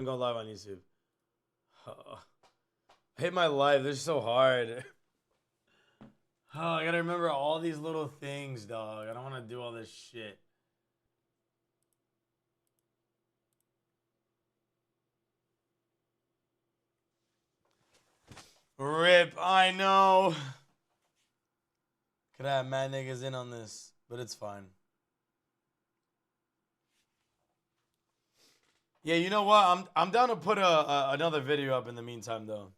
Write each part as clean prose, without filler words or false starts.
Go live on YouTube. I hate my life. This is so hard. I gotta remember all these little things, dog. I don't want to do all this shit. Rip, I know. Could have mad niggas in on this, but it's fine. Yeah, you know what? I'm down to put another video up in the meantime, though.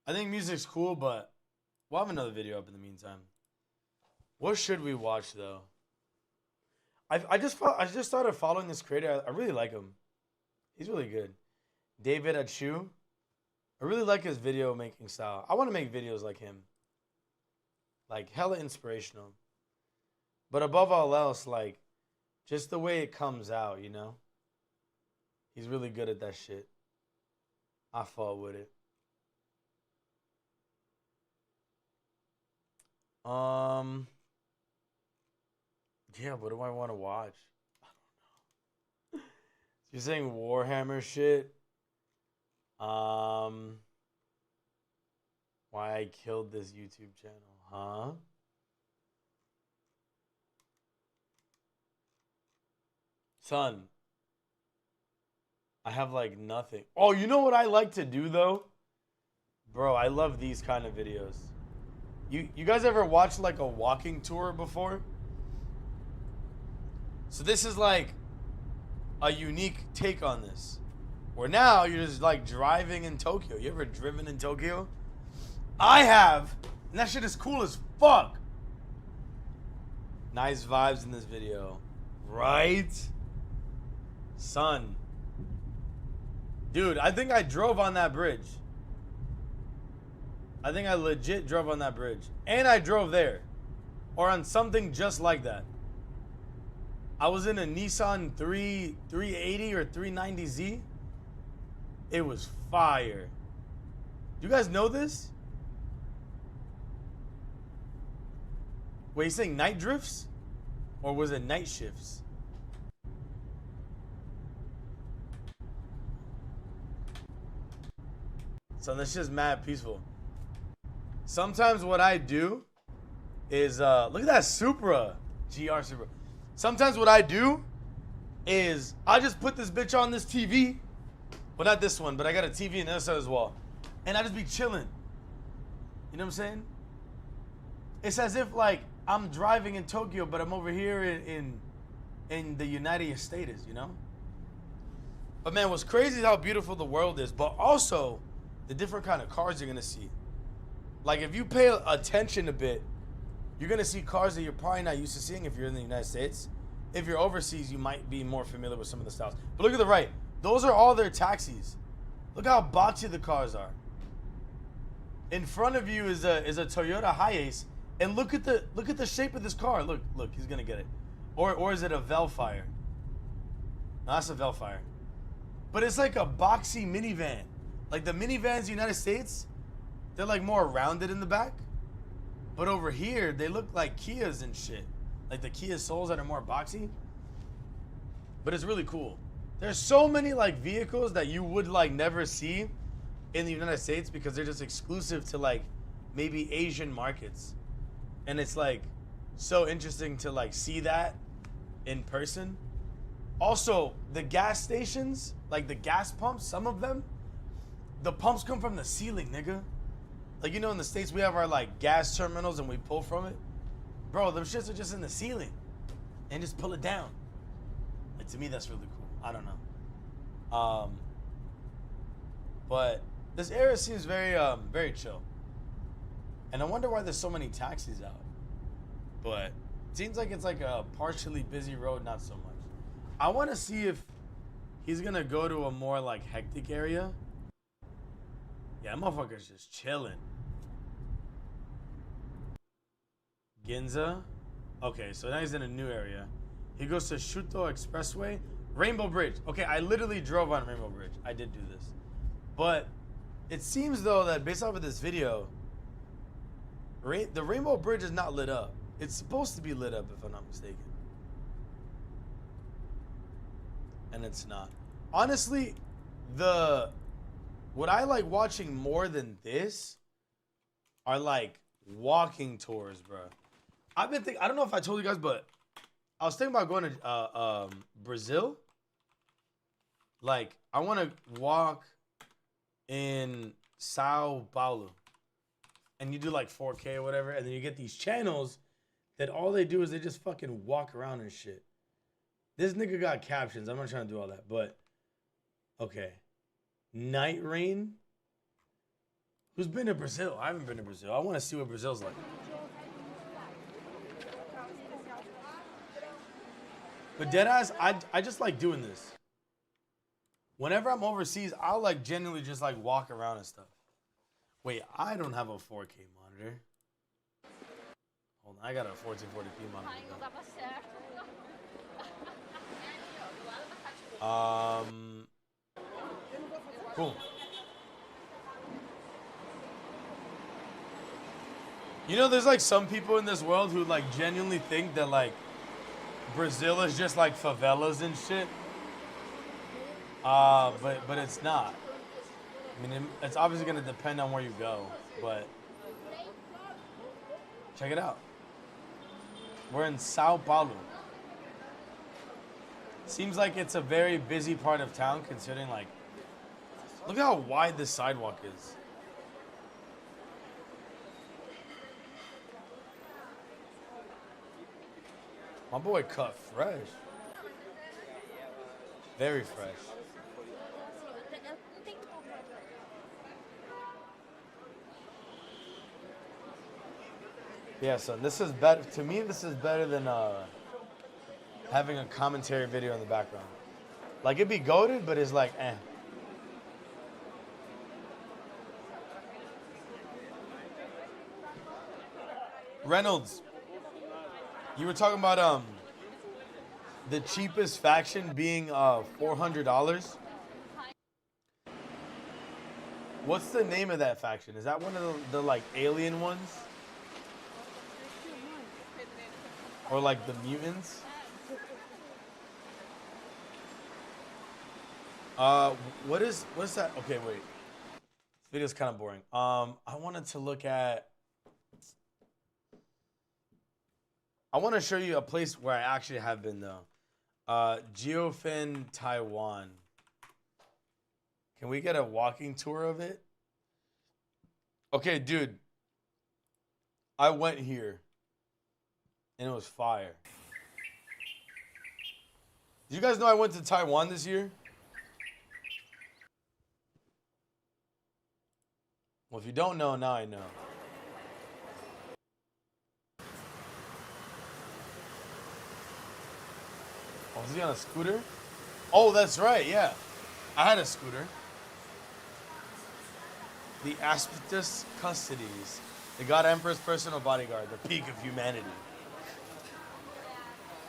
I think music's cool, but we'll have another video up in the meantime. What should we watch though? I just started following this creator. I really like him. He's really good. David Achu. I really like his video making style. I want to make videos like him. Like hella inspirational. But above all else, like just the way it comes out, you know? He's really good at that shit. I fought with it. Yeah, what do I want to watch? I don't know. You're saying Warhammer shit? Why I killed this YouTube channel, huh? Son, I have like nothing. Oh, you know what I like to do though? Bro, I love these kind of videos. You guys ever watched like a walking tour before? So this is like a unique take on this. Where now you're just like driving in Tokyo. You ever driven in Tokyo? I have, and that shit is cool as fuck. Nice vibes in this video. Right? Son. Dude, I think I drove on that bridge. I think I legit drove on that bridge. And I drove there. Or on something just like that. I was in a Nissan 380 or 390Z. It was fire. You guys know this? Wait, you saying night drifts? Or was it night shifts? So that's just mad peaceful. Sometimes what I do is, look at that Supra. GR Supra. Sometimes what I do is I just put this bitch on this TV. Well, not this one, but I got a TV on the other side as well. And I just be chilling. You know what I'm saying? It's as if like I'm driving in Tokyo, but I'm over here in the United States, you know? But man, what's crazy is how beautiful the world is, but also the different kind of cars you're gonna see. Like if you pay attention a bit, you're gonna see cars that you're probably not used to seeing if you're in the United States. If you're overseas, you might be more familiar with some of the styles. But look at the right. Those are all their taxis. Look how boxy the cars are. In front of you is a Toyota Hiace, and look at the shape of this car. Look, he's gonna get it. Or is it a Velfire? No, that's a Velfire. But it's like a boxy minivan. Like the minivans in the United States, they're like more rounded in the back. But over here, they look like Kias and shit. Like the Kia Souls that are more boxy. But it's really cool. There's so many like vehicles that you would like never see in the United States because they're just exclusive to like maybe Asian markets. And it's like so interesting to like see that in person. Also, the gas stations, like the gas pumps, some of them, the pumps come from the ceiling, nigga. Like, you know, in the States, we have our, like, gas terminals and we pull from it. Bro, them shits are just in the ceiling. And just pull it down. Like, to me, that's really cool. I don't know. But this area seems very, very chill. And I wonder why there's so many taxis out. But it seems like it's like a partially busy road, not so much. I want to see if he's going to go to a more, like, hectic area. Yeah, motherfucker's just chilling. Ginza. Okay, so now he's in a new area. He goes to Shuto Expressway. Rainbow Bridge. Okay, I literally drove on Rainbow Bridge. I did do this. But it seems, though, that based off of this video, the Rainbow Bridge is not lit up. It's supposed to be lit up, if I'm not mistaken. And it's not. Honestly, what I like watching more than this are like walking tours, bro. I've been thinking, I don't know if I told you guys, but I was thinking about going to Brazil. Like, I want to walk in Sao Paulo. And you do like 4K or whatever, and then you get these channels that all they do is they just fucking walk around and shit. This nigga got captions. I'm not trying to do all that, but okay. Night Rain. Who's been to Brazil? I haven't been to Brazil. I want to see what Brazil's like. But deadass, I just like doing this. Whenever I'm overseas, I'll like genuinely just like walk around and stuff. Wait, I don't have a 4K monitor. Hold on, I got a 1440p monitor. Cool. You know, there's like some people in this world who like genuinely think that like Brazil is just like favelas and shit. But it's not. I mean, it's obviously gonna depend on where you go, but check it out. We're in Sao Paulo. Seems like it's a very busy part of town considering like, look how wide this sidewalk is. My boy cut fresh. Very fresh. Yeah, son, this is better. To me, this is better than having a commentary video in the background. Like, it'd be goated, but it's like, eh. Reynolds, you were talking about the cheapest faction being $400. What's the name of that faction? Is that one of the like alien ones? Or like the mutants? What's that? Okay, wait. This video's kind of boring. I wanted to look at. I want to show you a place where I actually have been though. Geofen, Taiwan. Can we get a walking tour of it? Okay, dude. I went here. And it was fire. Did you guys know I went to Taiwan this year? Well, if you don't know, now I know. Oh, was he on a scooter? Oh, that's right, yeah. I had a scooter. The Aspectus Custodies. The God Emperor's personal bodyguard. The peak of humanity.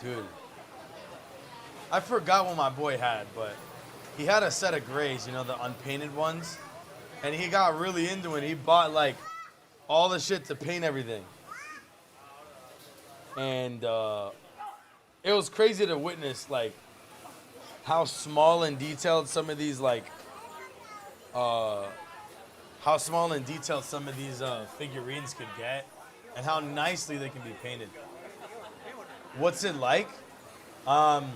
Dude. I forgot what my boy had, but he had a set of grays, you know, the unpainted ones. And he got really into it. He bought, like, all the shit to paint everything. And it was crazy to witness, like, how small and detailed some of these, like, figurines could get. And how nicely they can be painted. What's it like? Taiwan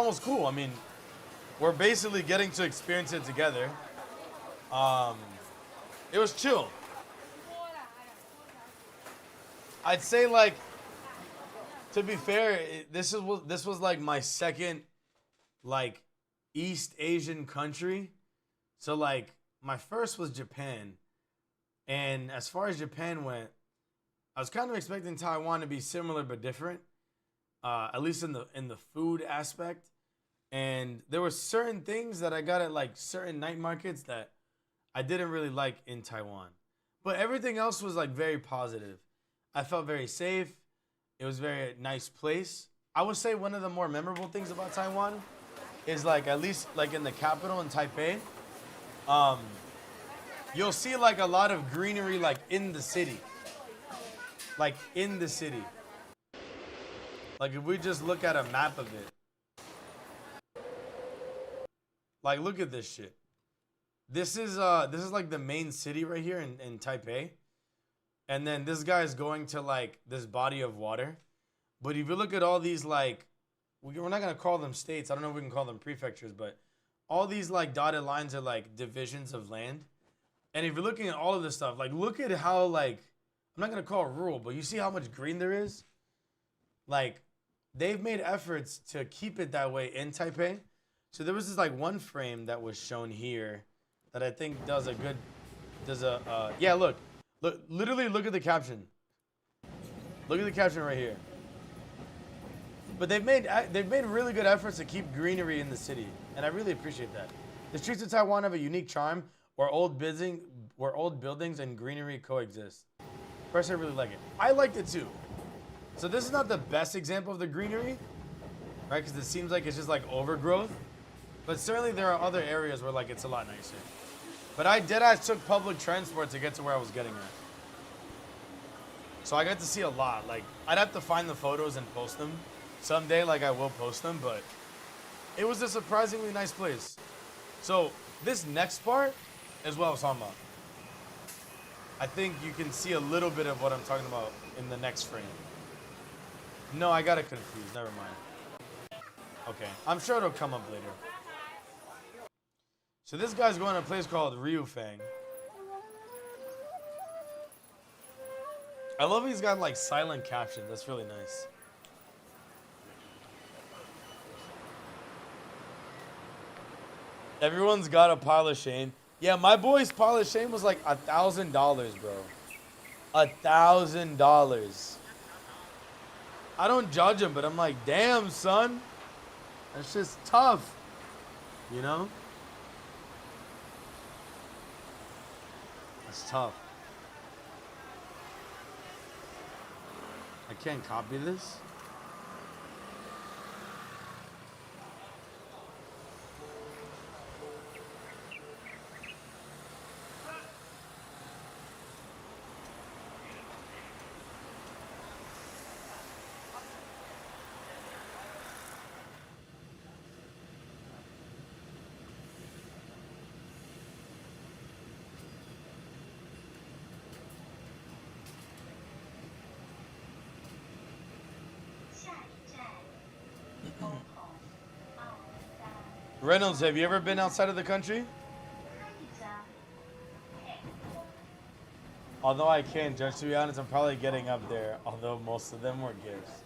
was cool. I mean, we're basically getting to experience it together. It was chill. I'd say, like, to be fair, this was like my second, like, East Asian country. So, like, my first was Japan. And as far as Japan went, I was kind of expecting Taiwan to be similar but different, at least in the food aspect. And there were certain things that I got at like certain night markets that I didn't really like in Taiwan. But everything else was like very positive. I felt very safe. It was a very nice place. I would say one of the more memorable things about Taiwan is like, at least like in the capital in Taipei, you'll see like a lot of greenery like in the city. Like in the city. Like if we just look at a map of it. Like, look at this shit. This is like the main city right here in Taipei. And then this guy is going to like this body of water. But if you look at all these like, we're not gonna call them states. I don't know if we can call them prefectures, but all these like dotted lines are like divisions of land. And if you're looking at all of this stuff, like look at how like, I'm not gonna call it rural, but you see how much green there is? Like, they've made efforts to keep it that way in Taipei. So there was this like one frame that was shown here that I think yeah, look, literally look at the caption. Look at the caption right here. But they've made really good efforts to keep greenery in the city, and I really appreciate that. The streets of Taiwan have a unique charm where old buildings and greenery coexist. Personally, I really like it. I liked it too. So this is not the best example of the greenery, right? Because it seems like it's just like overgrowth. But certainly there are other areas where like it's a lot nicer. But I took public transport to get to where I was getting at. So I got to see a lot. Like, I'd have to find the photos and post them. Someday, like, I will post them, but it was a surprisingly nice place. So this next part is what I was talking about. I think you can see a little bit of what I'm talking about in the next frame. No, I got it confused. Never mind. Okay, I'm sure it'll come up later. So this guy's going to a place called Ryufeng. I love he's got like silent caption. That's really nice. Everyone's got a pile of shame. Yeah, my boy's pile of shame was like $1,000, bro. $1,000. I don't judge him, but I'm like, damn, son. That's just tough. You know? That's tough. I can't copy this. Reynolds, have you ever been outside of the country? Although I can't judge, to be honest, I'm probably getting up there. Although most of them were gifts.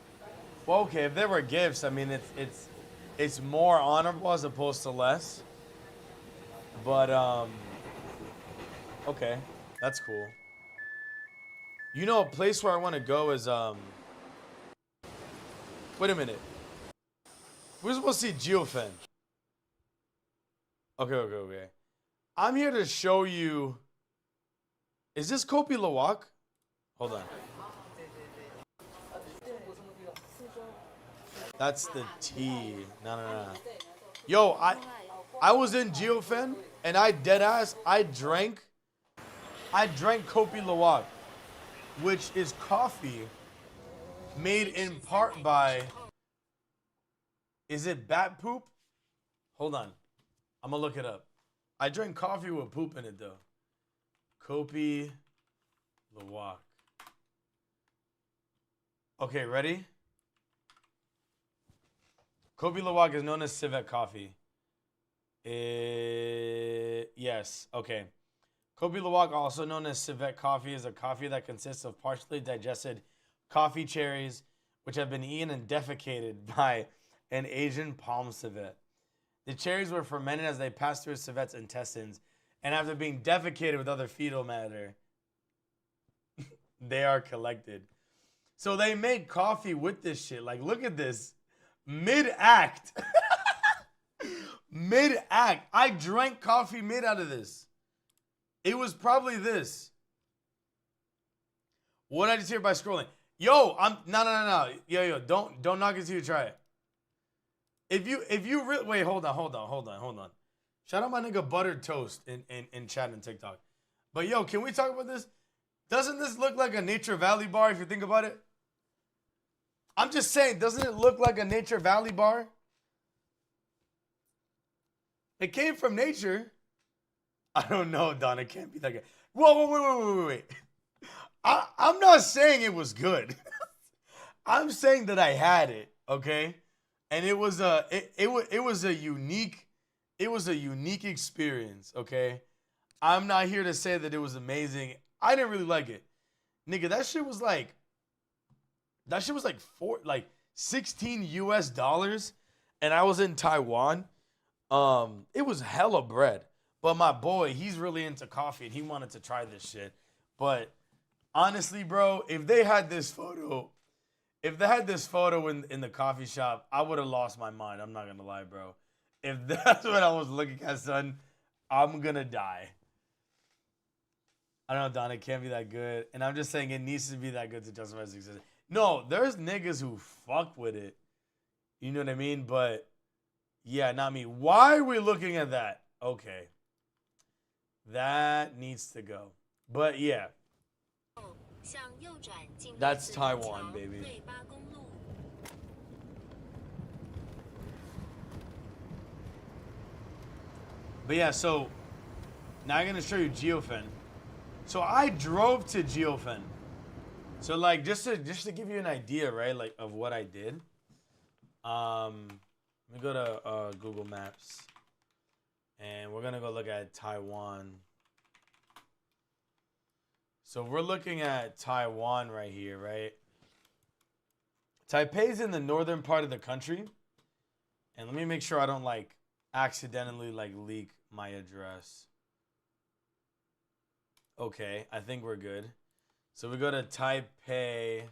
Well, okay, if they were gifts, I mean it's more honorable as opposed to less. But okay, that's cool. You know, a place where I want to go is Wait a minute. We're supposed to see Geofen. Okay. I'm here to show you. Is this Kopi Luwak? Hold on. That's the T. No. Yo, I was in Geofen and I drank Kopi Luwak, which is coffee made in part by, is it bat poop? Hold on. I'm gonna look it up. I drank coffee with poop in it though. Kopi Luwak. Okay, ready? Kopi Luwak is known as civet coffee. Yes, okay. Kopi Luwak, also known as civet coffee, is a coffee that consists of partially digested coffee cherries, which have been eaten and defecated by an Asian palm civet. The cherries were fermented as they passed through a civet's intestines, and after being defecated with other fetal matter, they are collected. So they make coffee with this shit. Like, look at this. Mid-act. Mid-act. I drank coffee made out of this. It was probably this. What did I just hear by scrolling? Yo, no. Yo, don't knock it till you try it. If you really, wait, hold on. Shout out my nigga Buttered Toast in chat and TikTok. But yo, can we talk about this? Doesn't this look like a Nature Valley bar if you think about it? I'm just saying, doesn't it look like a Nature Valley bar? It came from nature. I don't know, Don. It can't be that good. Whoa, wait. I'm not saying it was good. I'm saying that I had it, okay? And it was a unique experience, okay? I'm not here to say that it was amazing. I didn't really like it. Nigga, that shit was like 16 US dollars, and I was in Taiwan. It was hella bread. But my boy, he's really into coffee and he wanted to try this shit. But honestly, bro, if they had this photo in the coffee shop, I would have lost my mind. I'm not gonna lie, bro. If that's what I was looking at, son, I'm gonna die. I don't know, Don, it can't be that good. And I'm just saying it needs to be that good to justify its existence. No, there's niggas who fuck with it. You know what I mean? But yeah, not me. Why are we looking at that? Okay. That needs to go. But yeah. That's Taiwan, baby. But yeah, so now I'm gonna show you Geofen. So I drove to Geofen. So like just to give you an idea, right? Like of what I did. Let me go to Google Maps. And we're gonna go look at Taiwan. So we're looking at Taiwan right here, right? Taipei's in the northern part of the country. And let me make sure I don't like accidentally like leak my address. Okay, I think we're good. So we go to Taipei.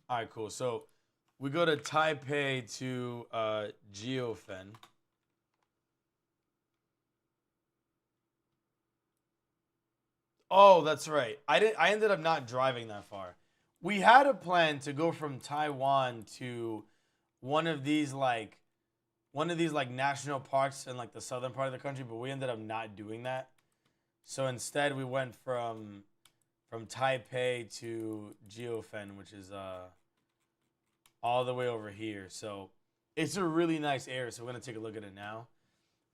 All right, cool. So we go to Taipei to Geofen. Oh, that's right. I ended up not driving that far. We had a plan to go from Taiwan to one of these like national parks in like the southern part of the country, but we ended up not doing that. So instead we went from Taipei to Geofen, which is all the way over here. So it's a really nice area, so we're gonna take a look at it now.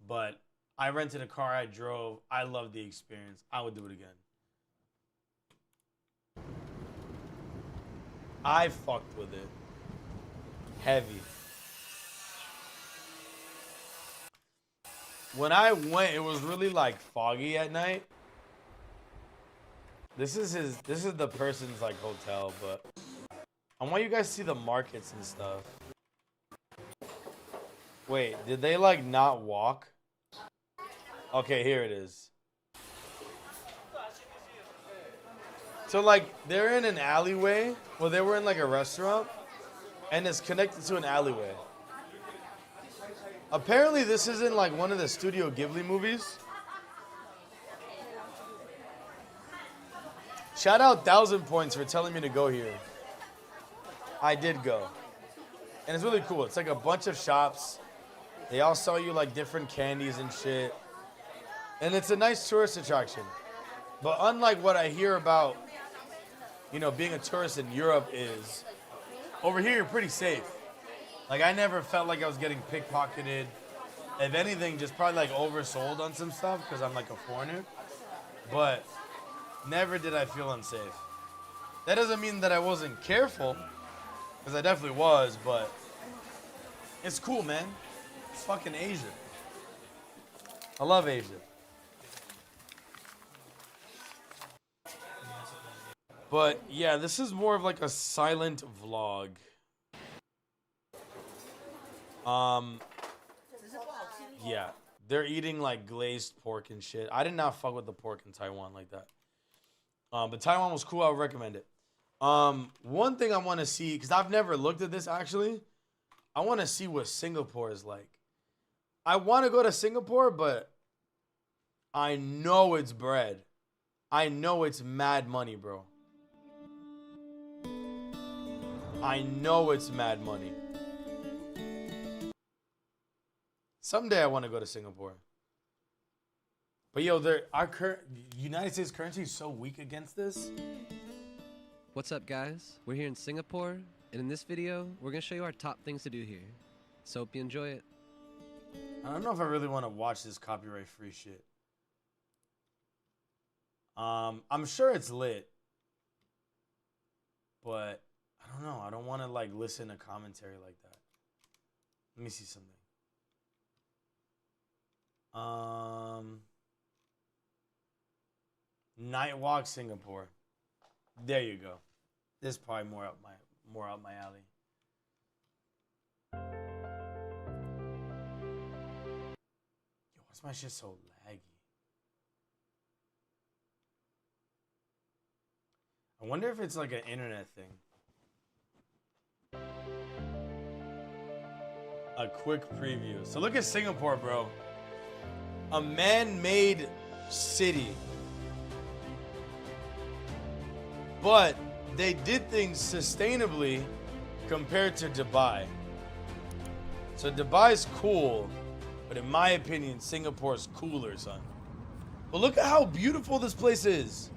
But I rented a car, I drove, I loved the experience. I would do it again. I fucked with it. Heavy. When I went, it was really like foggy at night. This is the person's like hotel, but I want you guys to see the markets and stuff. Wait, did they like not walk? Okay, here it is. So like they're in an alleyway. Well, they were in like a restaurant and it's connected to an alleyway. Apparently this isn't like one of the Studio Ghibli movies. Shout out 1,000 points for telling me to go here. I did go. And it's really cool. It's like a bunch of shops. They all sell you like different candies and shit. And it's a nice tourist attraction. But unlike what I hear about, you know, being a tourist in Europe is, over here you're pretty safe. Like I never felt like I was getting pickpocketed. If anything, just probably like oversold on some stuff because I'm like a foreigner. But never did I feel unsafe. That doesn't mean that I wasn't careful, because I definitely was, but it's cool, man. It's fucking Asia. I love Asia. But yeah, this is more of like a silent vlog. Yeah, they're eating like glazed pork and shit. I did not fuck with the pork in Taiwan like that. But Taiwan was cool. I would recommend it. One thing I want to see, because I've never looked at this actually. I want to see what Singapore is like. I want to go to Singapore, but I know it's bread. I know it's mad money, bro. I know it's mad money. Someday I want to go to Singapore. But yo, our United States currency is so weak against this. What's up, guys? We're here in Singapore, and in this video, we're gonna show you our top things to do here. So hope you enjoy it. I don't know if I really want to watch this copyright-free shit. I'm sure it's lit, but I don't know. I don't want to like listen to commentary like that. Let me see something. Nightwalk Singapore. There you go. This is probably more up my alley. Yo, why's my shit so laggy? I wonder if it's like an internet thing. A quick preview. So look at Singapore, bro. A man-made city. But they did things sustainably compared to Dubai. So Dubai's cool, but in my opinion, Singapore's cooler, son. But look at how beautiful this place is.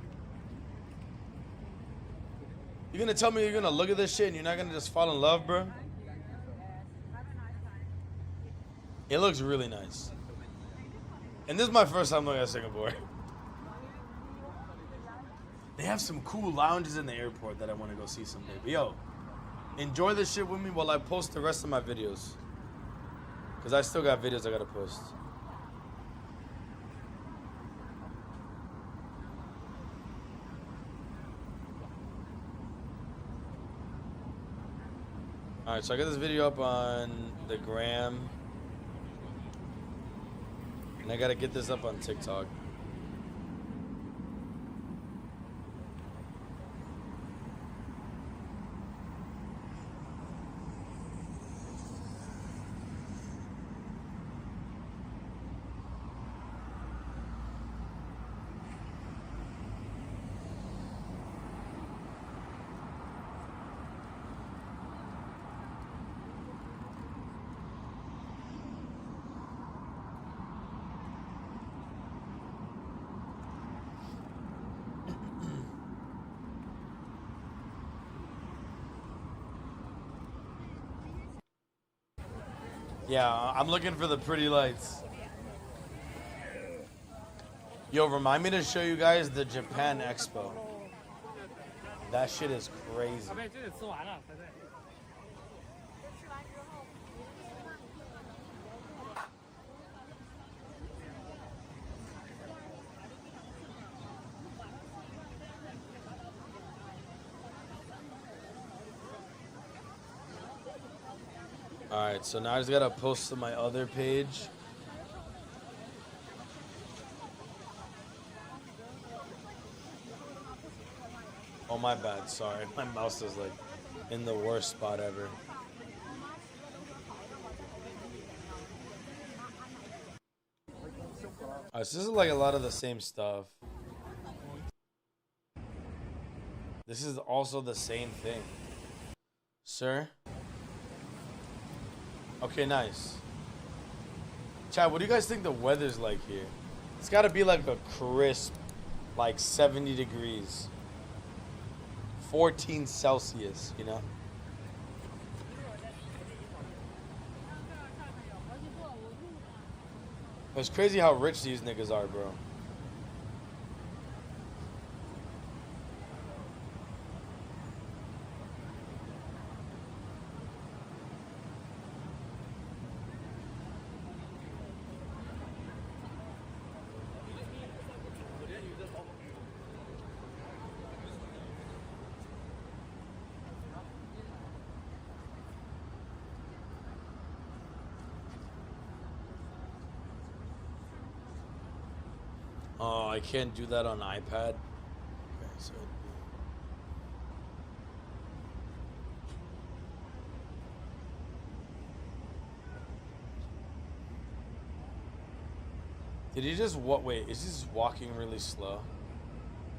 You're gonna tell me you're gonna look at this shit and you're not gonna just fall in love, bro? It looks really nice. And this is my first time looking at Singapore. They have some cool lounges in the airport that I want to go see someday. But yo, enjoy this shit with me while I post the rest of my videos. Because I still got videos I gotta post. Alright, so I got this video up on the gram. And I gotta get this up on TikTok. Yeah, I'm looking for the pretty lights. Yo, remind me to show you guys the Japan Expo. That shit is crazy. Alright, so now I just gotta post to my other page. Oh, my bad, sorry. My mouse is like in the worst spot ever. Alright, so this is like a lot of the same stuff. This is also the same thing. Sir? Okay, nice. Chad, what do you guys think the weather's like here? It's gotta be like a crisp, like 70 degrees. 14 Celsius, you know? It's crazy how rich these niggas are, bro. Oh, I can't do that on iPad. Okay, so did he just what? Wait, is he just walking really slow?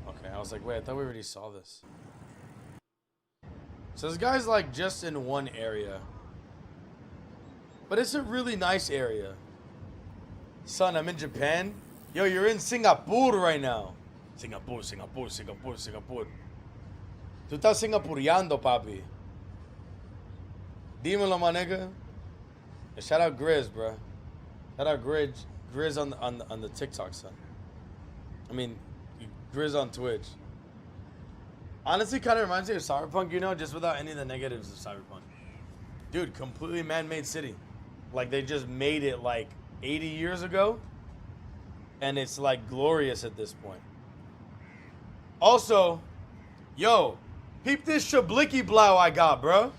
Okay, I was like, wait, I thought we already saw this. So this guy's like just in one area, but it's a really nice area. Son, I'm in Japan. Yo, you're in Singapore right now. Singapore, Singapore, Singapore, Singapore. Tú estás singapureando, papi. Dímelo, my nigga. Shout out Grizz, bro. Shout out Grizz on the TikTok, son. I mean, Grizz on Twitch. Honestly, kind of reminds me of Cyberpunk, you know, just without any of the negatives of Cyberpunk. Dude, completely man-made city. Like, they just made it, like, 80 years ago. And it's, like, glorious at this point. Also, yo, peep this Shablicky Blow I got, bro.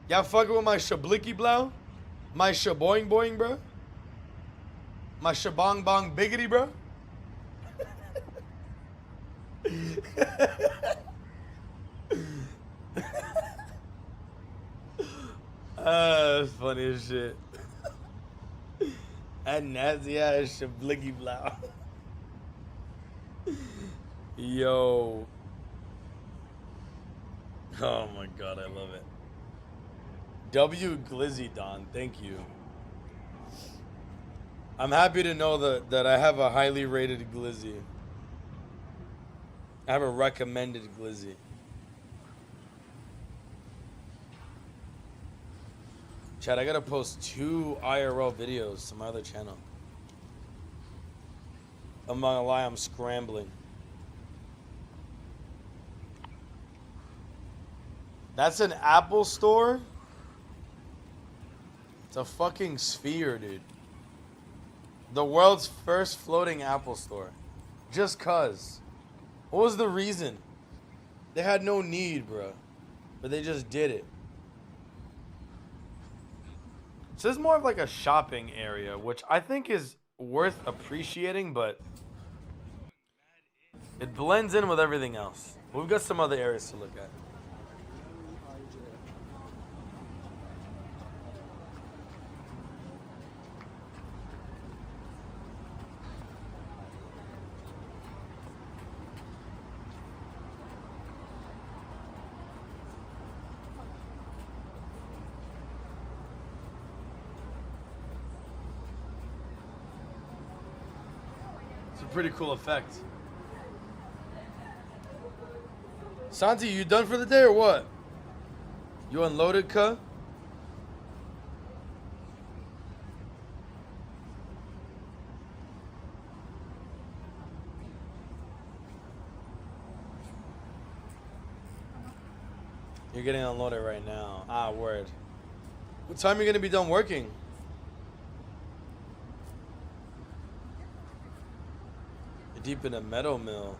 Y'all fucking with my Shablicky Blow? My Shaboing Boing, bro? My Shabong Bong Biggity, bro? That's funny as shit. That nasty ass Shablicky Blow. Yo. Oh my god, I love it. W Glizzy Don, thank you. I'm happy to know that I have a highly rated Glizzy. I have a recommended Glizzy. Chad, I gotta post 2 IRL videos to my other channel. I'm not gonna lie, I'm scrambling. That's an Apple store? It's a fucking sphere, dude. The world's first floating Apple store. Just cuz. What was the reason? They had no need, bro. But they just did it. So this is more of like a shopping area, which I think is worth appreciating, but it blends in with everything else. We've got some other areas to look at. Pretty cool effect. Santi, you done for the day or what? You unloaded, cuh? You're getting unloaded right now. Ah, word. What time are you gonna be done working? Deep in a metal mill.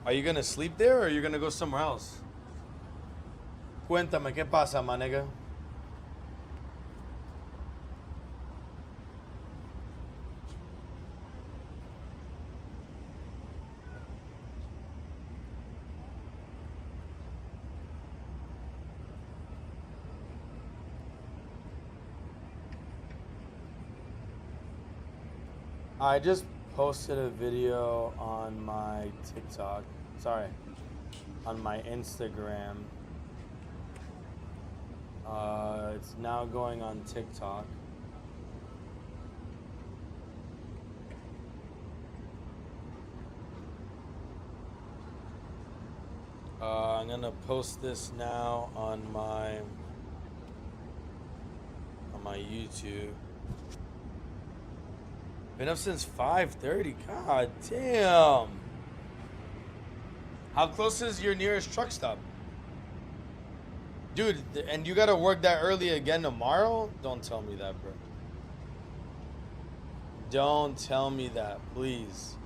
Are you gonna sleep there or are you gonna go somewhere else? Cuéntame, ¿qué pasa, my nigga? I just posted a video on my TikTok. Sorry, on my Instagram. It's now going on TikTok. I'm gonna post this now on my YouTube. Been up since 5:30. God damn. How close is your nearest truck stop? Dude, and you gotta work that early again tomorrow? Don't tell me that, bro. Don't tell me that, please.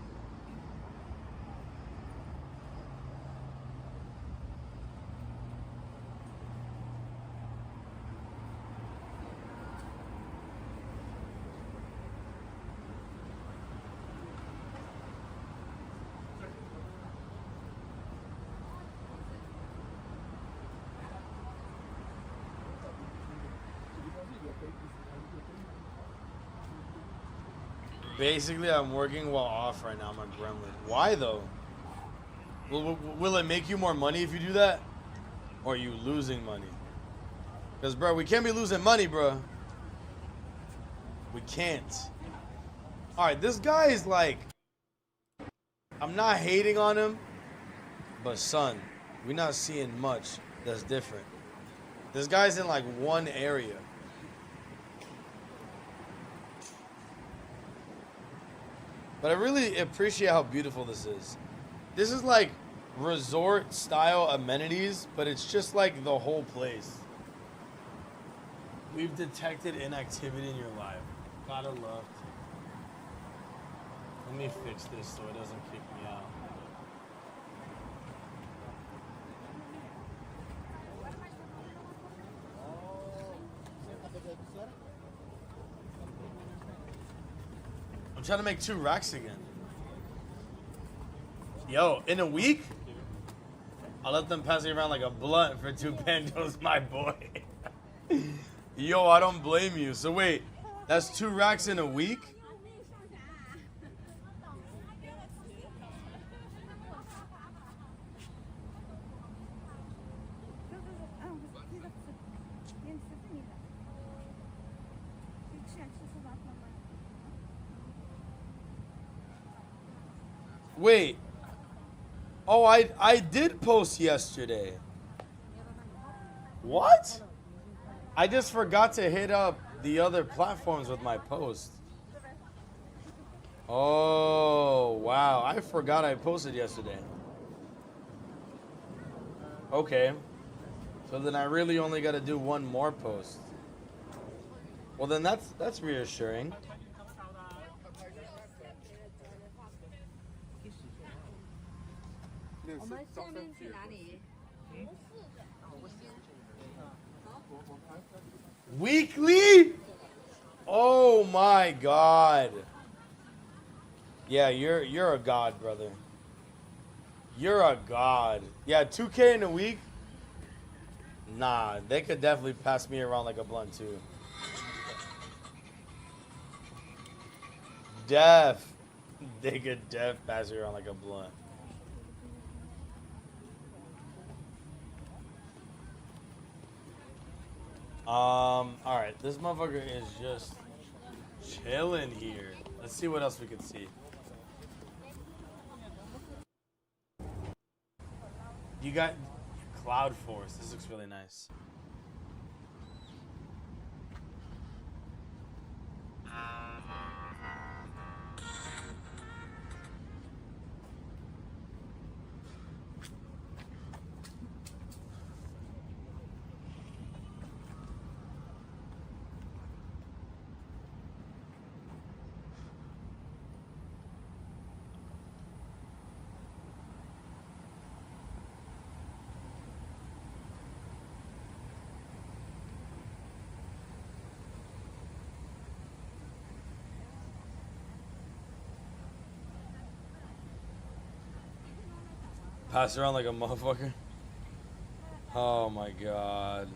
Basically, I'm working while off right now. I'm a gremlin. Why though? Will it make you more money if you do that? Or are you losing money? Because, bro, we can't be losing money, bro. We can't. All right, this guy is like, I'm not hating on him, but son, we're not seeing much that's different. This guy's in like one area. But I really appreciate how beautiful this is. This is like resort style amenities, but it's just like the whole place. We've detected inactivity in your life. Gotta love to. Let me fix this so it doesn't kick me out. I'm trying to make 2 racks again. Yo, in a week, I'll let them pass it around like a blunt for 2 banjos, my boy. Yo, I don't blame you. So wait, that's 2 racks in a week? Wait. Oh, I did post yesterday. What? I just forgot to hit up the other platforms with my post. Oh, wow. I forgot I posted yesterday. Okay. So then I really only got to do 1 more post. Well, then that's reassuring. Weekly? Oh my god. Yeah, you're a god, brother. You're a god. Yeah, 2K in a week? Nah, they could definitely pass me around like a blunt too. They could pass me around like a blunt. Alright, this motherfucker is just chilling here. Let's see what else we can see. You got Cloud Force. This looks really nice. Pass around like a motherfucker. Oh my god.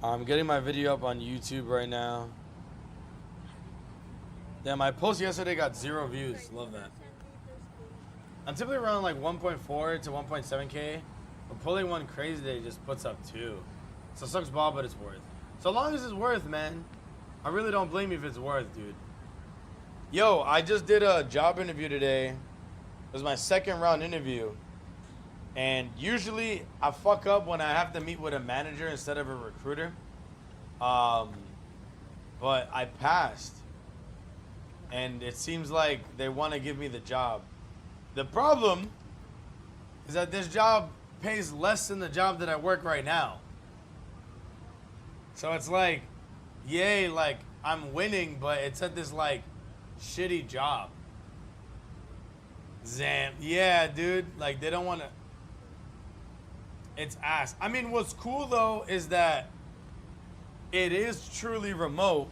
I'm getting my video up on YouTube right now. Yeah, my post yesterday got 0 views. Love that. I'm typically around like 1.4 to 1.7K. But pulling one crazy day just puts up 2. So it sucks ball, but it's worth. So long as it's worth, man. I really don't blame you if it's worth, dude. Yo, I just did a job interview today. It was my 2nd round interview. And usually I fuck up when I have to meet with a manager instead of a recruiter. But I passed. And it seems like they want to give me the job. The problem is that this job pays less than the job that I work right now. So it's like, yay, like I'm winning, but it's at this like shitty job. Zam. Yeah, dude. Like they don't want to. It's ass. I mean, what's cool though is that it is truly remote,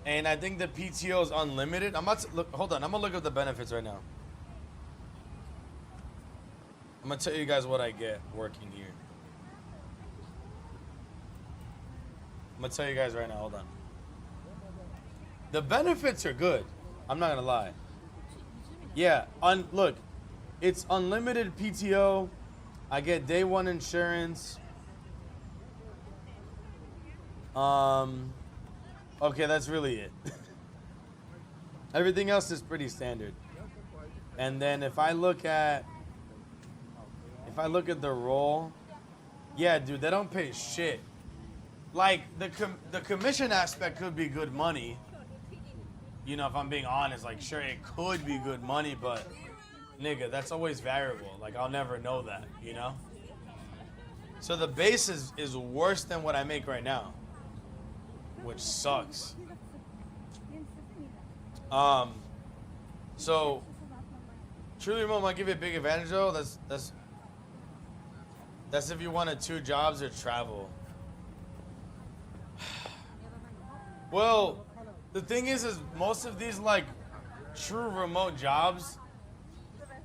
and I think the PTO is unlimited. I'm about to look. Hold on, I'm gonna look up the benefits right now. I'm gonna tell you guys what I get working here. I'm gonna tell you guys right now. Hold on. The benefits are good. I'm not gonna lie. Yeah. Look, it's unlimited PTO. I get day 1 insurance. Okay, that's really it. Everything else is pretty standard. And then if I look at the role, yeah, dude, they don't pay shit. Like the commission aspect could be good money. You know, if I'm being honest, like sure it could be good money, but nigga, that's always variable. Like I'll never know that, you know? So the base is worse than what I make right now, which sucks. So truly remote might give you a big advantage though. That's if you wanted 2 jobs or travel. Well, the thing is most of these like true remote jobs,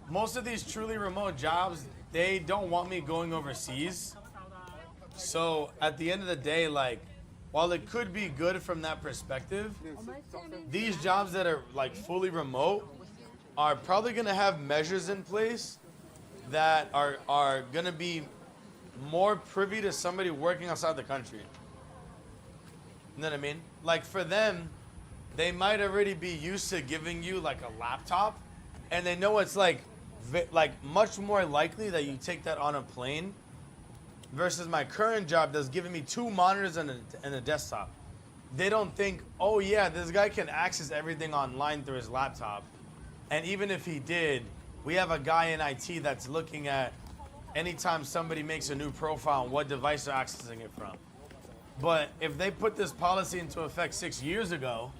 most of these truly remote jobs, they don't want me going overseas. So at the end of the day, like, while it could be good from that perspective, these jobs that are like fully remote are probably gonna have measures in place that are gonna be more privy to somebody working outside the country. You know what I mean? Like for them, they might already be used to giving you like a laptop, and they know it's like much more likely that you take that on a plane versus my current job that's giving me 2 monitors and a desktop. They don't think, oh yeah, this guy can access everything online through his laptop. And even if he did, we have a guy in IT that's looking at anytime somebody makes a new profile and what device they're accessing it from. But if they put this policy into effect 6 years ago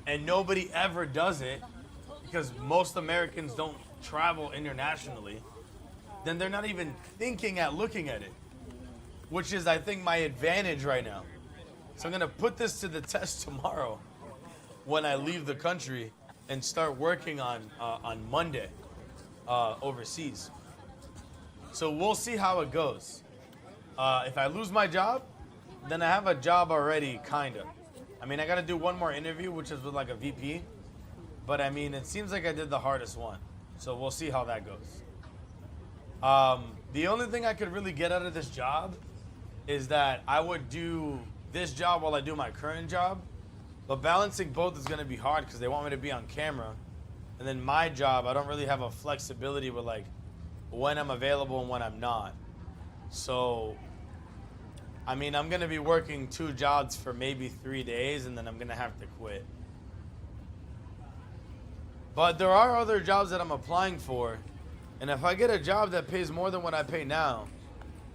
and nobody ever does it because most Americans don't travel internationally, then they're not even thinking at looking at it, which is, I think, my advantage right now. So I'm gonna put this to the test tomorrow when I leave the country and start working on Monday overseas. So we'll see how it goes. If I lose my job, then I have a job already, kinda. I mean, I gotta do one more interview, which is with like a VP. But I mean, it seems like I did the hardest one. So we'll see how that goes. The only thing I could really get out of this job is that I would do this job while I do my current job. But balancing both is gonna be hard because they want me to be on camera. And then my job, I don't really have a flexibility with like when I'm available and when I'm not. So, I mean, I'm gonna be working 2 jobs for maybe 3 days and then I'm gonna have to quit. But there are other jobs that I'm applying for. And if I get a job that pays more than what I pay now,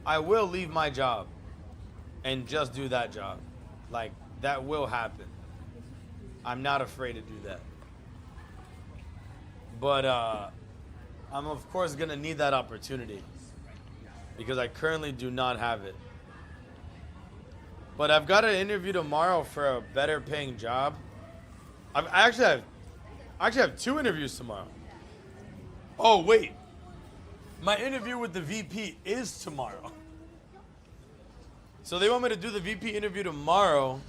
I will leave my job and just do that job. Like, that will happen. I'm not afraid to do that. But I'm of course gonna need that opportunity because I currently do not have it. But I've got an interview tomorrow for a better paying job. I actually have 2 interviews tomorrow. Oh wait, my interview with the VP is tomorrow. So they want me to do the VP interview tomorrow,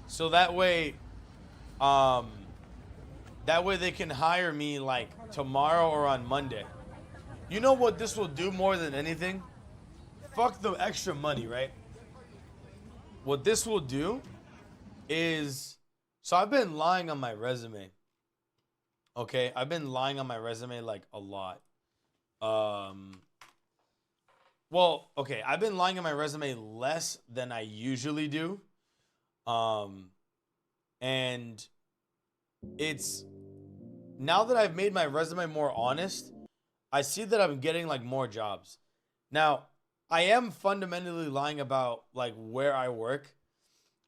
so that way they can hire me like tomorrow or on Monday. You know what this will do more than anything? Fuck the extra money, right? What this will do is, so I've been lying on my resume. Okay, I've been lying on my resume like a lot. Well, okay, I've been lying on my resume less than I usually do. And it's, now that I've made my resume more honest, I see that I'm getting like more jobs. Now, I am fundamentally lying about like where I work,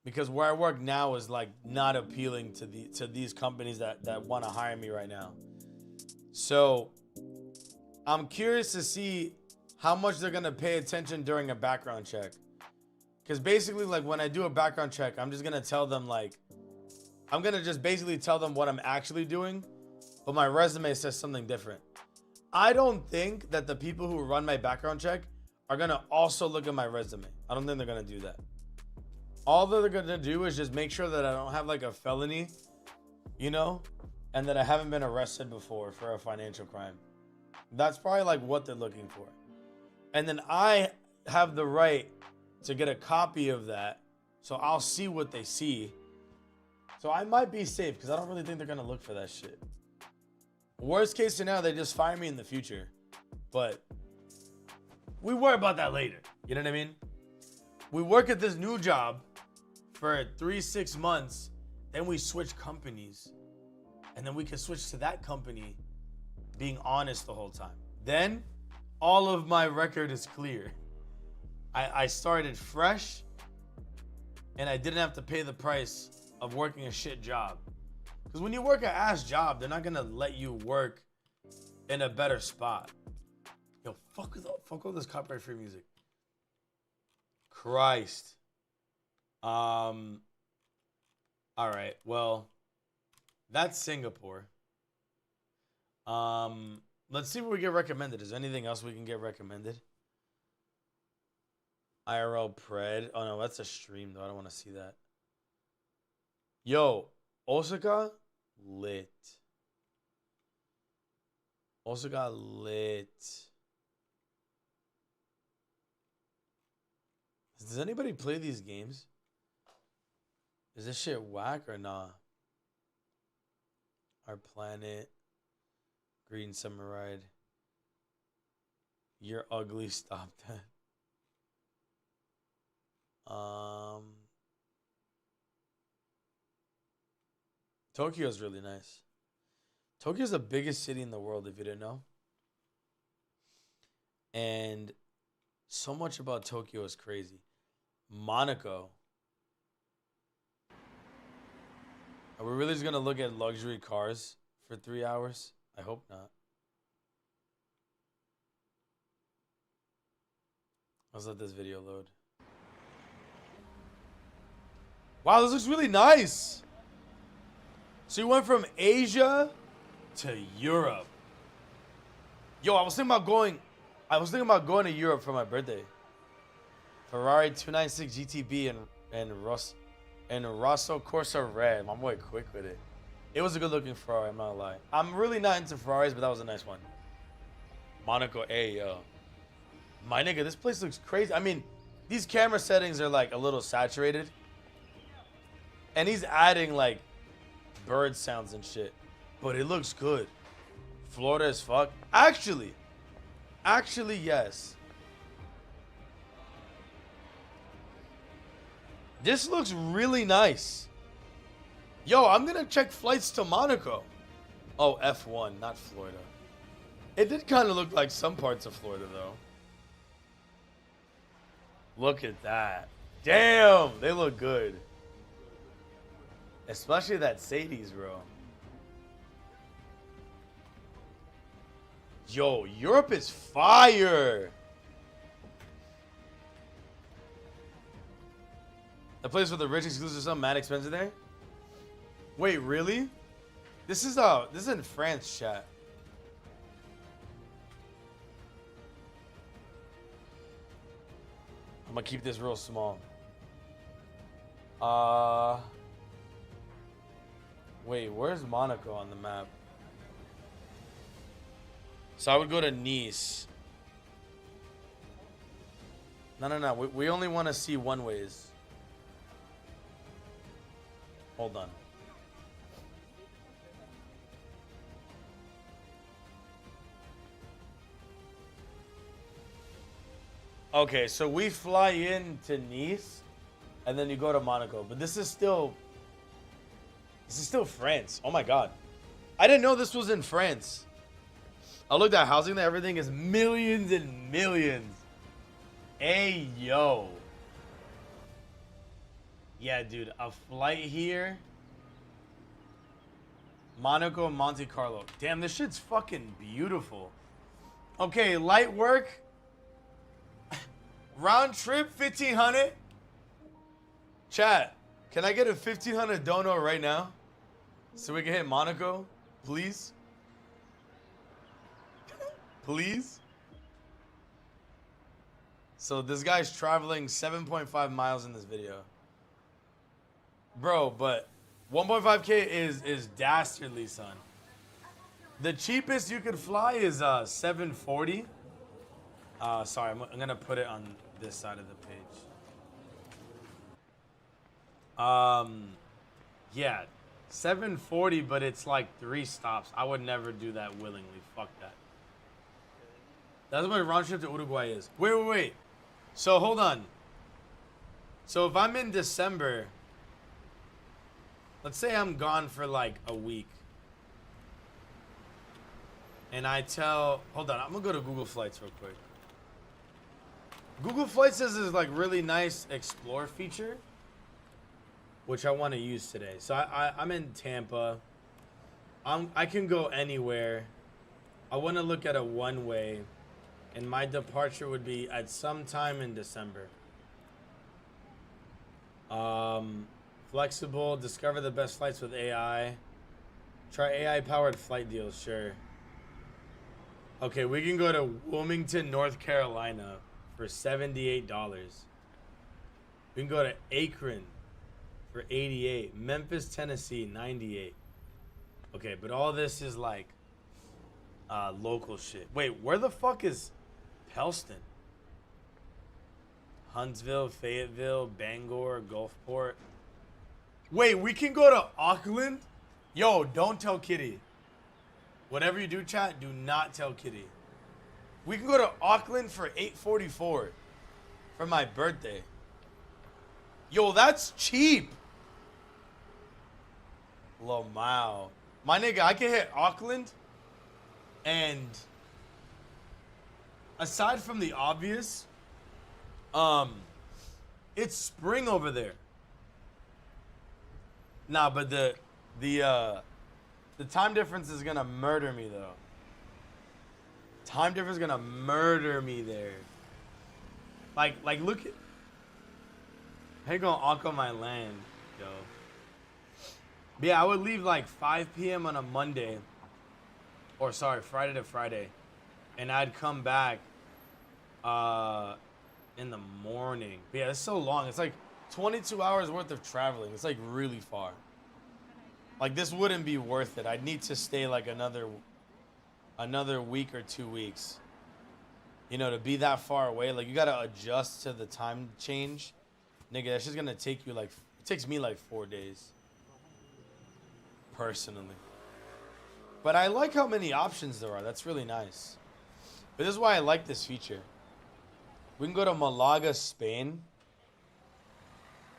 because where I work now is like not appealing to these companies that want to hire me right now. So I'm curious to see how much they're gonna pay attention during a background check. Because basically, like when I do a background check, I'm just gonna tell them like, I'm gonna just basically tell them what I'm actually doing, but my resume says something different. I don't think that the people who run my background check are gonna also look at my resume. I don't think they're gonna do that. All that they're gonna do is just make sure that I don't have like a felony, you know, and that I haven't been arrested before for a financial crime. That's probably like what they're looking for. And then I have the right to get a copy of that So I'll see what they see. So I might be safe because I don't really think they're gonna look for that shit. Worst case scenario, they just fire me in the future. But we worry about that later. You know what I mean? We work at this new job for 3-6 months, then we switch companies, and then we can switch to that company being honest the whole time. Then all of my record is clear. I started fresh, and I didn't have to pay the price of working a shit job. Because when you work an ass job, they're not gonna let you work in a better spot. Yo, fuck all this copyright-free music. Christ. All right. Well, that's Singapore. Let's see what we get recommended. Is there anything else we can get recommended? IRL Pred. Oh no, that's a stream though. I don't want to see that. Yo, Osaka lit. Osaka lit. Does anybody play these games? Is this shit whack or nah? Our Planet. Green Samurai. You're ugly. Stop that. Tokyo's really nice. Tokyo's the biggest city in the world, if you didn't know. And so much about Tokyo is crazy. Monaco. Are we really just gonna look at luxury cars for 3 hours? I hope not. Let's let this video load. Wow, this looks really nice. So you went from Asia to Europe. Yo, I was thinking about going to Europe for my birthday. Ferrari 296 GTB and Rosso Corsa Red. My boy quick with it. It was a good looking Ferrari, I'm not gonna lie. I'm really not into Ferraris, but that was a nice one. Monaco, hey, yo. My nigga, this place looks crazy. I mean, these camera settings are like a little saturated. And he's adding like bird sounds and shit. But it looks good. Florida as fuck. Actually, yes. This looks really nice. Yo, I'm gonna check flights to Monaco. Oh, F1, not Florida. It did kind of look like some parts of Florida, though. Look at that. Damn, they look good. Especially that Sadie's, bro. Yo, Europe is fire. The place with the rich exclusive, something mad expensive there. Wait, really? This is in France, chat. I'm gonna keep this real small. Wait, where's Monaco on the map? So I would go to Nice. No. We only want to see one ways. Hold on. Okay, so we fly into Nice, and then you go to Monaco. But this is still France. Oh my god, I didn't know this was in France. I looked at housing there. Everything is millions and millions. Hey yo. Yeah, dude, a flight here. Monaco and Monte Carlo. Damn, this shit's fucking beautiful. Okay, light work. Round trip, 1,500. Chat, can I get a 1,500 dono right now? So we can hit Monaco, please? Please? So this guy's traveling 7.5 miles in this video. Bro, but 1.5K is dastardly, son. The cheapest you could fly is 740. Sorry, I'm gonna put it on this side of the page. Yeah, 740, but it's like 3 stops. I would never do that willingly. Fuck that. That's what a round trip to Uruguay is. Wait. So hold on. So if I'm in December, let's say I'm gone for like a week. And I tell, hold on, I'm gonna go to Google Flights real quick. Google Flights says there's like really nice explore feature, which I want to use today. So I'm in Tampa. I can go anywhere. I want to look at a one-way, and my departure would be at some time in December. Flexible, discover the best flights with AI. Try AI-powered flight deals, sure. Okay, we can go to Wilmington, North Carolina for $78. We can go to Akron for $88. Memphis, Tennessee, $98. Okay, but all this is like local shit. Wait, where the fuck is Pellston? Huntsville, Fayetteville, Bangor, Gulfport. Wait, we can go to Auckland? Yo, don't tell Kitty. Whatever you do, chat, do not tell Kitty. We can go to Auckland for $844 for my birthday. Yo, that's cheap. Lamau. My nigga, I can hit Auckland, and aside from the obvious, it's spring over there. Nah, but the time difference is gonna murder me though. Time difference is gonna murder me there. Like look at how you gonna anchor my land, yo. But yeah, I would leave like 5 p.m. on a Monday. Or sorry, Friday to Friday. And I'd come back in the morning. But yeah, it's so long. It's like 22 hours worth of traveling. It's like really far. Like this wouldn't be worth it. I'd need to stay like another week or 2 weeks. You know, to be that far away, like you gotta adjust to the time change. Nigga, that's just gonna take you like, it takes me like 4 days. Personally. But I like how many options there are. That's really nice. But this is why I like this feature. We can go to Malaga, Spain.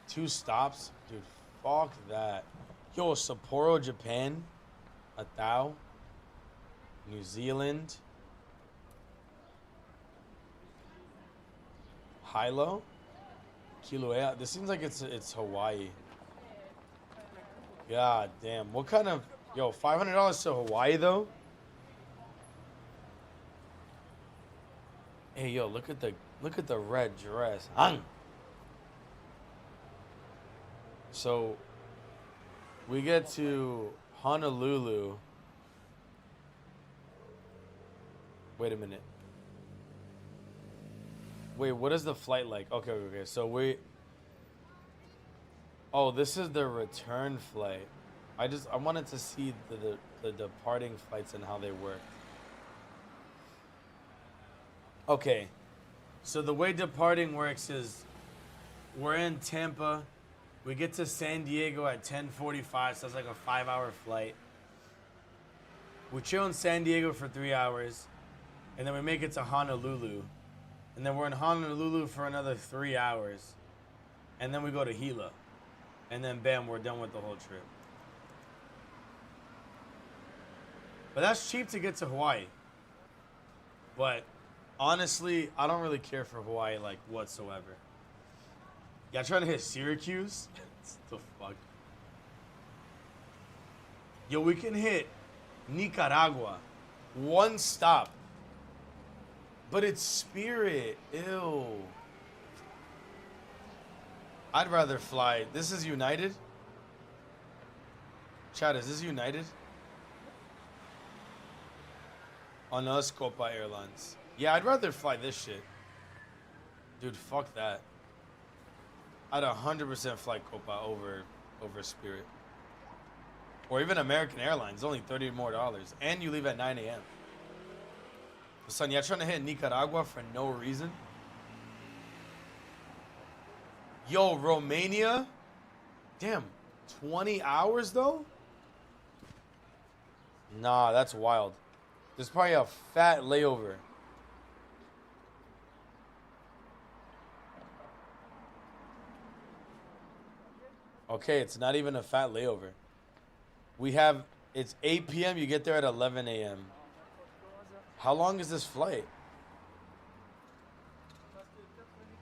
2 stops. Dude, fuck that. Yo, Sapporo, Japan. Atao. New Zealand. Hilo. Kilauea. This seems like it's Hawaii. God damn. What kind of... Yo, $500 to Hawaii, though? Hey, yo, look at the red dress. So, we get to Honolulu. Wait a minute. Wait, what is the flight like? Okay. So we... Oh, this is the return flight. I wanted to see the departing flights and how they work. Okay. So the way departing works is we're in Tampa. We get to San Diego at 10:45, so it's like a 5-hour flight. We chill in San Diego for 3 hours, and then we make it to Honolulu. And then we're in Honolulu for another 3 hours. And then we go to Hilo. And then bam, we're done with the whole trip. But that's cheap to get to Hawaii. But honestly, I don't really care for Hawaii like whatsoever. Y'all trying to hit Syracuse? What the fuck? Yo, we can hit Nicaragua. 1 stop. But it's Spirit. Ew. I'd rather fly. This is United? Chad, is this United? On us, Copa Airlines. Yeah, I'd rather fly this shit. Dude, fuck that. I'd 100% fly Copa over Spirit. Or even American Airlines, only $30 more. And you leave at 9 a.m. Son, y'all trying to hit Nicaragua for no reason? Yo, Romania? Damn, 20 hours though? Nah, that's wild. There's probably a fat layover. Okay, it's not even a fat layover. It's 8 p.m., you get there at 11 a.m. How long is this flight?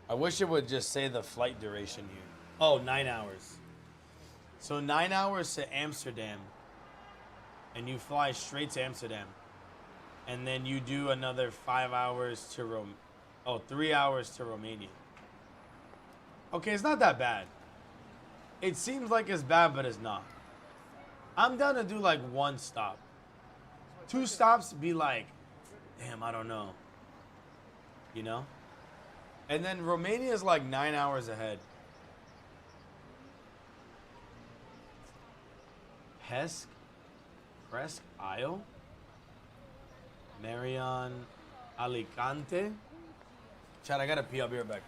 I wish it would just say the flight duration here. Oh, 9 hours. So 9 hours to Amsterdam. And you fly straight to Amsterdam. And then you do another 5 hours to 3 hours to Romania. Okay, it's not that bad. It seems like it's bad, but it's not. I'm down to do like 1 stop. 2 stops be like, damn, I don't know. You know? And then Romania is like 9 hours ahead. Presque Isle? Marion Alicante? Chad, I gotta pee. I'll be right back.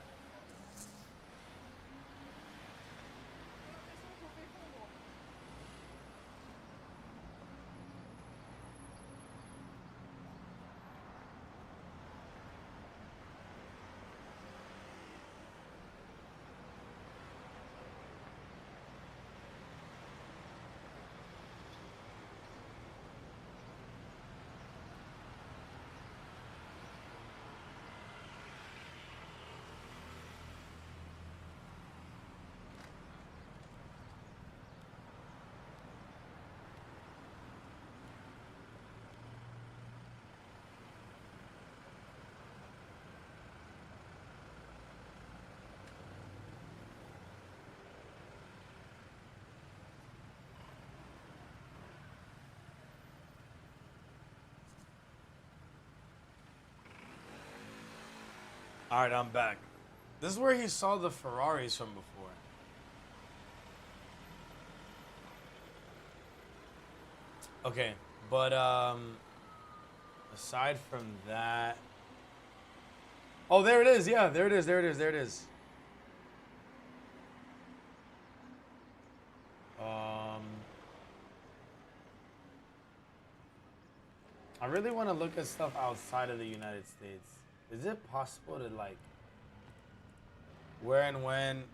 All right, I'm back. This is where he saw the Ferraris from before. Okay, but aside from that, oh, there it is. Yeah, there it is. There it is. There it is. I really want to look at stuff outside of the United States. Is it possible to like where and when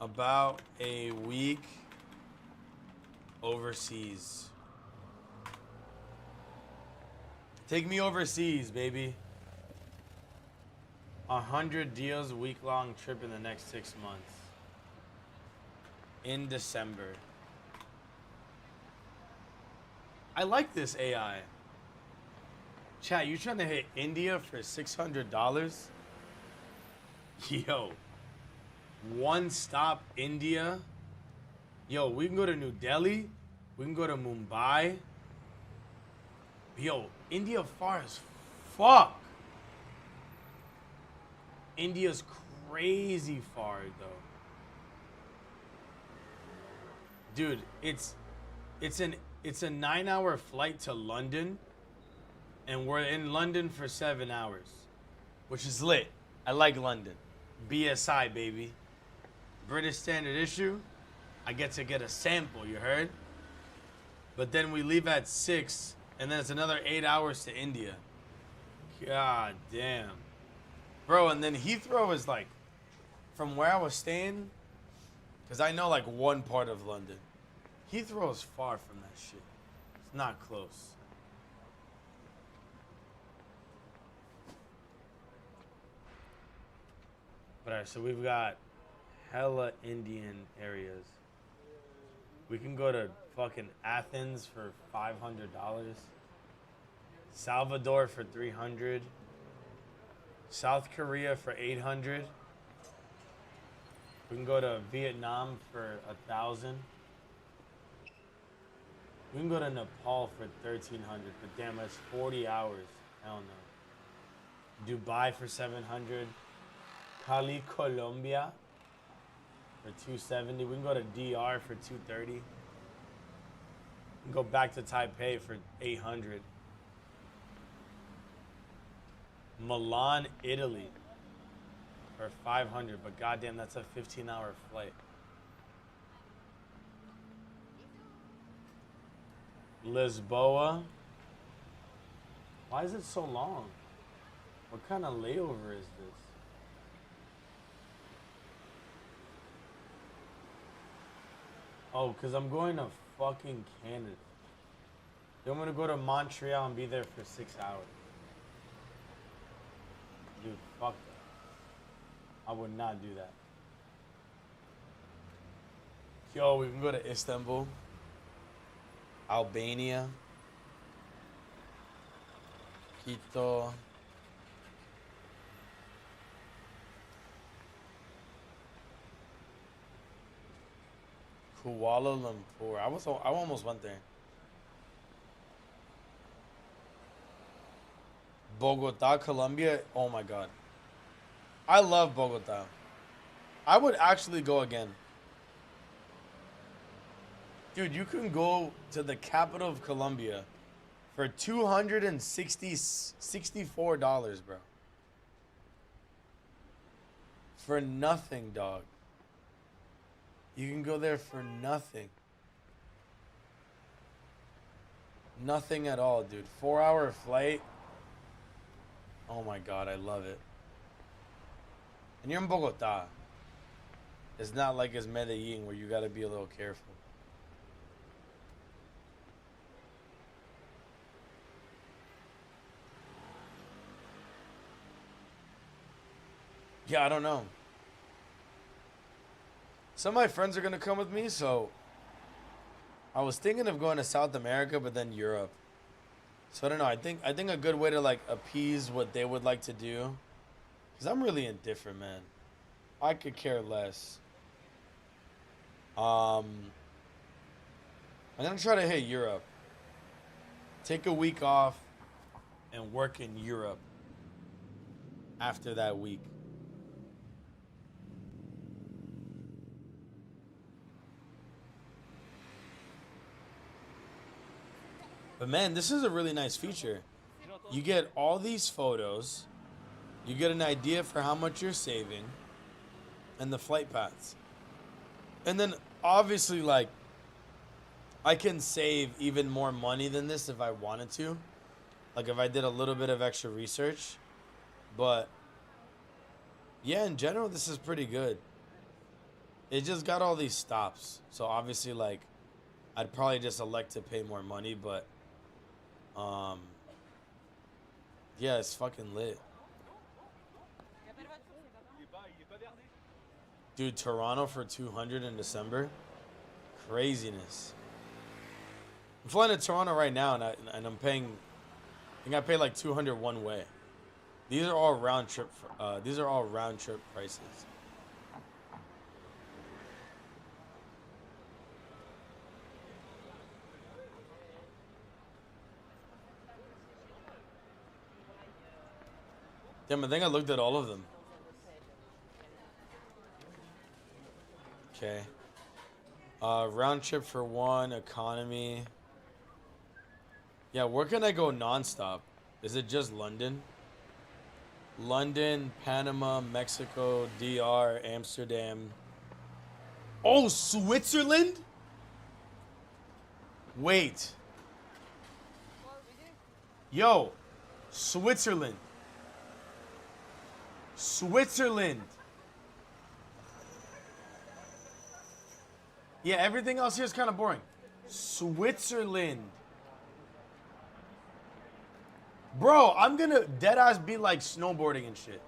about a week overseas? Take me overseas, baby. 100 deals, week-long trip in the next 6 months. In December. I like this AI. Chat, you trying to hit India for $600? Yo. 1 stop India. Yo, we can go to New Delhi. We can go to Mumbai. Yo, India far as fuck. India's crazy far though. Dude, it's a 9-hour flight to London, and we're in London for 7 hours, which is lit. I like London. BSI, baby. British Standard Issue. I get to get a sample, you heard? But then we leave at 6, and then it's another 8 hours to India. God damn. Bro, and then Heathrow is like, from where I was staying, because I know like one part of London. Heathrow is far from that shit. It's not close. But alright, so we've got hella Indian areas. We can go to fucking Athens for $500. Salvador for $300. South Korea for $800. We can go to Vietnam for $1,000. We can go to Nepal for $1,300, but damn, that's 40 hours. Hell no. Dubai for $700. Cali, Colombia for $270. We can go to DR for $230. We can go back to Taipei for $800. Milan, Italy for 500, but goddamn, that's a 15-hour flight. Lisboa. Why is it so long? What kind of layover is this? Oh, because I'm going to fucking Canada. Then I'm going to go to Montreal and be there for 6 hours. Dude, fuck that. I would not do that. Yo, we can go to Istanbul. Albania. Quito. Kuala Lumpur. I almost went there. Bogota, Colombia. Oh my god. I love Bogota. I would actually go again. Dude, you can go to the capital of Colombia for $264, bro. For nothing, dog. You can go there for nothing. Nothing at all, dude. 4-hour flight. Oh my god, I love it. And you're in Bogota. It's not like it's Medellin where you gotta be a little careful. Yeah, I don't know. Some of my friends are gonna come with me, so I was thinking of going to South America, but then Europe. So I don't know. I think a good way to like appease what they would like to do, because I'm really indifferent, man. I could care less. I'm gonna try to hit Europe. Take a week off and work in Europe after that week. But man, this is a really nice feature. You get all these photos, you get an idea for how much you're saving, and the flight paths. And then obviously, like, I can save even more money than this if I wanted to. Like if I did a little bit of extra research. But yeah, in general, this is pretty good. It just got all these stops. So obviously, like, I'd probably just elect to pay more money, but yeah, it's fucking lit. Dude, Toronto for 200 in December? Craziness. I'm flying to Toronto right now, and I'm paying, I think I paid like 200 one way. These are all round trip prices. Damn, I think I looked at all of them. Okay. Round trip for one, economy. Yeah, where can I go nonstop? Is it just London? London, Panama, Mexico, DR, Amsterdam. Oh, Switzerland? Wait. Yo, Switzerland. Switzerland. Yeah, everything else here is kind of boring. Switzerland. Bro, I'm gonna deadass be like snowboarding and shit.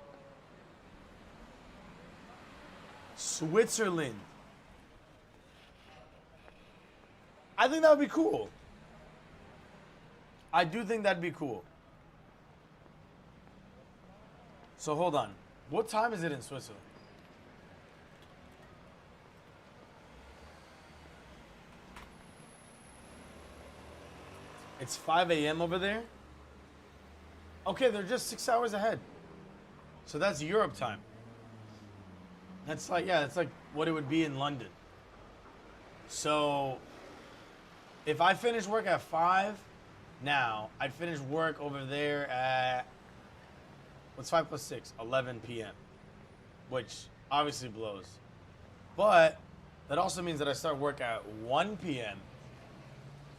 Switzerland. I think that would be cool. I do think that'd be cool. So hold on. What time is it in Switzerland? It's 5 a.m. over there? Okay, they're just 6 hours ahead. So that's Europe time. That's like, yeah, that's like what it would be in London. So if I finish work at 5 now, I'd finish work over there at, what's 5 plus 6? 11 p.m. which obviously blows. But that also means that I start work at 1 p.m.,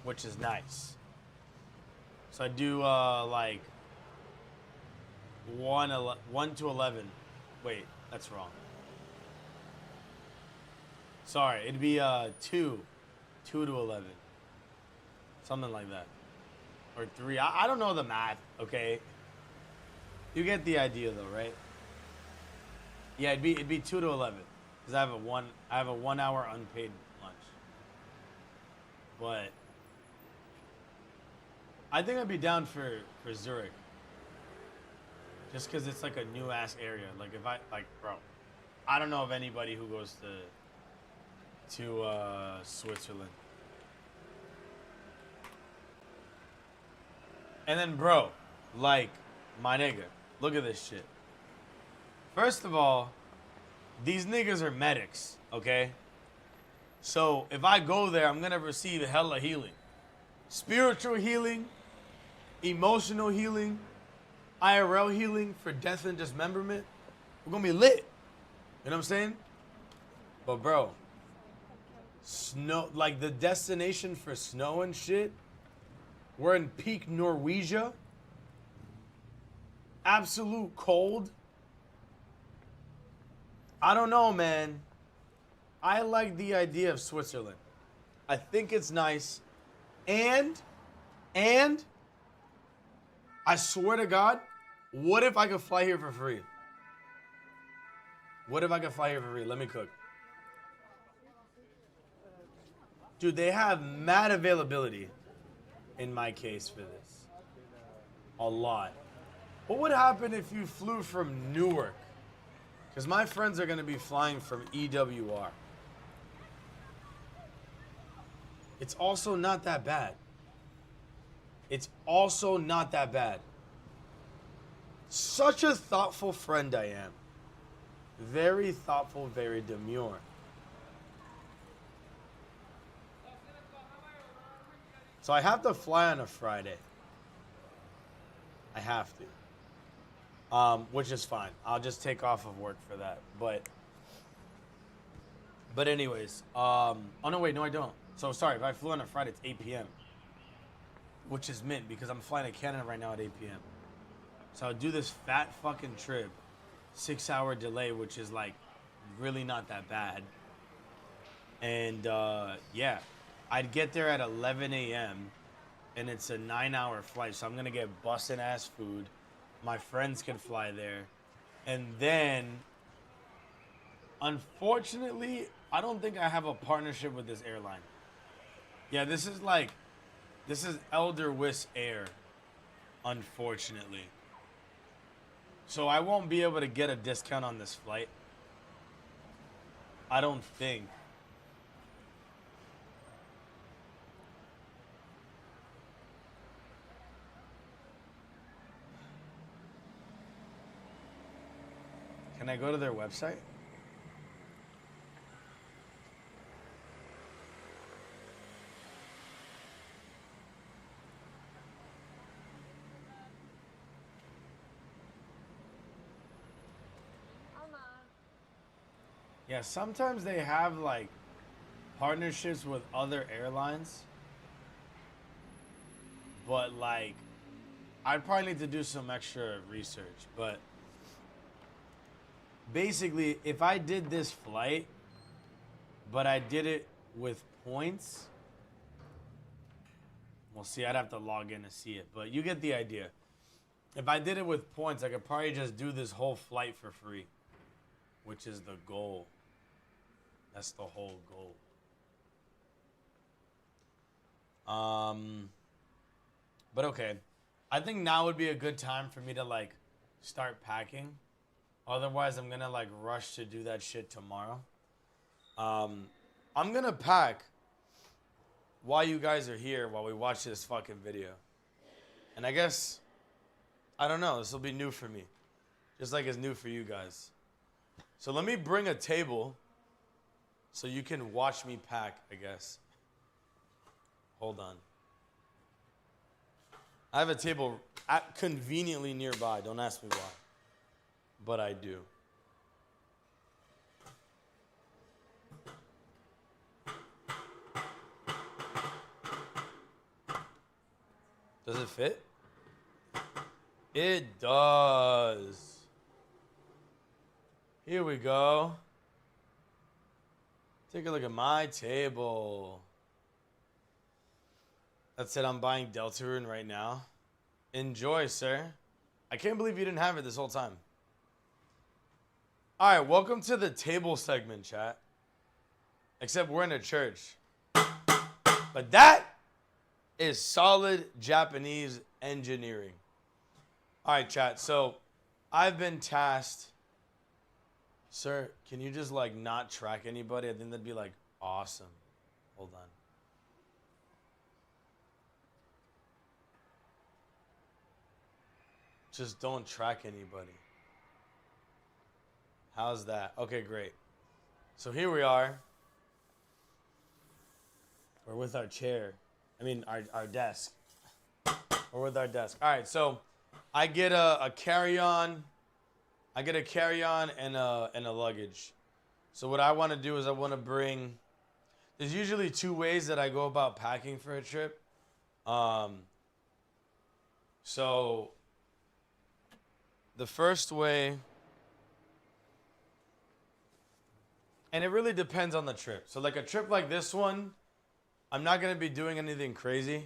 which is nice. So I do like 1 to 11. Wait, that's wrong. Sorry, it'd be 2 to 11. Something like that. Or 3. I don't know the math, okay? You get the idea though, right? Yeah, it'd be 2 to 11. Because I have a 1 hour unpaid lunch. But I think I'd be down for Zurich. Just because it's like a new ass area. Like if bro, I don't know of anybody who goes to Switzerland. And then, bro, like, my nigga, look at this shit. First of all, these niggas are medics, okay? So if I go there, I'm gonna receive hella healing. Spiritual healing, emotional healing, IRL healing for death and dismemberment. We're gonna be lit. You know what I'm saying? But bro, snow, like the destination for snow and shit, we're in peak Norwegia. Absolute cold. I don't know, man. I like the idea of Switzerland. I think it's nice. And I swear to God, what if I could fly here for free? What if I could fly here for free? Let me cook. Dude, they have mad availability in my case for this. A lot. What would happen if you flew from Newark? Because my friends are going to be flying from EWR. It's also not that bad. It's also not that bad. Such a thoughtful friend I am. Very thoughtful, very demure. So I have to fly on a Friday. I have to. Which is fine. I'll just take off of work for that. But anyways. Oh, no, wait. No, I don't. So, sorry. If I flew on a Friday, it's 8 p.m. Which is mint because I'm flying to Canada right now at 8 p.m. So I'll do this fat fucking trip. 6-hour delay, which is like really not that bad. And yeah. I'd get there at 11 a.m. and it's a 9-hour flight. So I'm going to get bussin' ass food. My friends can fly there. And then, unfortunately, I don't think I have a partnership with this airline. Yeah, this is Elder Wiss Air, unfortunately. So I won't be able to get a discount on this flight. I don't think. Can I go to their website? Yeah, sometimes they have like partnerships with other airlines. But like, I'd probably need to do some extra research. But basically, if I did this flight, but I did it with points, well, see, I'd have to log in to see it. But you get the idea. If I did it with points, I could probably just do this whole flight for free, which is the goal. That's the whole goal. But okay. I think now would be a good time for me to like start packing. Otherwise, I'm gonna like rush to do that shit tomorrow. I'm gonna pack while you guys are here, while we watch this fucking video. And I guess, I don't know, this will be new for me. Just like it's new for you guys. So let me bring a table so you can watch me pack, I guess. Hold on. I have a table conveniently nearby. Don't ask me why. But I do. Does it fit? It does. Here we go. Take a look at my table. That said, I'm buying Deltarune right now. Enjoy, sir. I can't believe you didn't have it this whole time. All right, welcome to the table segment, chat. Except we're in a church. But that is solid Japanese engineering. All right, chat. So I've been tasked. Sir, can you just like not track anybody? I think that'd be like awesome. Hold on. Just don't track anybody. How's that? Okay, great. So here we are. We're with our chair. I mean, our desk. We're with our desk. All right, so I get a carry-on. I get a carry-on and a luggage. So what I want to do is I want to bring... There's usually two ways that I go about packing for a trip. So the first way... And it really depends on the trip. So like a trip like this one, I'm not going to be doing anything crazy.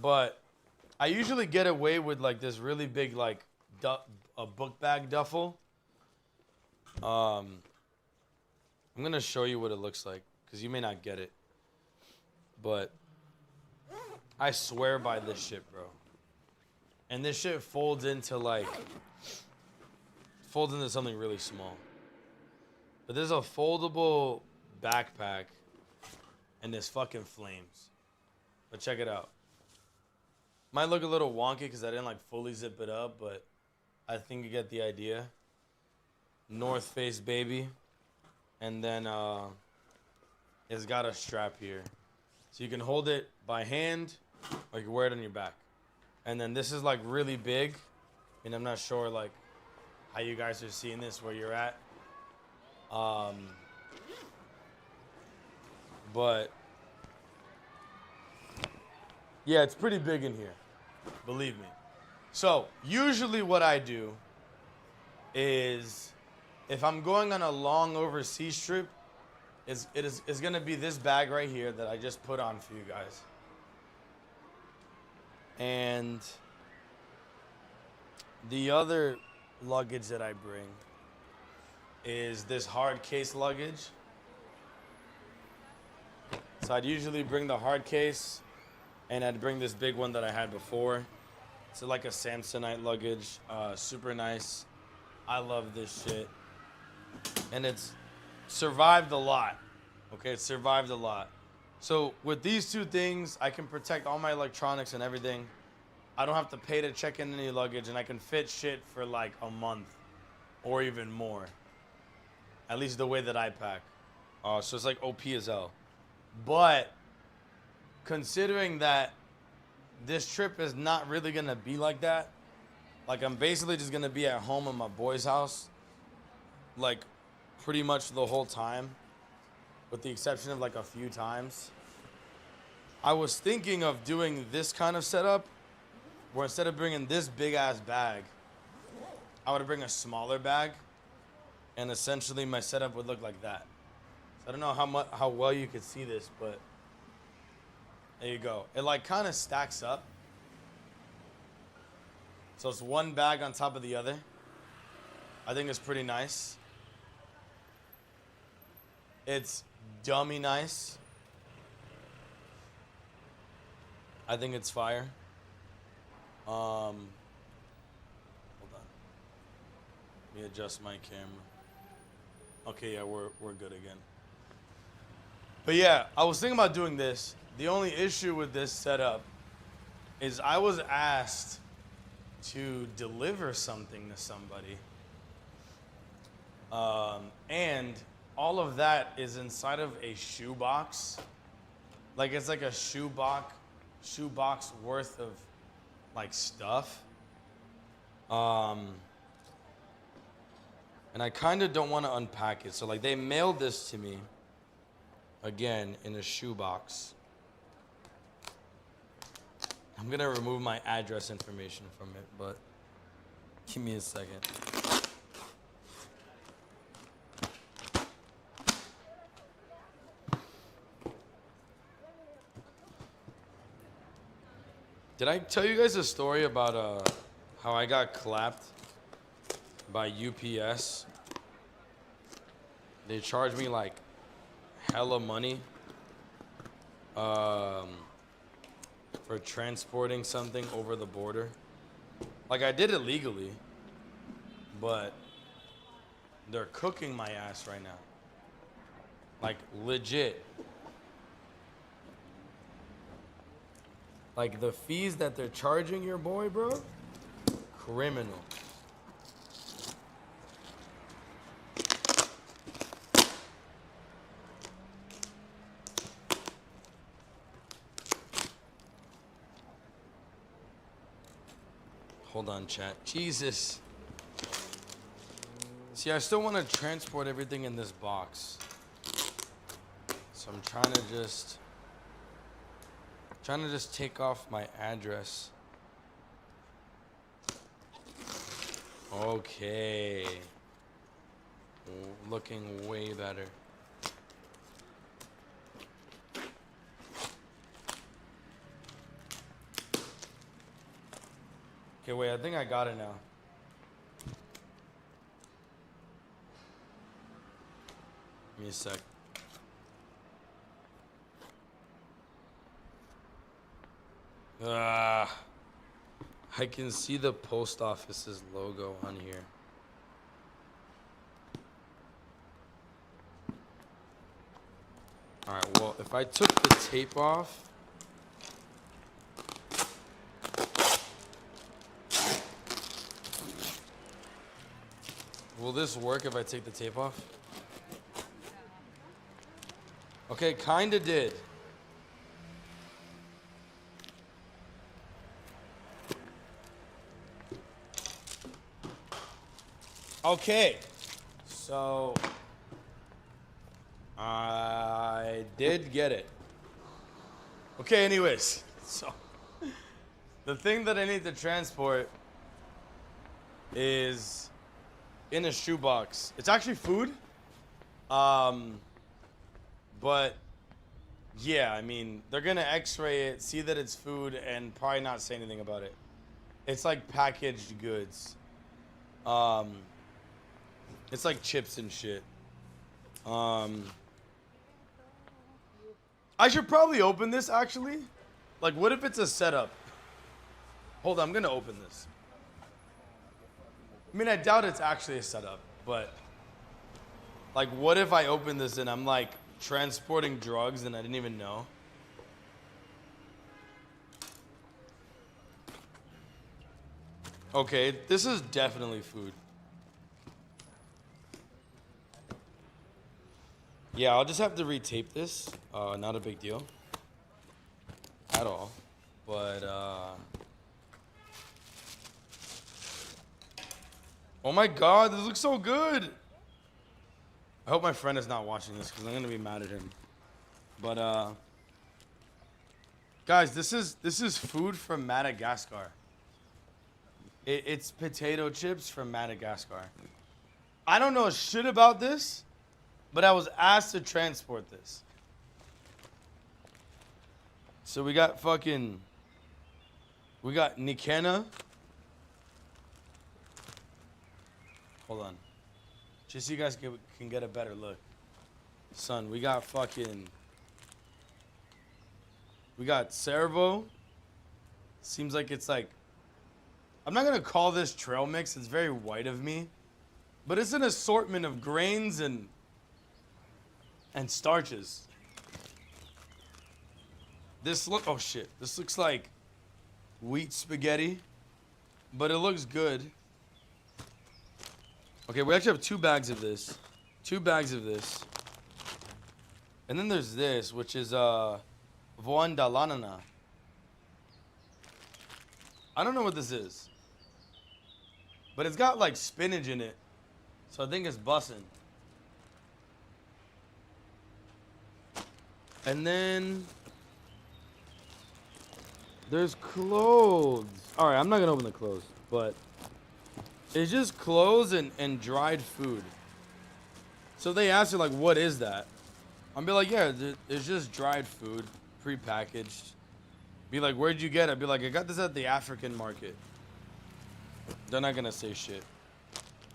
But I usually get away with like this really big like a book bag duffel. I'm going to show you what it looks like because you may not get it. But I swear by this shit, bro. And this shit folds into something really small. But there's a foldable backpack, and this fucking flames. But check it out. Might look a little wonky because I didn't like fully zip it up, but I think you get the idea. North Face, baby. And then it's got a strap here. So you can hold it by hand, or you can wear it on your back. And then this is like really big, and I'm not sure like how you guys are seeing this where you're at. But yeah, it's pretty big in here, believe me. So usually what I do is if I'm going on a long overseas trip, it's gonna be this bag right here that I just put on for you guys. And the other luggage that I bring is this hard case luggage. So I'd usually bring the hard case, and I'd bring this big one that I had before. It's like a Samsonite luggage, super nice. I love this shit. And it's survived a lot, okay? It's survived a lot. So with these two things, I can protect all my electronics and everything. I don't have to pay to check in any luggage, and I can fit shit for like a month or even more. At least the way that I pack. So it's like OP as hell. But considering that this trip is not really going to be like that, like I'm basically just going to be at home in my boy's house, like pretty much the whole time, with the exception of like a few times. I was thinking of doing this kind of setup, where instead of bringing this big ass bag, I would bring a smaller bag. And essentially my setup would look like that. So I don't know how well you could see this, but there you go. It like kind of stacks up. So it's one bag on top of the other. I think it's pretty nice. It's dummy nice. I think it's fire. Hold on. Let me adjust my camera. Okay, yeah, we're good again. But yeah, I was thinking about doing this. The only issue with this setup is I was asked to deliver something to somebody. And all of that is inside of a shoebox. Like it's like a shoebox worth of like stuff. And I kind of don't want to unpack it. So like they mailed this to me, again, in a shoebox. I'm gonna remove my address information from it, but give me a second. Did I tell you guys a story about how I got clapped by UPS? They charged me like hella money for transporting something over the border. Like I did it legally, but they're cooking my ass right now. Like legit. Like the fees that they're charging your boy, bro, criminal. Hold on, chat. Jesus. See, I still want to transport everything in this box. So I'm trying to just take off my address. Okay. Looking way better. Okay, wait, I think I got it now. Give me a sec. I can see the post office's logo on here. Alright, well, if I took the tape off. Will this work if I take the tape off? Okay, kinda did. Okay, so I did get it. Okay, anyways, so the thing that I need to transport is in a shoebox. It's actually food. But yeah, I mean, they're gonna x-ray it, see that it's food, and probably not say anything about it. It's like packaged goods. It's like chips and shit. I should probably open this actually. Like, what if it's a setup? Hold on, I'm gonna open this. I mean, I doubt it's actually a setup, but like, what if I open this and I'm like transporting drugs and I didn't even know? Okay, this is definitely food. Yeah, I'll just have to retape this. Not a big deal at all, but oh my god, this looks so good. I hope my friend is not watching this because I'm gonna be mad at him. But guys, this is food from Madagascar. It's potato chips from Madagascar. I don't know shit about this, but I was asked to transport this. So we got Nikena. Hold on. Just so you guys can get a better look. Son, we got Servo. Seems like it's like, I'm not gonna call this trail mix, it's very white of me. But it's an assortment of grains and starches. This looks like wheat spaghetti, but it looks good. Okay, we actually have 2 bags of this. 2 bags of this. And then there's this, which is Voandalanana. I don't know what this is. But it's got like spinach in it. So I think it's bussin'. And then There's clothes. All right, I'm not gonna open the clothes, but it's just clothes and dried food. So they ask you like, what is that? I'll be like, yeah, it's just dried food, prepackaged. Be like, where'd you get it? Be like, I got this at the African market. They're not gonna say shit.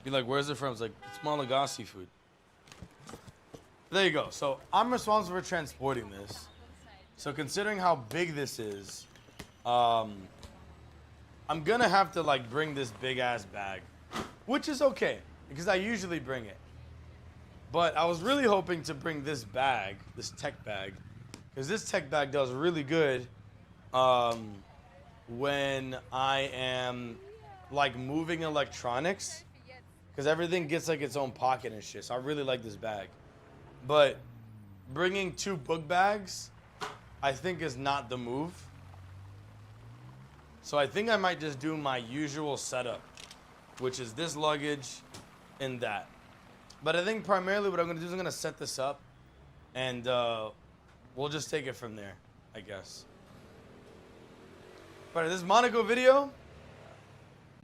Be like, where's it from? It's like, it's Malagasy food. There you go. So I'm responsible for transporting this. So considering how big this is, I'm gonna have to like bring this big ass bag, which is okay because I usually bring it. But I was really hoping to bring this bag, this tech bag, because this tech bag does really good when I am like moving electronics, because everything gets like its own pocket and shit. So I really like this bag. But bringing 2 book bags, I think is not the move. So I think I might just do my usual setup, which is this luggage and that. But I think primarily what I'm going to do is I'm going to set this up, and we'll just take it from there, I guess. But this Monaco video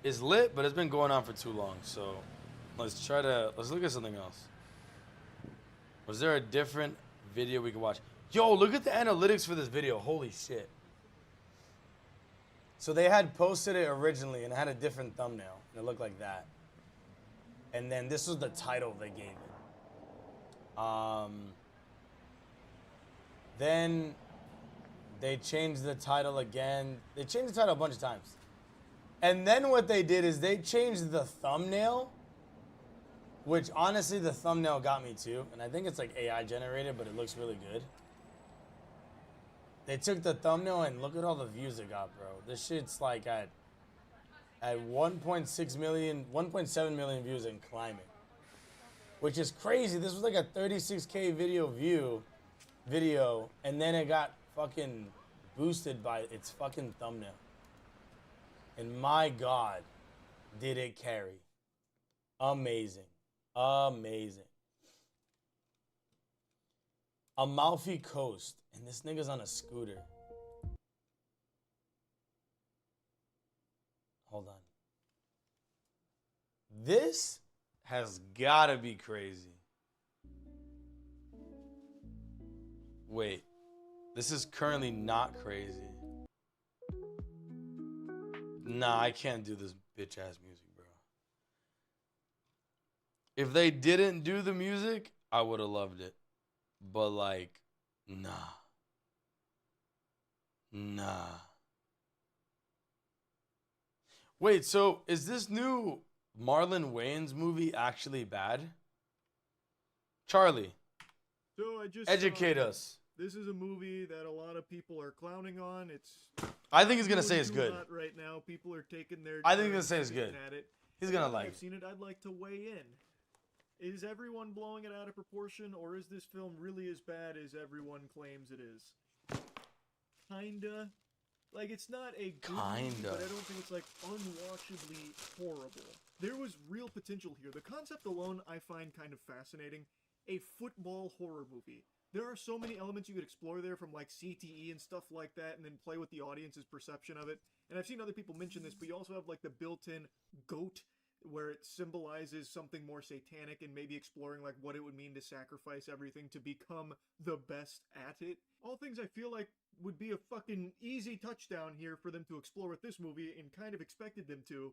is lit, but it's been going on for too long. So let's look at something else. Was there a different video we could watch? Yo, look at the analytics for this video. Holy shit. So they had posted it originally and it had a different thumbnail. And it looked like that. And then this was the title they gave it. Then they changed the title again. They changed the title a bunch of times. And then what they did is they changed the thumbnail, which honestly the thumbnail got me too. And I think it's like AI generated, but it looks really good. They took the thumbnail and look at all the views it got, bro. This shit's like at 1.6 million, 1.7 million views and climbing, which is crazy. This was like a 36K video, and then it got fucking boosted by its fucking thumbnail. And my God, did it carry. Amazing. Amazing. Amalfi Coast, and this nigga's on a scooter. Hold on. This has gotta be crazy. Wait, this is currently not crazy. Nah, I can't do this bitch ass music, bro. If they didn't do the music, I would have loved it. But like, nah. Nah. Wait, so is this new Marlon Wayans movie actually bad? Charlie, So I just educate us. This is a movie that a lot of people are clowning on. I think he's gonna say it's good. Hot right now, people are taking their. I think he's gonna say it's good. At it. He's gonna like I've it. seen it. I'd like to weigh in. Is everyone blowing it out of proportion, or is this film really as bad as everyone claims it is? Kinda. Like, it's not a good movie, but I don't think it's, like, unwatchably horrible. There was real potential here. The concept alone I find kind of fascinating. A football horror movie. There are so many elements you could explore there, from, like, CTE and stuff like that, and then play with the audience's perception of it. And I've seen other people mention this, but you also have, like, the built-in goat, where it symbolizes something more satanic, and maybe exploring like what it would mean to sacrifice everything to become the best at it. All things I feel like would be a fucking easy touchdown here for them to explore with this movie, and kind of expected them to,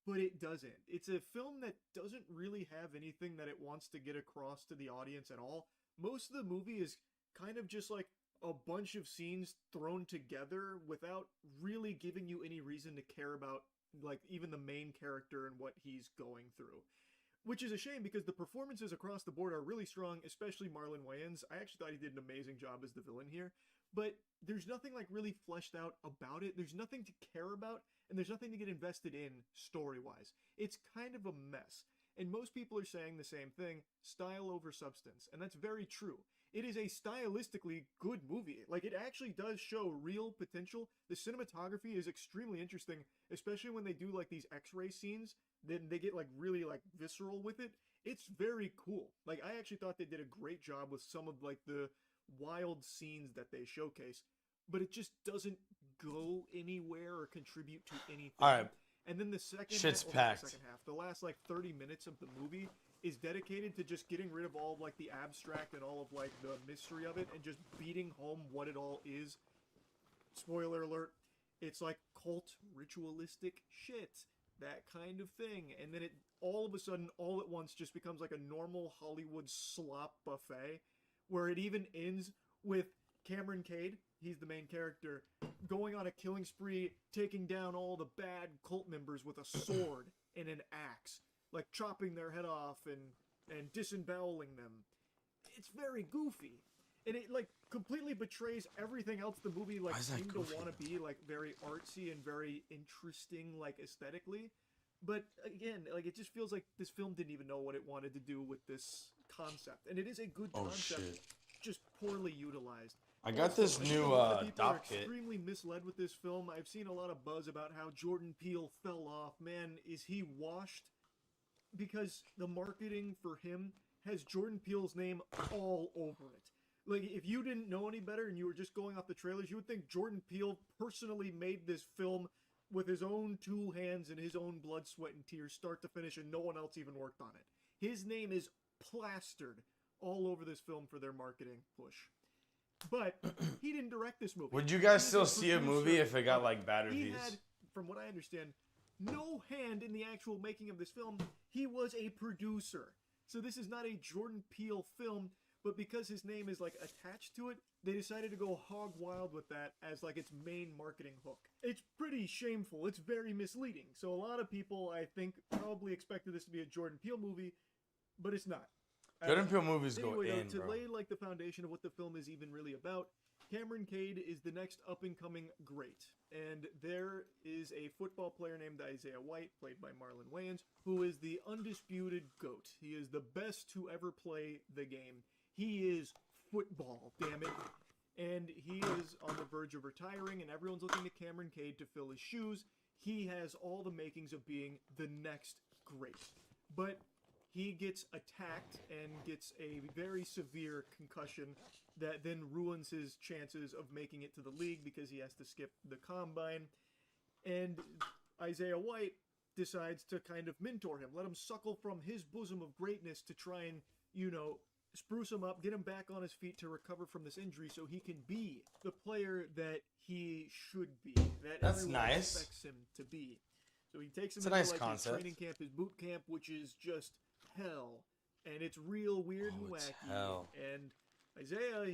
but it doesn't. It's a film that doesn't really have anything that it wants to get across to the audience at all. Most of the movie is kind of just like a bunch of scenes thrown together without really giving you any reason to care about like even the main character and what he's going through. Which is a shame, because the performances across the board are really strong, especially Marlon Wayans. I actually thought he did an amazing job as the villain here, but there's nothing like really fleshed out about it. There's nothing to care about, and there's nothing to get invested in story-wise. It's kind of a mess. And most people are saying the same thing, style over substance, and that's very true. It is a stylistically good movie. Like, it actually does show real potential. The cinematography is extremely interesting, especially when they do, like, these X-ray scenes. Then they get, like, really, like, visceral with it. It's very cool. Like, I actually thought they did a great job with some of, like, the wild scenes that they showcase. But it just doesn't go anywhere or contribute to anything. All right. And then the second Shit's half, packed. The second half, the last like 30 minutes of the movie is dedicated to just getting rid of all of like the abstract and all of like the mystery of it and just beating home what it all is. Spoiler alert, it's like cult ritualistic shit, that kind of thing. And then it all of a sudden, all at once, just becomes like a normal Hollywood slop buffet, where it even ends with Cameron Cade, he's the main character, going on a killing spree, taking down all the bad cult members with a sword and an axe, like chopping their head off and disemboweling them. It's very goofy. And it like completely betrays everything else the movie like Why is that seemed to goofy, want to be, like very artsy and very interesting, like aesthetically. But again, like it just feels like this film didn't even know what it wanted to do with this concept. And it is a good Oh, concept, shit. just poorly utilized. I got Also, this I think new a lot of people are doc kit. extremely misled with this film. I've seen a lot of buzz about how Jordan Peele fell off. Man, is he washed? Because the marketing for him has Jordan Peele's name all over it. Like, if you didn't know any better and you were just going off the trailers, you would think Jordan Peele personally made this film with his own two hands and his own blood, sweat, and tears, start to finish, and no one else even worked on it. His name is plastered all over this film for their marketing push. But he didn't direct this movie. Would you guys He still was a see a movie producer. if it got like bad He reviews? had, from what I understand, no hand in the actual making of this film. He was a producer. So this is not a Jordan Peele film, but because his name is like attached to it, they decided to go hog wild with that as like its main marketing hook. It's pretty shameful. It's very misleading. So a lot of people, I think, probably expected this to be a Jordan Peele movie, but it's not. Jordan Peele movies go Anyway, in, to bro. lay like the foundation of what the film is even really about, Cameron Cade is the next up-and-coming great, and there is a football player named Isaiah White, played by Marlon Wayans, who is the undisputed GOAT. He is the best to ever play the game. He is football, damn it. And he is on the verge of retiring, and everyone's looking to Cameron Cade to fill his shoes. He has all the makings of being the next great. But he gets attacked and gets a very severe concussion that then ruins his chances of making it to the league because he has to skip the combine. And Isaiah White decides to kind of mentor him, let him suckle from his bosom of greatness to try and, you know, spruce him up, get him back on his feet to recover from this injury so he can be the player that he should be, that That's everyone nice. expects him to be. So he takes him It's a into nice like concept. his training camp, his boot camp, which is just hell, and it's real weird and Oh, it's wacky. hell. And Isaiah,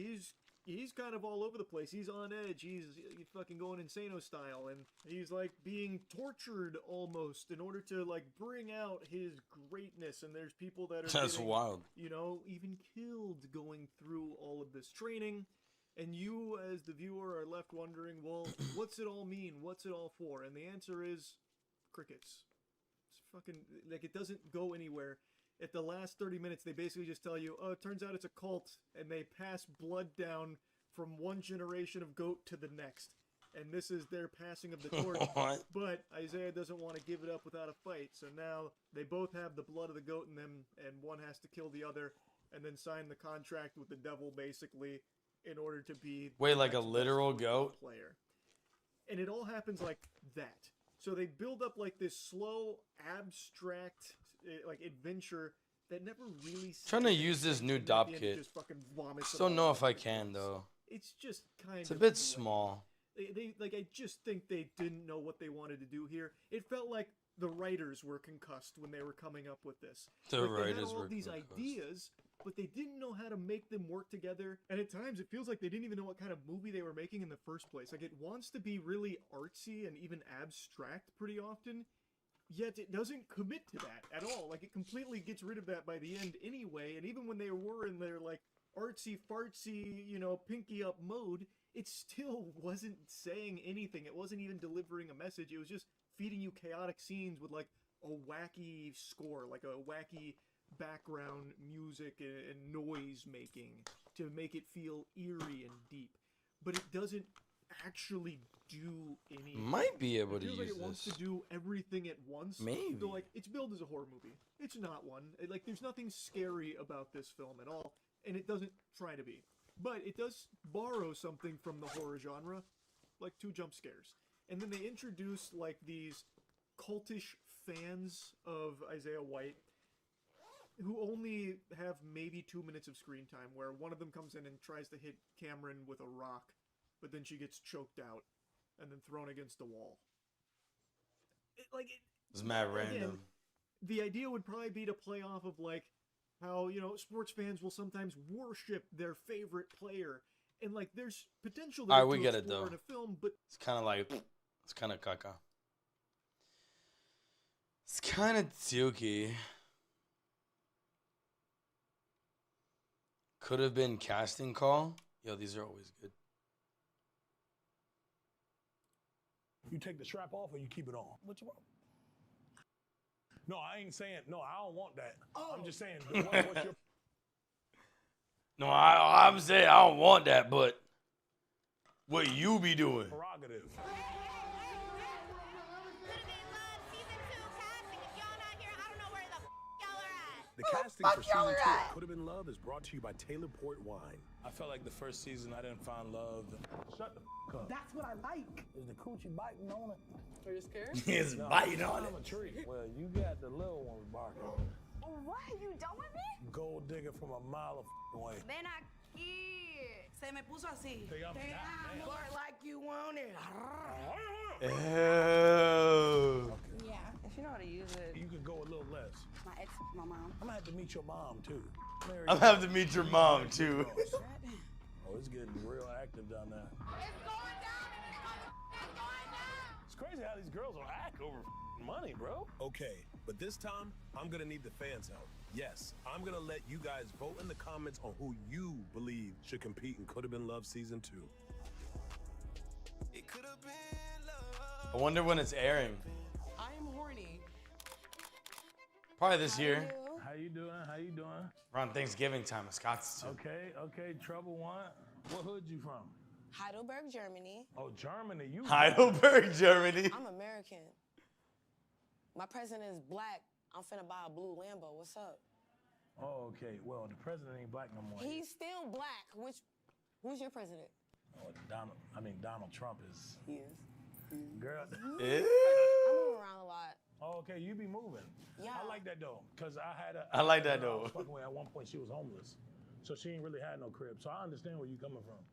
he's kind of all over the place. He's on edge. He's fucking going insano style, and he's like being tortured almost in order to like bring out his greatness. And there's people that are That's getting, wild. you know, even killed going through all of this training. And you, as the viewer, are left wondering, well, what's it all mean? What's it all for? And the answer is crickets. It's fucking, like, it doesn't go anywhere. At the last 30 minutes, they basically just tell you, oh, it turns out it's a cult, and they pass blood down from one generation of goat to the next. And this is their passing of the torch. What? But Isaiah doesn't want to give it up without a fight, so now they both have the blood of the goat in them, and one has to kill the other, and then sign the contract with the devil, basically, in order to be Wait, the like a next best literal football goat? player. And it all happens like that. So they build up like this slow, abstract, like adventure that never really. Trying to says use this anything, new and at dop the end kit. it just fucking vomits it Still all know out if I at can once. though. It's just kind It's a of bit lame. small. They like, I just think they didn't know what they wanted to do here. It felt like the writers were concussed when they were coming up with this. The Like, they had writers all were these concussed. ideas, but they didn't know how to make them work together. And at times, it feels like they didn't even know what kind of movie they were making in the first place. Like, it wants to be really artsy and even abstract pretty often, yet it doesn't commit to that at all. Like, it completely gets rid of that by the end anyway. And even when they were in their like artsy fartsy, you know, pinky up mode, it still wasn't saying anything. It wasn't even delivering a message. It was just feeding you chaotic scenes with like a wacky score, like a wacky background music and noise making to make it feel eerie and deep. But it doesn't actually do anything. Might be able It to feels like use it wants this. to do everything at once. Maybe. So like it's billed as a horror movie. It's not one. Like there's nothing scary about this film at all, and it doesn't try to be. But it does borrow something from the horror genre, like 2 jump scares. And then they introduce like these cultish fans of Isaiah White who only have maybe 2 minutes of screen time, where one of them comes in and tries to hit Cameron with a rock, but then she gets choked out and then thrown against the wall. It's mad again, random. the idea would probably be to play off of like how, you know, sports fans will sometimes worship their favorite player, and like there's potential there Alright, we to get it, explore though. in a film, but It's kind of like, it's kind of caca. It's kind of dookie. Could have been casting call. Yo, these are always good. You take the strap off or you keep it on? What you want? No, I ain't saying, no, I don't want that. I'm just saying, what's your No, I'm saying I don't want that, but what you be doing? prerogative? The casting for season 2 of Could Have Been Love is brought to you by Taylor Port Wine. I felt like the first season I didn't find love. Shut the f up. That's what I like. Is the coochie biting on it? Are you scared? He's biting on it. I'm a tree. Well, you got the little ones barking. What? You done with me? Gold digger from a mile of away. Ven aquí. Se me puso así. Te amo. Bark like you want it. Ew. Yeah. If you know how to use it. You could go a little less. My ex, my mom. I'm gonna have to meet your mom too. Mary, I'm gonna have to meet your mom too. Oh, it's getting real active down there. It's going down. It's going down. It's crazy how these girls will act over money, bro. Okay, but this time I'm gonna need the fans' help. Yes, I'm gonna let you guys vote in the comments on who you believe should compete in Could Have Been Love Season 2. It could have been love. I wonder when it's airing. I'm horny. Probably this year. How you doing? How you doing? Around Thanksgiving time, Scott's too. Okay, Trouble One. What hood you from? Heidelberg, Germany. Oh, Germany. You Heidelberg, Germany. I'm American. My president is black. I'm finna buy a blue Lambo. What's up? Oh, okay. Well, the president ain't black no more. He's still black. Who's your president? Oh, Donald Trump is. He is. Girl. Ew. I move around a lot. Oh, okay, you be moving. Yeah. I like that though, cause I like that I though. was fucking with at one point she was homeless, so she ain't really had no crib. So I understand where you coming from.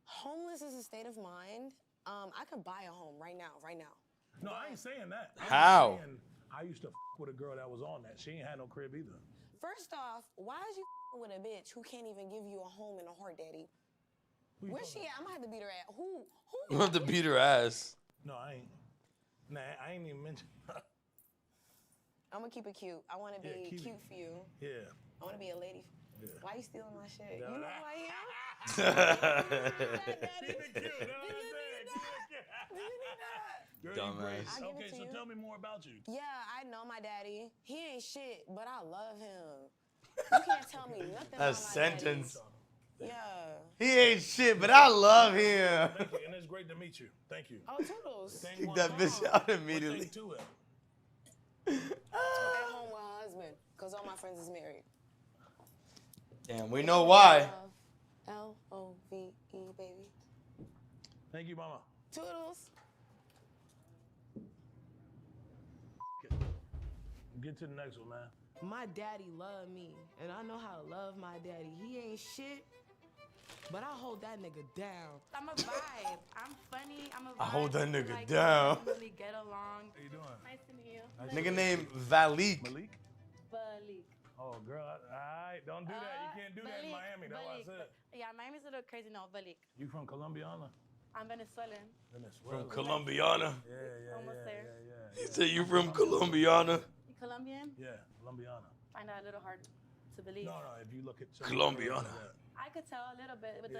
Homeless is a state of mind. I could buy a home right now. No, I ain't saying that. I'm just How? saying I used to with a girl that was on that. She ain't had no crib either. First off, why is you with a bitch who can't even give you a home and a heart, daddy? Who you Where's she talking at? I'm gonna have to beat her at. Who? You have to beat her ass. about? No, I ain't. Nah, I ain't even mention. I'm gonna keep it cute. I wanna Yeah, be keep it- cute for you. Yeah. I wanna be a lady. Yeah. Why you stealing my shit? No, You know that- who I am? Girl, Dumbass. you great. I'll give it Okay, to so you. tell me more about you. Yeah, I know my daddy. He ain't shit, but I love him. You can't tell me nothing That about my sentence. daddy. Yeah. He ain't shit, but I love him. Thank you, and it's great to meet you. Thank you. Oh, Toodles. Thing Kick one, that come bitch on. out One immediately. thing to it. At home with her husband, because all my friends is married. Damn, we know why. L-O-V-E, baby. Thank you, mama. Toodles. Get to the next one, man. My daddy love me, and I know how to love my daddy. He ain't shit, but I hold that nigga down. I'm a vibe. I'm funny. I'm a vibe. I hold that nigga like, down. We really get along. How you doing? Nice to meet you. Nigga named Valik. Malik? Balik. Oh, girl, all right, don't do that. You can't do that in Balik, Miami. That's what I Balik. said. Yeah, Miami's a little crazy. No, Balik. You from Colombiana? I'm Venezuelan. Venezuela. From Colombiana. Yeah, Almost there. He said you from Colombiana. You Colombian? Yeah, Colombiana. Find out a little hard to believe. No, if you look at Colombiana. I could tell a little bit with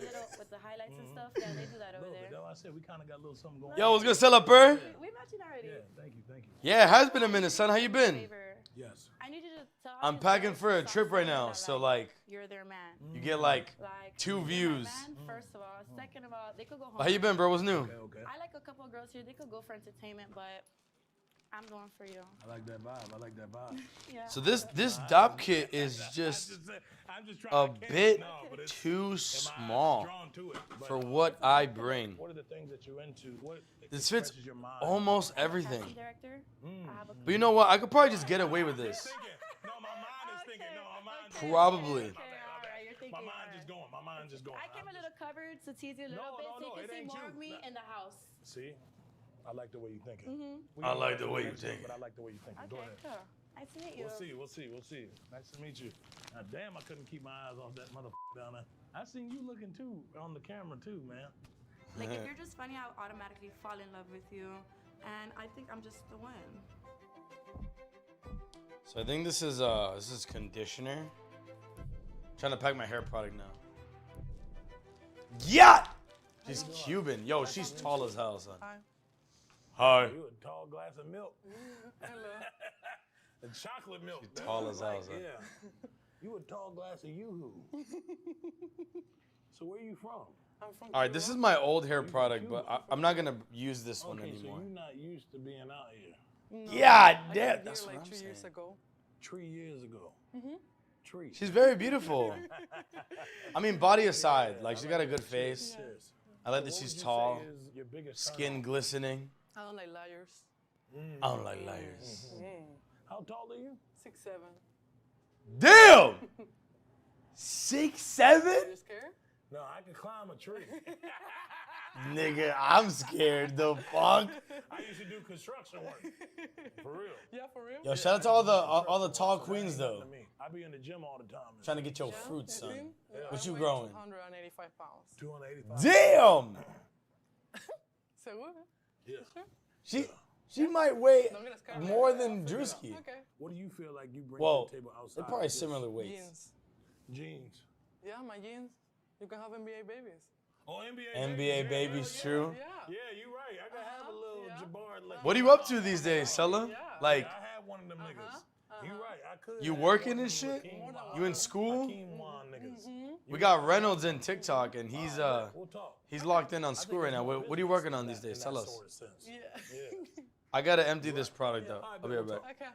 the highlights and stuff. Yeah, they do that over there. That's why I said we kind of got a little something going Yo, on. what's good, sell up, bro? We matching already. Yeah, thank you. Yeah, it has been a minute, son. How you been? Favor. Yes. I need you to tell. I'm these packing girls for a to stop trip right saying now, that, so like you're their man. you get like Like 2 you're my views. man, first of all. Second of all, they could go home. How you been, bro? What's new? Okay. I like a couple of girls here. They could go for entertainment, but I'm going for you. I like that vibe. Yeah. So this dop kit is just I I'm just trying a to bit No, but it's- too am I small drawn to it? But, for what I bring. What are the things that you're into? What This fits expresses your mind? almost Casting everything. director. I have a But you know what? I could probably just get away with this. Thinking. No, my mind is thinking. No, my mind. okay, Probably. Okay, all right, you're thinking. My mind all just right. going. My mind just going. I came a little covered to tease you a little No, bit no, so no, you it can see ain't more you. of me Nah. in the house. See, I like the way you're thinking. We I can like go the way to you next one, thinking. But I like the way you're thinking. Go Okay, ahead. cool. Nice to meet you. We'll see. Nice to meet you. Now, damn, I couldn't keep my eyes off that motherfucker down there. I seen you looking too on the camera too, man. Like, if you're just funny, I'll automatically fall in love with you. And I think I'm just the one. So I think this is conditioner. Trying to pack my hair product now. Yeah! She's Cuban. Yo, she's tall as hell, son. Hi. You a tall glass of milk. And chocolate milk. She's tall as hell, son. Yeah. You a tall glass of yoo-hoo. So where you from? I'm from All right, this is my old hair product, but I'm not gonna use this one Okay, anymore. so you're not used to being out here. Yeah, damn. That's what I'm saying. ago. 3 years ago. Tree. She's very beautiful. I mean, body aside, like she's got a good face. Serious. I like that What she's would you tall, say is your biggest turn skin on? glistening. I don't like liars. I don't like liars. How tall are you? 6'7". Damn! 6'7"? You scared? No, I can climb a tree. Nigga, I'm scared. The fuck? I used to do construction work. For real. Yeah, for real. Yo, shout out to all the tall queens though. To me. I be in the gym all the time. Trying to get your fruits, son. What you I weigh growing? 285 pounds. 285. Damn! Seguro? Yeah. She might weigh No, mira, es que- more than Drewski. Okay. What do you feel like you bring Well, to the table outside? they're probably of just similar weights. Jeans. Jeans. Yeah, my jeans. You can have NBA babies. Oh, NBA. NBA babies, true. Yeah. Yeah, you're right. I gotta have a little Yeah. Jabbar. Like What are you up to these days, Sella? Yeah. Like, I had one of them niggas. You're right. I could. you have working one and of them shit? Hakeem You in school? Hakeem Wan niggas. We got Reynolds in TikTok, and he's We'll talk. he's locked in on I school think right it's now. more What are you business working on in these that- days? in Tell that us. sort of sense. Yeah. I gotta empty this product out. Alright, I'll be right we'll back. Okay.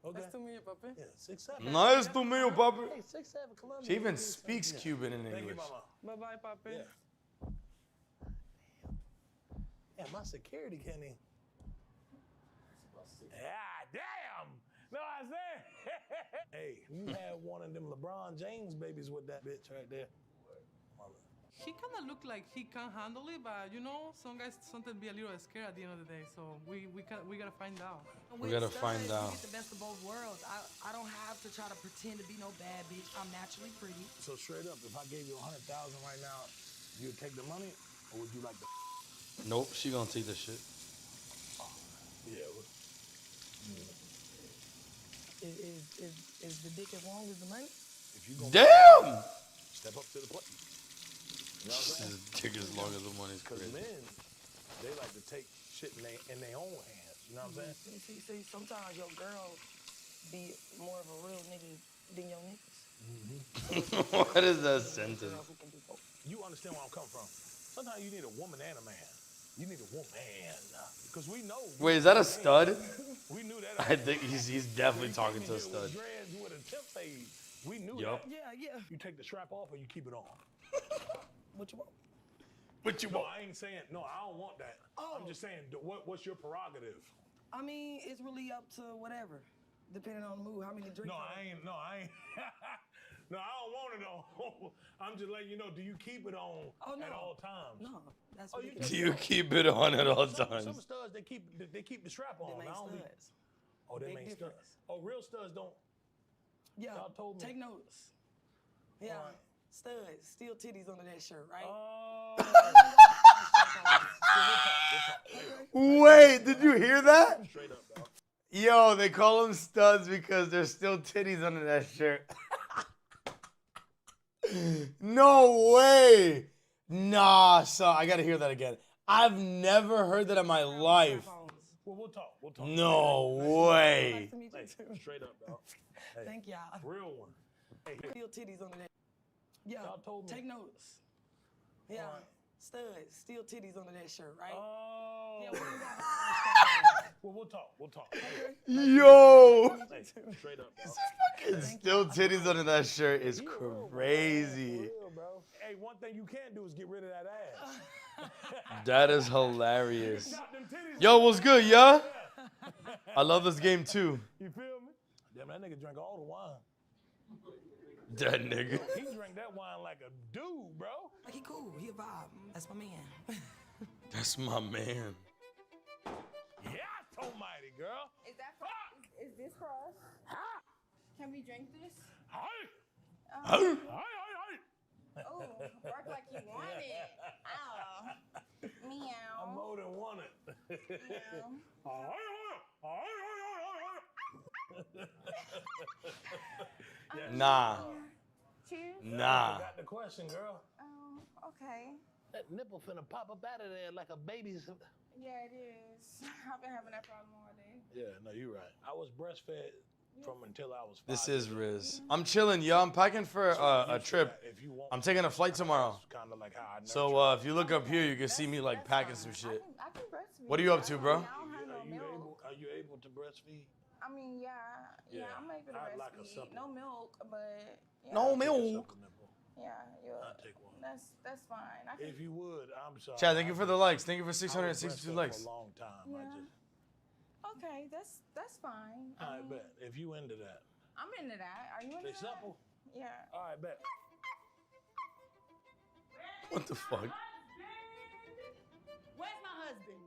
Okay. Nice to meet you, papi. Yeah, 6'7". Nice to meet you, Papa. Hey, 6'7", Columbia. She even Yeah. speaks Cuban in Thank you, English. mama. Bye-bye, papi. Yeah. Yeah, my security can't even. Ah, damn! No, I said. Hey, you had one of them LeBron James babies with that bitch right there. He kind of looked like he can handle it, but you know, some guys sometimes be a little scared at the end of the day. So we gotta find out. We gotta find out. You get the best of both worlds. I don't have to try to pretend to be no bad bitch. I'm naturally pretty. So straight up, if I gave you 100,000 right now, you'd take the money, or would you like the? Nope, she gonna take this shit. Yeah. Is the dick as long as the money? If you go. Damn! Step up to the plate. You know what I'm saying? This dick as long as the money's Because crazy. men, they like to take shit in their own hands. You know what I'm saying? See, sometimes your girl be more of a real nigga than your niggas. What is that sentence? Girl who can do both. You understand where I'm coming from. Sometimes you need a woman and a man. You need a woman. Because we know. Wait, is that a stud? We knew that. I think he's definitely talking to a stud. Dreads with a temp fade. We knew Yup. that. Yeah. You take the strap off or you keep it on. What you want? What you No, want? I ain't saying, no, I don't want that. Oh. I'm just saying, what's your prerogative? I mean, it's really up to whatever, depending on the mood. How many drinks? No, I ain't. No, I don't want it on. I'm just letting you know, do you keep it on at all times? No, that's Oh, what you it is. Do you keep it on at all Some times? studs, they keep the strap on. Them ain't I don't be- studs. Oh, they Big ain't difference. studs. Oh, real studs don't. Yeah, Y'all told me. take notes. Yeah, Alright. studs, still titties under that shirt, right? Wait, did you hear that? Straight up, dog. Yo, they call them studs because there's still titties under that shirt. No way. Nah, son, I gotta hear that again. I've never heard that in my life. Well, we'll talk. We'll talk. No way. Nice to meet you Hey, too. straight up, dog. Hey, Thank y'all. real one. Hey, Still titties under that. Yeah, Y'all told me. take notes. Yeah, Alright. studs, still titties under that shirt, right? Oh. Yeah, what you got? Well, we'll talk. We'll talk. Yo. Hey, straight up, dog. Still titties under that shirt is crazy. For real, bro. Hey, one thing you can't do is get rid of that ass. That is hilarious. Yo, what's good, yeah? I love this game too. You feel me? Damn, that nigga drank all the wine. That nigga. He drank that wine like a dude, bro. Like he cool, he a vibe. That's my man. That's my man. Yeah, almighty, girl. Is that is this for us? Can we drink this? Hey. Oh, bark like you want it. Ow. Meow. I'm more than one it. Nah. Cheers. Nah. I got the question, girl. Oh, okay. That nipple finna pop up out of there like a baby's. Yeah, it is. I've been having that problem all day. Yeah, no, you're right. I was breastfed from until I was 5. This is Riz. I'm chilling, yo. I'm packing for a trip. I'm taking a flight tomorrow. Kind of like how I So if you look up here, you can see me like packing some shit. I can breastfeed. What are you up to, bro? I don't have no milk. Are you able to breastfeed? I mean, yeah, I'm able to I'd like a breastfeed. supplement. No milk, but yeah. No milk. Yeah, I'll take one. that's fine. I can, If you would, I'm sorry. Chad, thank you for the likes. Thank you for I was 662 breastfed likes. For a long time. Yeah. Okay, that's fine. I bet. If you into that. I'm into that. Are you into They that? supple? Yeah. All right, bet. What the fuck? Where's my husband?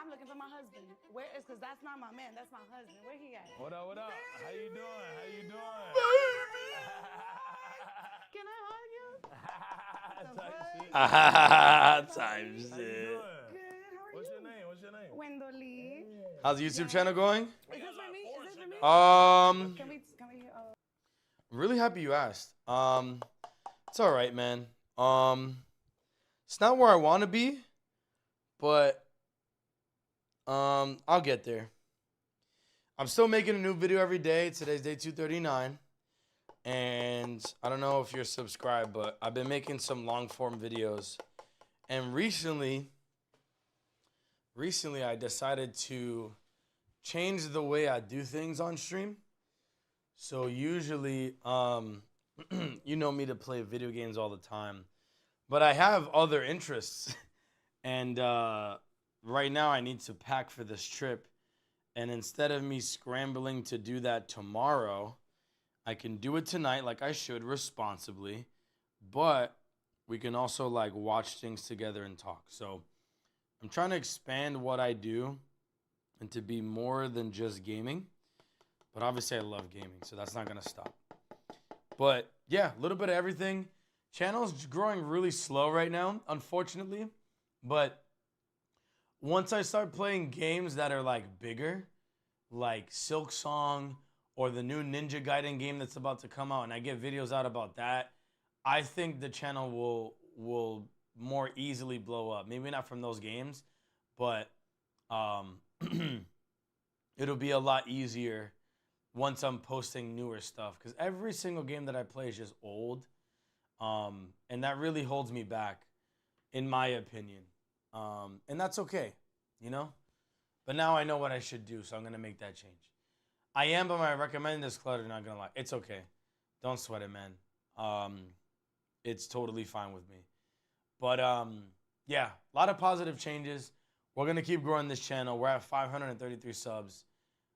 I'm looking for my husband. Where is? Cause that's not my man. That's my husband. Where he at? What up? What up? How you doing? How you doing? Can I hug you? Time shit. Good. How are What's you? your name? What's your name? Wendell Lee. How's the YouTube channel going? Is this for me? Is this for me? Can we? I'm really happy you asked. It's all right, man. It's not where I want to be, but I'll get there. I'm still making a new video every day. Today's day 239. And I don't know if you're subscribed, but I've been making some long form videos. And recently I decided to change the way I do things on stream. So usually, you know me to play video games all the time, but I have other interests. And right now I need to pack for this trip. And instead of me scrambling to do that tomorrow, I can do it tonight like I should responsibly, but we can also like watch things together and talk. So I'm trying to expand what I do and to be more than just gaming. But obviously I love gaming, so that's not going to stop. But yeah, a little bit of everything. Channel's growing really slow right now, unfortunately. But once I start playing games that are like bigger, like Silk Song or the new Ninja Gaiden game that's about to come out, and I get videos out about that, I think the channel will more easily blow up. Maybe not from those games, but it'll be a lot easier once I'm posting newer stuff. Because every single game that I play is just old, and that really holds me back, in my opinion. And that's okay, you know? But now I know what I should do, so I'm going to make that change. I am, but I recommend this clutter, not going to lie. It's okay. Don't sweat it, man. It's totally fine with me. But, yeah, a lot of positive changes. We're going to keep growing this channel. We're at 533 subs.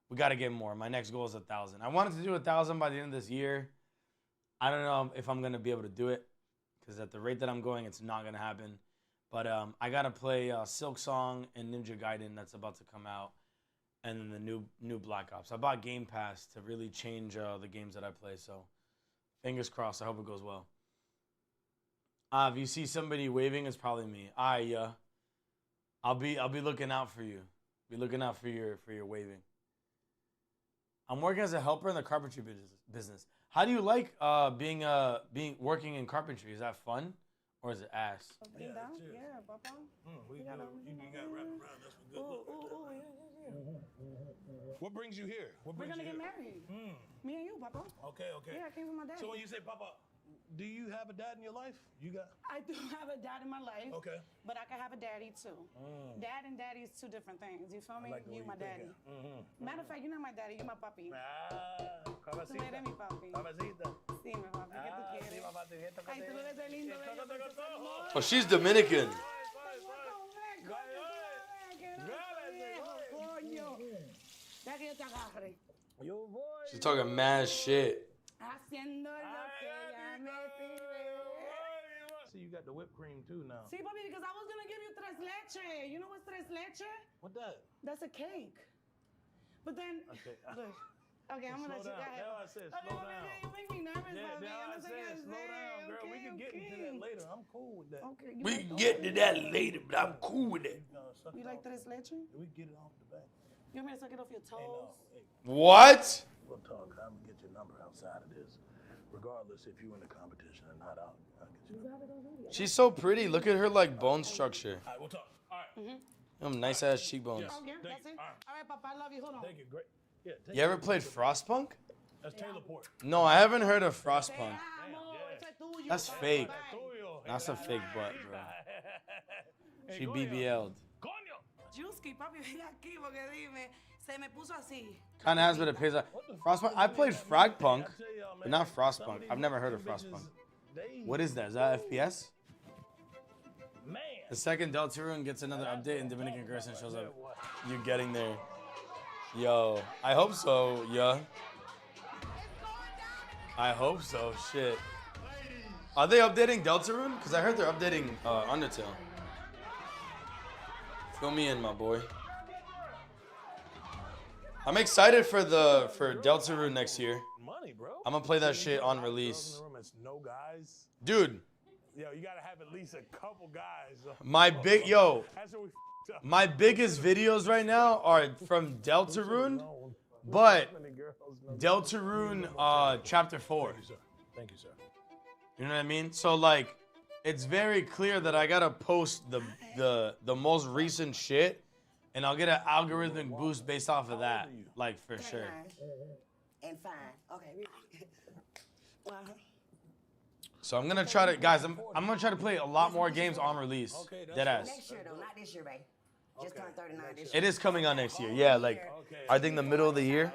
We got to get more. My next goal is 1,000. I wanted to do 1,000 by the end of this year. I don't know if I'm going to be able to do it, because at the rate that I'm going, it's not going to happen. But I got to play Silk Song and Ninja Gaiden that's about to come out, and then the new Black Ops. I bought Game Pass to really change the games that I play, so fingers crossed. I hope it goes well. If you see somebody waving, it's probably me. I'll be looking out for you. Be looking out for your waving. I'm working as a helper in the carpentry business. How do you like working in carpentry? Is that fun? Or is it ass? Yeah, Papa. You got wrapped around. That's a good look. What brings you here? We're gonna get married. Me and you, Papa. Okay. Yeah, I came with my dad. So when you say Papa, do you have a dad in your life? You got? I do have a dad in my life. Okay. But I can have a daddy too. Dad and daddy is two different things. You feel me? like the way You my you daddy. thinking. Matter of fact, you're not my daddy. You're my puppy. Tú eres mi papi. Papacita. Sí, mi papi, ¿qué tú quieres? Sí, papá, te esto que Ay, tú lo ves lindo, bello, precioso, hermoso. Oh, she's Dominican. Coño. Deja que yo te agarre. Yo voy. She's talking mad shit. Haciendo lo que ya me pide. See, you got the whipped cream too now. Sí, papi, because I was gonna give you tres leche. You know what's tres leche? What that? That's a cake. But then, Okay. look. Okay, I'm gonna let you go ahead. That's what I said. Okay, Slow papi, down. okay, you make me nervous, Yeah, papi. that's Yo what no I sé qué said. Slow hacer. down, girl. We can get into that later. I'm cool with that. Okay, you We like can get to that later, but I'm cool with it. You like tres leche? We can get it off the back. You want me to suck it off your Hey, no. toes? Hey, What? we'll talk. I'm gonna get your number outside of this. Regardless if you in the competition or not, I'll get your number. She's so pretty. Look at her like bone structure. All right, we'll talk. All right. Them nice ass cheekbones. Oh, yeah, Thank that's you. it. All right. All right, Papa, I love you. Hold on. Thank you. Great. Yeah. Take You ever played Frostpunk? That's Taylor Port. No, I haven't heard of Frostpunk. Amo, ese es tuyo, That's bye, fake. bye. That's a fake butt, bro. Hey, She coño. BBL'd. Coño. Juski, papi, ven aquí porque dime, se me puso así. Kinda has, but it pays off. Frostpunk. I played Frogpunk, I tell y'all, but man, not some Frostpunk. these I've never heard of bitches, Frostpunk. they- What is that? Is that FPS? Man. The second Deltarune gets another update and Dominican Garrison shows up. You getting there. Yo, I hope so, yeah. I hope so, shit. Are they updating Deltarune? Because I heard they're updating Undertale. Fill me in, my boy. I'm excited for Deltarune next year. Money, bro. I'm gonna play that So you shit get a on lot of girls release. in the room, it's no guys. Dude, Yo, you gotta have at least a couple guys. my big, yo, That's what we f***ed up. my biggest videos right now are from Deltarune, but Many girls, no- Deltarune Chapter 4. Thank you, sir. Thank you, sir. You know what I mean? So like, it's very clear that I gotta post the most recent shit, and I'll get an algorithmic boost based off of that. Like for sure. And fine. Okay. Uh-huh. So I'm gonna try to, guys. I'm gonna try to play a lot more games on release. Okay, that's Deadass. Next year, though, not this year, babe. Just turned 39 this It year. is coming out next year. Yeah, like Okay. I think the middle of the year.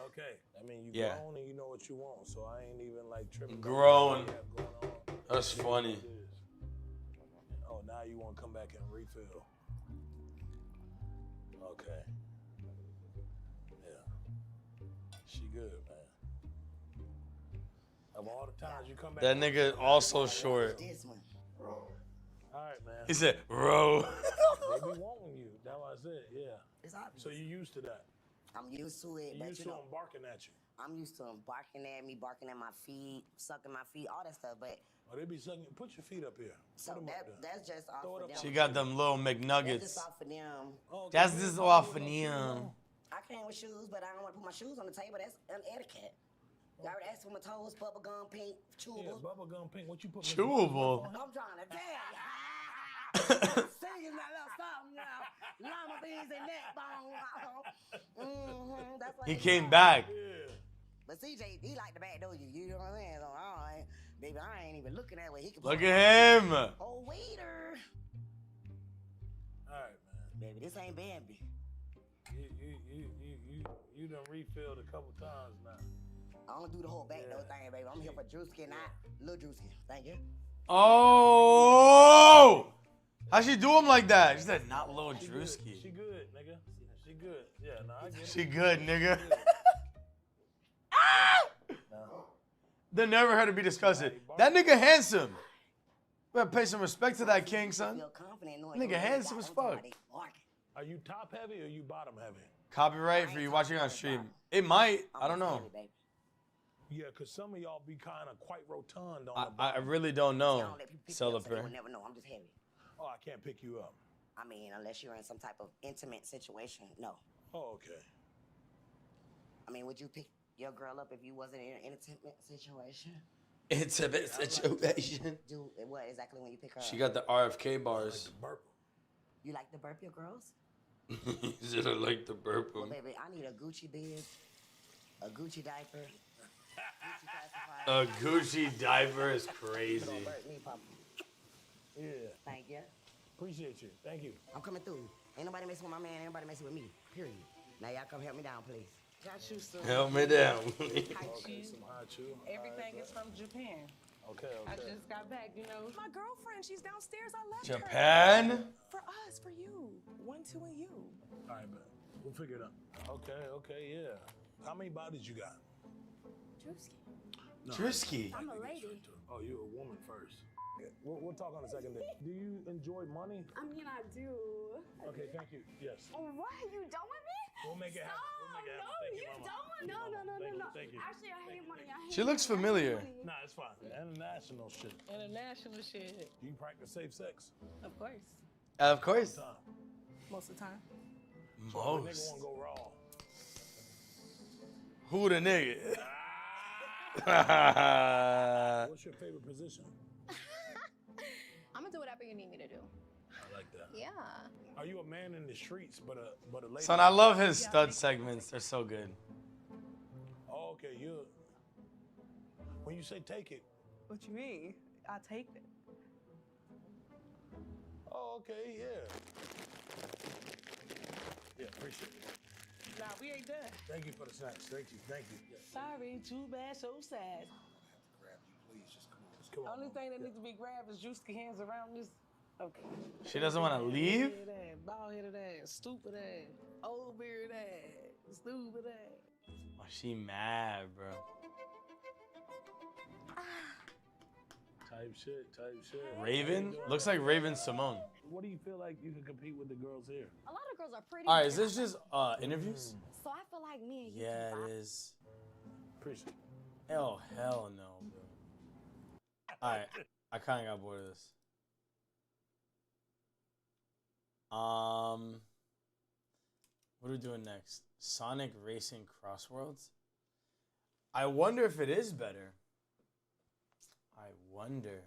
Okay. I mean, you Yeah. grown and you know what you want, so I ain't even like tripping. about Grown. what you have going on. That's funny. It is. Oh, now you want to come back and refill. Okay. Yeah. She good, man. Of all the times you come back. That nigga also short. This one. All right, man. He said, "Bro." They be wanting you. That's what I said. Yeah. It's obvious. So you used to that. I'm used to it, You but used you to know, them barking at you. I'm used to them barking at me, barking at my feet, sucking my feet, all that stuff. But Oh, they be sucking. Put your feet up here. so Put 'em up there. that's just off Throw it for up. them. She got them little That's McNuggets. just off for them. Oh, okay. That's just off for them. I came with shoes, but I don't want to put my shoes on the table. That's unetiquette. You already asked for my toes, bubblegum pink, Yeah, chewable. bubblegum pink. What you put? Chewable. I'm trying to tell you. Singing that little song now. Llama beans and neck bone. That's what He it came is. back. Yeah. But CJ, he like the backdoor you. You know what I'm saying? So, all right, baby, I ain't even looking that way. He can Look put at him. Oh, waiter. All right, man. Baby, this ain't Bambi. You done refilled a couple times now. I don't do the whole backdoor thing, baby. I'm here for Drewski, not Lil Drewski. Thank you. Oh! How'd she do him like that? She said, "Not Lil She Drewski." good, nigga. She good. Yeah, no, I get it. She good, nigga. No. They never heard it be disgusted. That nigga handsome. Better pay some respect to that king, son. Feel confident knowing Nigga you handsome got as them fuck. somebody barking. Are you top heavy or you bottom heavy? Copyright for you watching on stream. It might. I don't know. Heavy, baby. Yeah, because some of y'all be kind of quite rotund on the I bottom. really don't I know. don't let people pick me up, so they Celebrate. would never know. I'm just heavy. Oh, I can't pick you up. I mean, unless you're in some type of intimate situation, no. Oh, okay. I mean, would you pick your girl up if you wasn't in an intimate situation? It's a bit situation. Do what exactly when you pick her She up? got the RFK bars. Burp. You like to burp your girls? He said, "I like to burp Well, them." baby, I need a Gucci bib, a Gucci diaper, Gucci pacifier. A Gucci diaper is crazy. Don't burp me, Papa. Yeah. Thank you. Appreciate you. Thank you. I'm coming through. Ain't nobody messing with my man. Ain't nobody messing with me. Period. Now y'all come help me down, please. Got you some. Help me down. Haichu. Some haichu. Everything is from Japan. Okay, I okay. just got back, you know. My girlfriend, she's downstairs. I left her. Japan? For us, for you. 1, 2, and you. All right, man. We'll figure it out. Okay, okay, yeah. How many bodies you got? Drewski. No, Drewski. I'm a lady. Oh, you're a woman first. We'll talk on a second day. Do you enjoy money? I mean, I do. Okay, thank you. Yes. What? You done with me? We'll make it happen. We'll make it happen. No, Thank you Mama. don't. Thank No, you, no, Mama. no, Thank no, you, no. Thank you. Actually, I hate money. I hate She looks money. I hate familiar. money. Nah, it's fine. International shit. International shit. You practice safe sex? Of course. Of course. Time. Most of the time. So if a nigga Most. wanna go raw. Who the nigga? What's your favorite position? I'm gonna do whatever you need me to do. I like that. Yeah. Are you a man in the streets, but a lady? Son, I love his stud segments. They're so good. Oh, okay. You. When you say take it. What you mean? I take it. Oh, okay. Yeah. Yeah, appreciate it. Nah, we ain't done. Thank you for the snacks. Thank you. Thank you. Yeah. Sorry, too bad, so sad. Come on. Only thing that needs to be grabbed is Drewski hands around this. Okay. She doesn't want to leave? Bald-headed ass, stupid ass, old beard ass, stupid ass. Oh, she mad, bro. Type shit. Raven? Looks like Raven Simone. What do you feel like you can compete with the girls here? A lot of girls are pretty. All right, is this just interviews? So I feel like me and you Yeah, can it vibe. is. Appreciate it. Hell no, bro. All right, I kind of got bored of this. What are we doing next? Sonic Racing Crossworlds? I wonder if it is better. I wonder.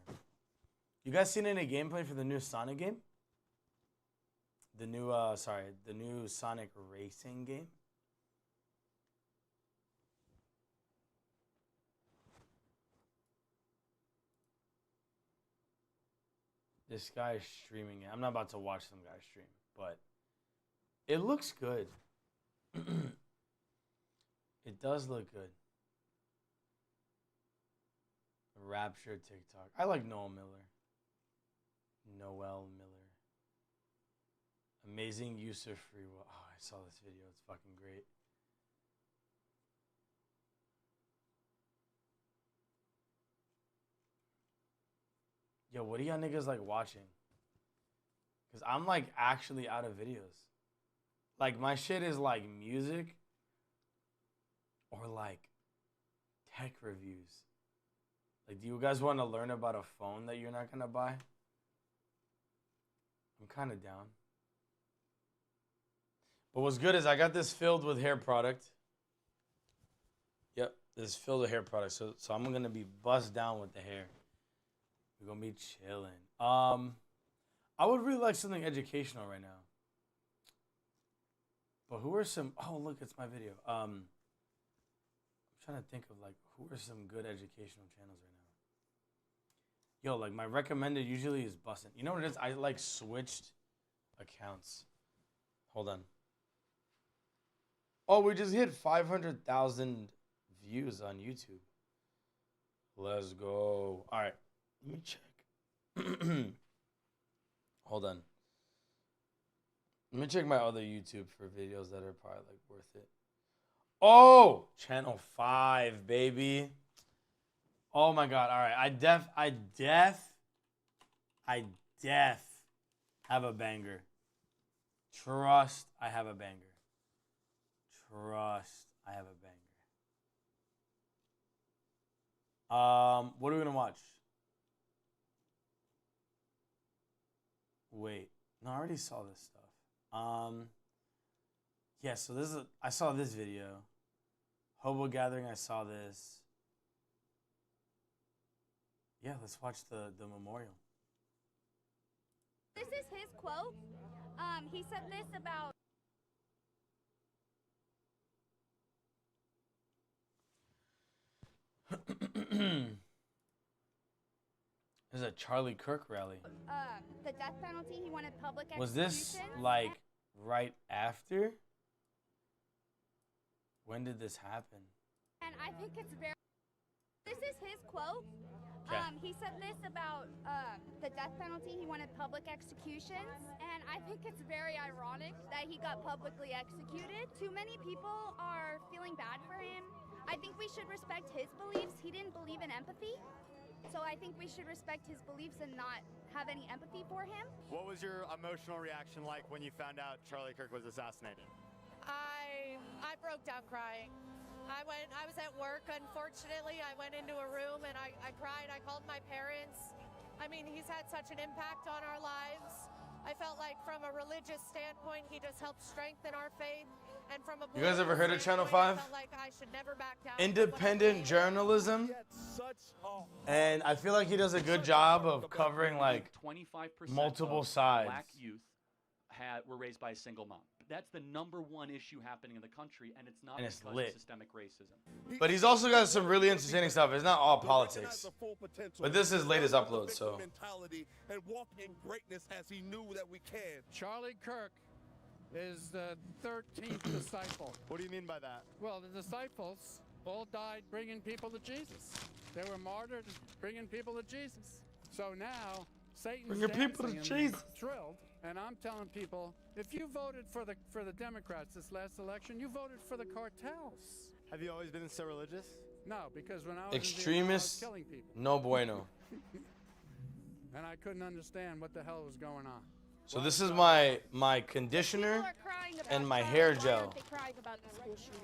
You guys seen any gameplay for the new Sonic game? The new, the new Sonic Racing game? This guy is streaming it. I'm not about to watch some guy stream, but it looks good. It does look good. Rapture TikTok. I like Noel Miller. Amazing use of free will. Oh, I saw this video. It's fucking great. Yo, what are y'all niggas like watching? Because I'm like actually out of videos. Like my shit is like music or like tech reviews. Like, do you guys want to learn about a phone that you're not going to buy? I'm kind of down. But what's good is I got this filled with hair product. Yep, this is filled with hair product. So I'm going to be buzzed down with the hair. We're going to be chilling. I would really like something educational right now. But who are some... Oh, look, it's my video. I'm trying to think of, like, who are some good educational channels right now? Yo, like, my recommended usually is Bussin'. You know what it is? I, like, switched accounts. Hold on. Oh, we just hit 500,000 views on YouTube. Let's go. All right. Let me check. Hold on. Let me check my other YouTube for videos that are probably, like, worth it. Oh! Channel 5, baby. Oh, my God. All right. I def have a banger. Trust, I have a banger. Trust, I have a banger. What are we gonna watch? Wait, no, I already saw this stuff. Yeah, so this is I saw this video. Hobo Gathering, I saw this. Yeah, let's watch the memorial. This is his quote. He said this about. There's a Charlie Kirk rally. The death penalty. He wanted public execution. Was this like right after? When did this happen? And I think it's very. This is his quote. Okay. He said this about the death penalty. He wanted public executions, and I think it's very ironic that he got publicly executed. Too many people are feeling bad for him. I think we should respect his beliefs. He didn't believe in empathy, so I think we should respect his beliefs and not have any empathy for him. What was your emotional reaction like when you found out Charlie Kirk was assassinated? I broke down crying. I was at work, unfortunately. I went into a room and I cried. I called my parents. I mean, he's had such an impact on our lives. I felt like from a religious standpoint, he just helped strengthten our faith. And from a You guys ever heard of Channel standpoint, 5? I felt like I should never back down. Independent journalism. And I feel like he does a good job of covering like 25% multiple of sides. Black youth were raised by a single mom. That's the #1 issue happening in the country, and it's not And it's because lit. of systemic racism. But he's also got some really entertaining stuff. It's not all politics. But this is his latest upload, so. Mentality and walk in greatness as he knew that we can. Charlie Kirk is the 13th disciple. What do you mean by that? Well, the disciples all died bringing people to Jesus. They were martyred bringing people to Jesus. So now Satan's Bringing people to dancing and Jesus. thrilled, and I'm telling people, if you voted for the Democrats this last election, you voted for the cartels. Have you always been so religious? No, because when I was Extremists, in Vietnam, I was killing people, no bueno. and I couldn't understand what the hell was going on. So this is my conditioner and my hair gel.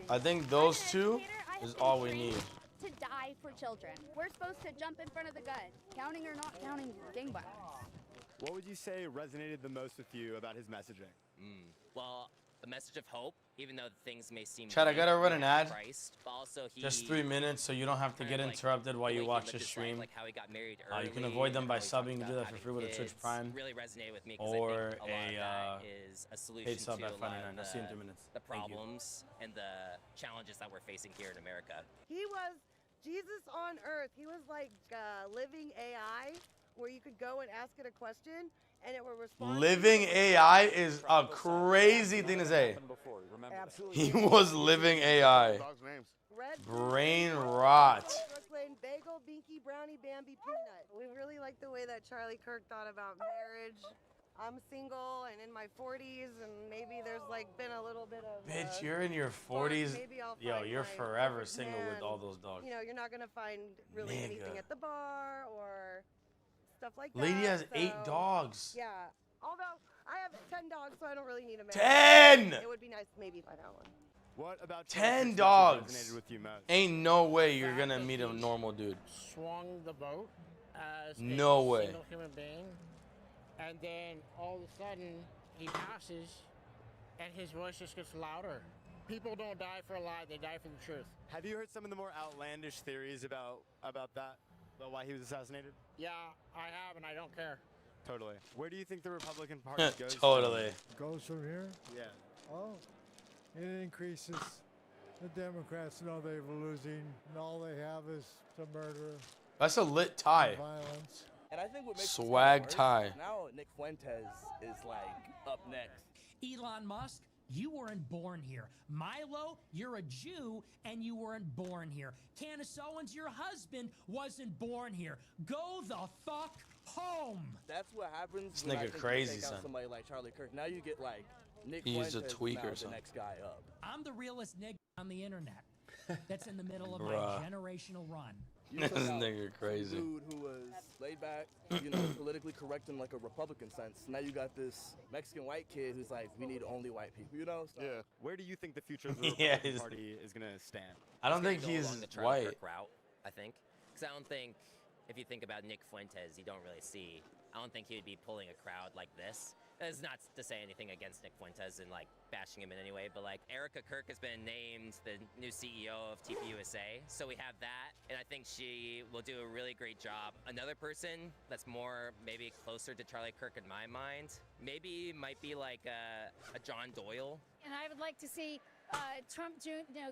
I think those two is all we need. To die for children. We're supposed to jump in front of the gun, counting or not counting gangbangers. What would you say resonated the most with you about his messaging? Well, the message of hope, even though things may seem Chad, I gotta run an ad. Christ, but also Just 3 minutes so you don't have to get interrupted while you watch the stream. like how he got married You can early, avoid them by how he talked subbing. You can do about that for free with a having Twitch kids, Prime. really resonated with me 'cause Or I think a lot of that a is a solution paid sub to at a lot $5.99. of I'll see you in 3 minutes. the Thank you. problems and the challenges that we're facing here in America. He was Jesus on earth. He was like living AI, where you could go and ask it a question and it would respond. Living AI is a crazy thing to say. He was living AI. Brain rot. Brooklyn, bagel, binky, brownie, Bambi, peanut. We really like the way that Charlie Kirk thought about marriage. I'm single and in my 40s, and maybe there's like been a little bit of. Bitch, you're in your 40s. Maybe I'll Yo, find you're my forever perfect single with man. all those dogs. You know, you're not gonna find really anything Nigga. at the bar or stuff like that. Lady has 8 so, dogs. Yeah. Although I have 10 dogs, so I don't really need a man. 10! It would be nice to maybe find out one. What about 10 Charlie Kirk's message dogs. resonated with you most? Ain't no way you're gonna meet a normal dude. Swung the vote as No a way. single human being, and then all of a sudden he passes, and his voice just gets louder. People don't die for a lie; they die for the truth. Have you heard some of the more outlandish theories about that? About why he was assassinated? Yeah, I have, and I don't care. Totally. Where do you think the Republican Party goes? Totally. Goes from here? Yeah. Oh, it increases. The Democrats know they're losing, and all they have is to murder. That's a lit tie. Violence. And I think what makes this Swag worse, tie. now Nick Fuentes is like up next. Elon Musk, you weren't born here. Milo, you're a Jew and you weren't born here. Candace Owens, your husband, wasn't born here. Go the fuck home. That's what happens This when I nigga think you crazy, take out son. somebody like Charlie Kirk. Now you get like Nick He's a Fuentes tweaker, now the son. next guy up. I'm the realest nigga on the internet. That's in the middle of Bruh. my generational run. You This took out nigga a crazy. dude who was laid back, politically correct in like a Republican sense. Now you got this Mexican white kid who's like, we need only white people, So, Yeah. Where do you think the future of the Yeah, Republican he's- Party is going to stand? I don't think He's gonna go he's along the Charlie white. Kirk route, I think. Because I don't think, if you think about Nick Fuentes, you don't really see, I don't think he would be pulling a crowd like this. It's not to say anything against Nick Fuentes and like bashing him in any way, but like Erica Kirk has been named the new CEO of TPUSA, so we have that, and I think she will do a really great job. Another person that's more maybe closer to Charlie Kirk in my mind, maybe might be like a John Doyle. And I would like to see Trump,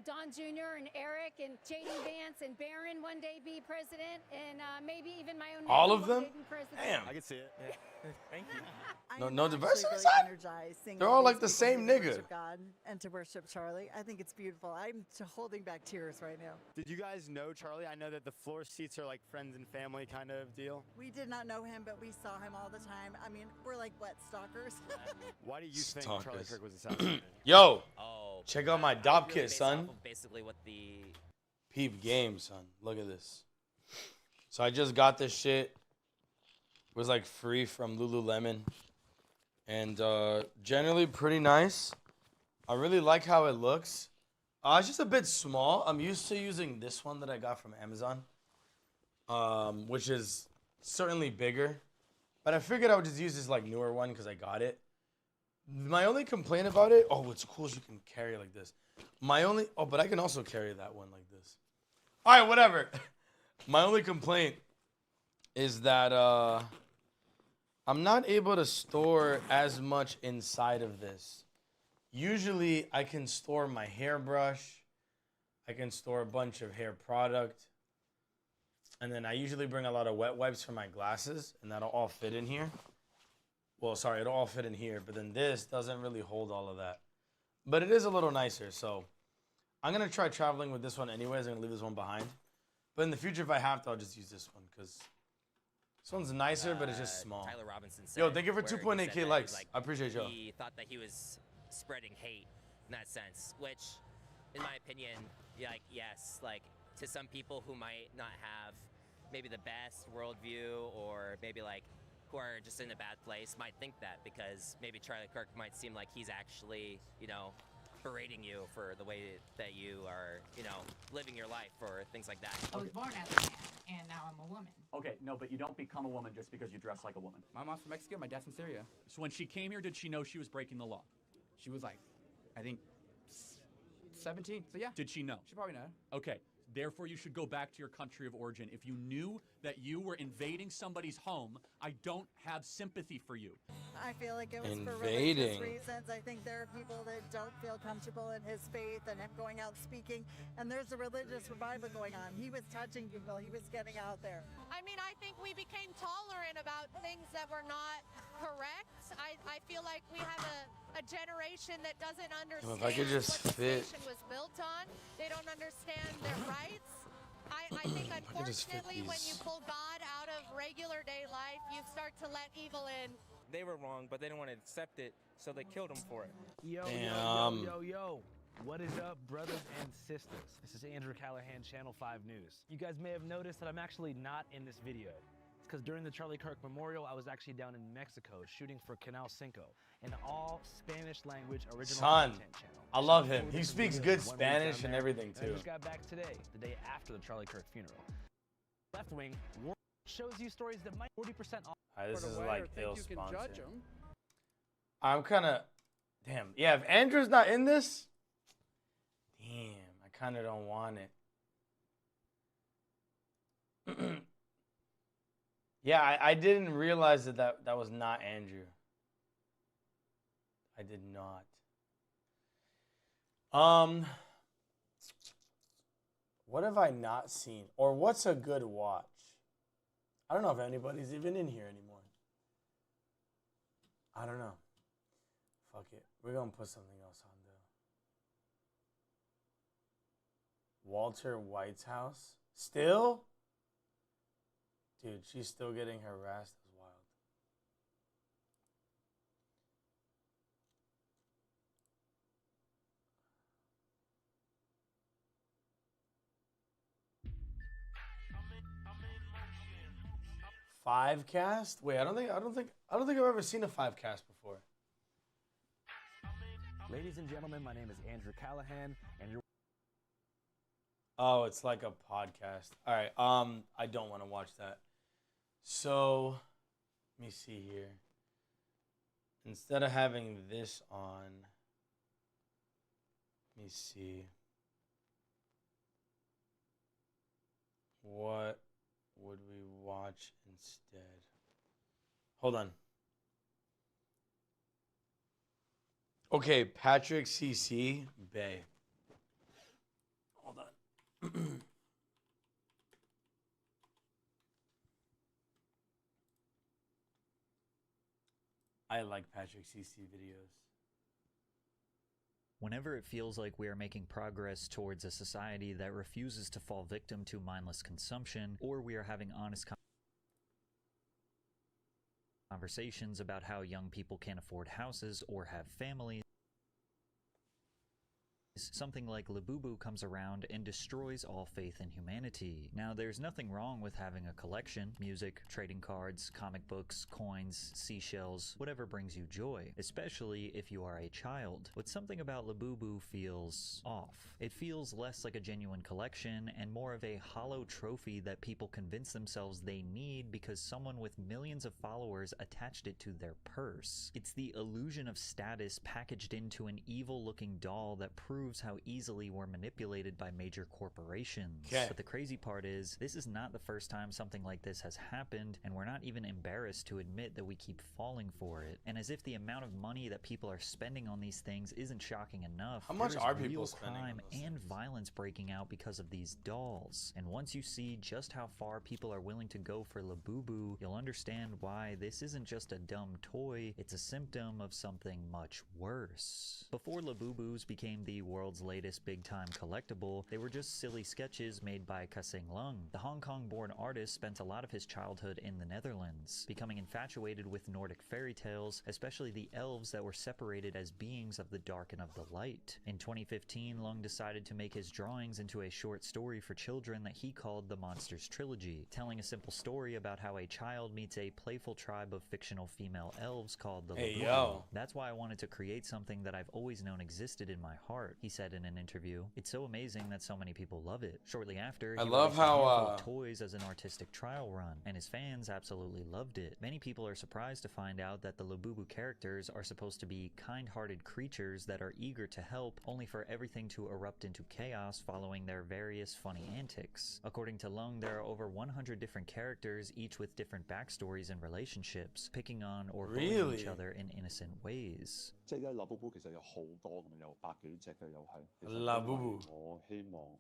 Don Jr. and Eric and J.D. Vance and Barron one day be president, and maybe even my own. All nephew of one them? day be president. Damn. I can see it. Yeah. Thank you. No diversity. Really energized singing They're all like these the people same to nigga. worship God and to worship Charlie. I think it's beautiful. I'm holding back tears right now. Did you guys know Charlie? I know that the floor seats are like friends and family kind of deal. We did not know him, but we saw him all the time. I mean, we're like, what, stalkers? Why do you think Stalkers. Charlie Kirk was assassinated? Yo, Oh, check out my dop kit, son. Basically, what the Peep game, son. Look at this. So I just got this shit. It was like free from Lululemon. And generally pretty nice. I really like how it looks. It's just a bit small. I'm used to using this one that I got from Amazon. Which is certainly bigger. But I figured I would just use this like newer one because I got it. My only complaint about it, what's cool is you can carry like this. But I can also carry that one like this. All right, whatever. My only complaint is that I'm not able to store as much inside of this. Usually I can store my hairbrush. I can store a bunch of hair product. And then I usually bring a lot of wet wipes for my glasses, and that'll all fit in here. Well, sorry, it'll all fit in here, but then this doesn't really hold all of that. But it is a little nicer, so I'm going to try traveling with this one anyways. I'm going to leave this one behind. But in the future, if I have to, I'll just use this one, because this one's nicer, but it's just small. Tyler Robinson said. Yo, thank you for where he 2.8K said that, likes. like, I appreciate y'all. He thought that he was spreading hate in that sense, which, in my opinion, like, yes, like, to some people who might not have maybe the best worldview, or maybe, like, who are just in a bad place, might think that, because maybe Charlie Kirk might seem like he's actually, berating you for the way that you are, living your life, or things like that. I was born as a man, and now I'm a woman. Okay, no, but you don't become a woman just because you dress like a woman. My mom's from Mexico, my dad's from Syria. So when she came here, did she know she was breaking the law? She was like, I think, 17, so yeah. Did she know? She probably know. Okay, therefore you should go back to your country of origin. If you knew that you were invading somebody's home, I don't have sympathy for you. I feel like it was for Invading. religious reasons. I think there are people that don't feel comfortable in his faith and him going out speaking, and there's a religious revival going on. He was touching people. He was getting out there. I mean, I think we became tolerant about things that were not correct. I feel like we have a generation that doesn't understand If I could just what fit. this nation was built on. They don't understand their rights. I think, could just fit unfortunately, when you these. pull God out of regular day life, you start to let evil in. They were wrong, but they didn't want to accept it, so they killed him for it. Yo, Damn. yo. What is up, brothers and sisters? This is Andrew Callahan, Channel 5 News. You guys may have noticed that I'm actually not in this video. It's because during the Charlie Kirk Memorial, I was actually down in Mexico shooting for Canal Cinco, an all Spanish language original Son, content channel. I love Shot him. 4 He different speaks videos good in 1 week Spanish down and there, everything, I too. just got back today, the day after the Charlie Kirk funeral. Left Wing shows you stories that might 40% off. This is Aware, like think ill you can sponsor. judge him. I'm kind of, damn. Yeah, if Andrew's not in this, damn, I kind of don't want it. Yeah, I didn't realize that was not Andrew. I did not. What have I not seen? Or what's a good watch? I don't know if anybody's even in here anymore. I don't know. Fuck it. We're going to put something else on there. Walter White's house? Still? Dude, she's still getting harassed. That's wild. Five cast? Wait, I don't think I've ever seen a five cast before. Ladies and gentlemen, my name is Andrew Callahan, and you're... Oh, it's like a podcast. All right. I don't want to watch that. So, let me see here. Instead of having this on, let me see. What would we watch instead? Hold on. Okay, Patrick CC Bay. Hold on. I like Patrick CC videos. Whenever it feels like we are making progress towards a society that refuses to fall victim to mindless consumption, or we are having honest conversations about how young people can't afford houses or have families, something like Labubu comes around and destroys all faith in humanity. Now, there's nothing wrong with having a collection: music, trading cards, comic books, coins, seashells, whatever brings you joy, especially if you are a child. But something about Labubu feels off. It feels less like a genuine collection and more of a hollow trophy that people convince themselves they need because someone with millions of followers attached it to their purse. It's the illusion of status packaged into an evil-looking doll that proves how easily we're manipulated by major corporations. Okay. But the crazy part is, this is not the first time something like this has happened, and we're not even embarrassed to admit that we keep falling for it. And as if the amount of money that people are spending on these things isn't shocking enough, How much there is are people real spending on crime and violence breaking out because of these dolls. And once you see just how far people are willing to go for Labubu, you'll understand why this isn't just a dumb toy, it's a symptom of something much worse. Before Labubus became the world's latest big-time collectible, they were just silly sketches made by Kasing Lung. The Hong Kong-born artist spent a lot of his childhood in the Netherlands, becoming infatuated with Nordic fairy tales, especially the elves that were separated as beings of the dark and of the light. In 2015, Lung decided to make his drawings into a short story for children that he called the Monsters Trilogy, telling a simple story about how a child meets a playful tribe of fictional female elves called the Hey, Labubu. yo. That's why I wanted to create something that I've always known existed in my heart, he said in an interview. It's so amazing that so many people love it. Shortly after, I he love released a how, handful of toys as an artistic trial run, and his fans absolutely loved it. Many people are surprised to find out that the Labubu characters are supposed to be kind-hearted creatures that are eager to help, only for everything to erupt into chaos following their various funny antics. According to Lung, there are over 100 different characters, each with different backstories and relationships, picking on or bullying Really? each other in innocent ways. 即係咧，Labubu 其實有好多咁，有百幾隻嘅又係。其實 Labubu 我希望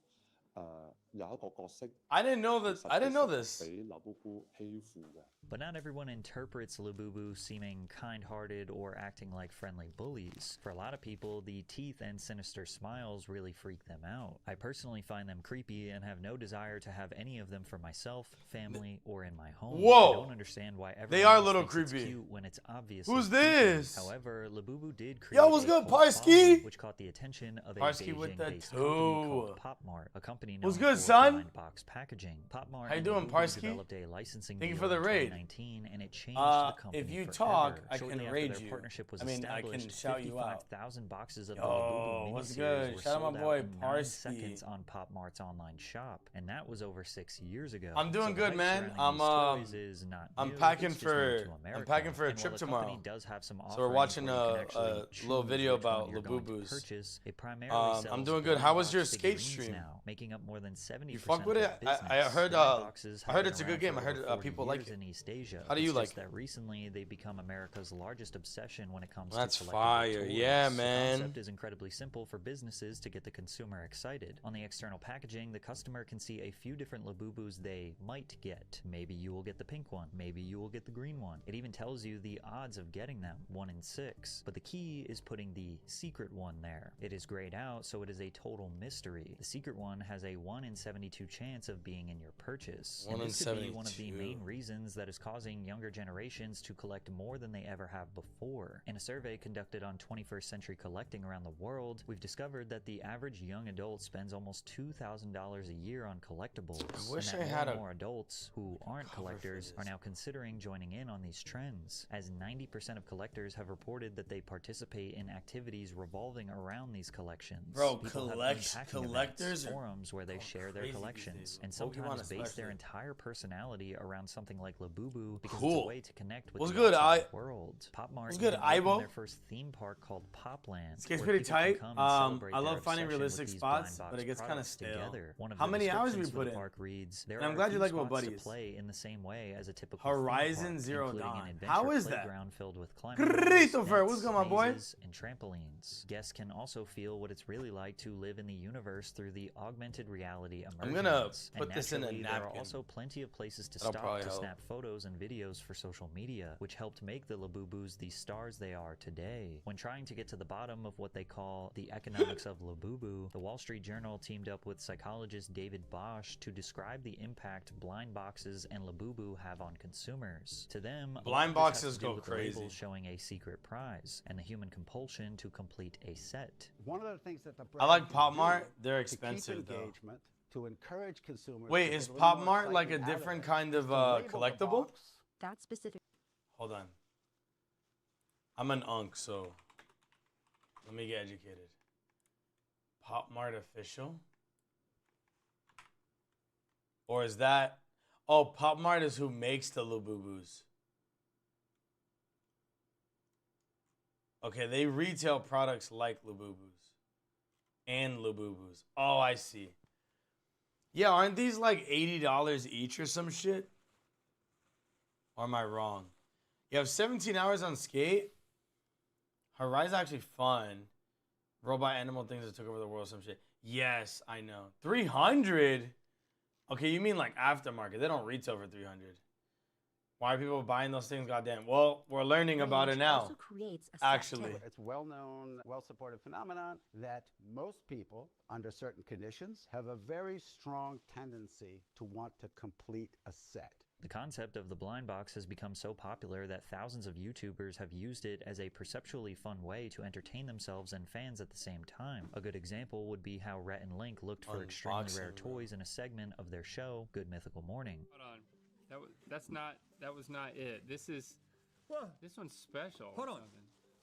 有一個角色。 I didn't know that. I didn't know this. 俾 Labubu 欺負嘅。 But not everyone interprets Labubu seeming kind-hearted or acting like friendly bullies. For a lot of people, the teeth and sinister smiles really freak them out. I personally find them creepy and have no desire to have any of them for myself, family, or in my home. Whoa! I don't understand why everyone They are a else little thinks it's creepy. cute when it's obviously Who's creepy. this? However, Labubu did create Yo, what's a good, cult Parsky? following, which caught the attention of a Parsky with the Beijing-based company called two. Popmart, a company known What's good, for son? blind box packaging. Popmart How you and doing, Labubu Parsky? developed a licensing Thank you deal for the in raid. 2019, and it changed the company If you forever. talk, I Shortly can after raid their you. partnership was I mean, I established, can shout you out. 55,000 boxes of the Yo, Labubu what's miniseries good? were Shout out my sold boy, out in 9 Parsky. seconds on Popmart's online shop, and that was over 6 years ago. I'm doing So the good, hype man. surrounding these toys is not I'm new, packing it's just new to for America. a And trip while the tomorrow. company does have some So we're offerings watching where you can a actually little choose video which one about you're going to Labubus. purchase, it primarily I'm sells doing good. How was your blind box skate figurines stream? now, making up more than 70% You fuck with of it? the business. I heard. Blind boxes I have heard been it's a around good game. for I heard over 40 people like years it. in East Asia. How do you It's like just it? that recently they've become America's largest obsession when it comes That's to collectible fire. toys. Yeah, The man. concept is incredibly simple for businesses to get the consumer excited. On the external packaging, the customer can see a few different Labubus they might get. Maybe you will get the pink one. Maybe you will get the green one. It even tells you the odds of getting them, 1 in 6. But the key is putting the secret one there. It is grayed out, so it is a total mystery. The secret one has a 1 in 72 chance of being in your purchase. 1 And in this could be one of the 72. main reasons that is causing younger generations to collect more than they ever have before. In a survey conducted on 21st Century Collecting around the world, we've discovered that the average young adult spends almost $2,000 a year on collectibles. I wish and I that had more a and more adults who aren't cover for collectors are this. now considering joining in on these trends, as 90% of collectors have reported that they participate in activities revolving around these collections. Bro, People have unpacking collectors events, are forums where they share their crazy these collections, days, and Pokemon sometimes base their especially. entire personality around something like Labubu Labubu because it's Cool. a way to connect with What's the good, outside world. Pop Mart What's good, even opened Aibo? their first theme park called Popland. This game's where pretty people can tight. come and celebrate I their love finding obsession realistic with these spots, blind but box it gets kind of products stale. together. One of How the many hours we descriptions for put the in? park reads, there And I'm are glad a you few like what spots Buddy is. to play in the same way as a typical Horizon theme park, Zero including Dawn. an adventure How is that? playground filled with climbing walls, Christopher, what's nets, good, my boy? mazes, and trampolines. Guests can also feel what it's really like to live in the universe through the augmented reality immersions. I'm gonna And put this in a naturally, there are napkin. also plenty of places to That'll stop probably to help. snap photos and videos for social media, which helped make the Labubus the stars they are today. When trying to get to the bottom of what they call the economics of Labubu, the Wall Street Journal teamed up with psychologist David Bosch to describe the impact blind boxes and Labubu have on consumers. To them, a lot Blind of this has boxes to do go with the crazy. label showing a secret prize and the human compulsion to complete a set. One of the things that the I like brand Pop can Mart. do They're to keep expensive though. engagement, to encourage consumers. Wait, to is get a little Pop more Mart like a excitement out of different it, kind of is to label the collectible? box. That specific. Hold on. I'm an unk, so let me get educated. Pop Mart official? Or is that... Oh, Pop Mart is who makes the Labubus. Okay, they retail products like Labubus. And Labubus. Oh, I see. Yeah, aren't these like $80 each or some shit? Or am I wrong? You have 17 hours on skate. Horizon's actually fun. Robot animal things that took over the world, some shit. Yes, I know. 300? Okay, you mean like aftermarket. They don't retail for 300. Why are people buying those things? Goddamn. Well, we're learning about it now. Also creates a Actually. It's well-known, well-supported phenomenon that most people, under certain conditions, have a very strong tendency to want to complete a set. The concept of the blind box has become so popular that thousands of YouTubers have used it as a perceptually fun way to entertain themselves and fans at the same time. A good example would be how Rhett and Link looked for extremely rare Unboxing, bro. toys in a segment of their show, Good Mythical Morning. Hold on. That was not it. This one's special. Hold on.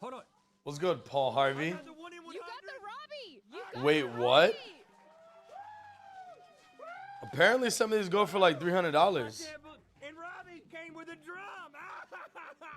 Hold on. What's good, Paul Harvey? You got the Robbie. You got Wait, the what? Robbie. Apparently some of these go for like $300. And Robbie came with a drum.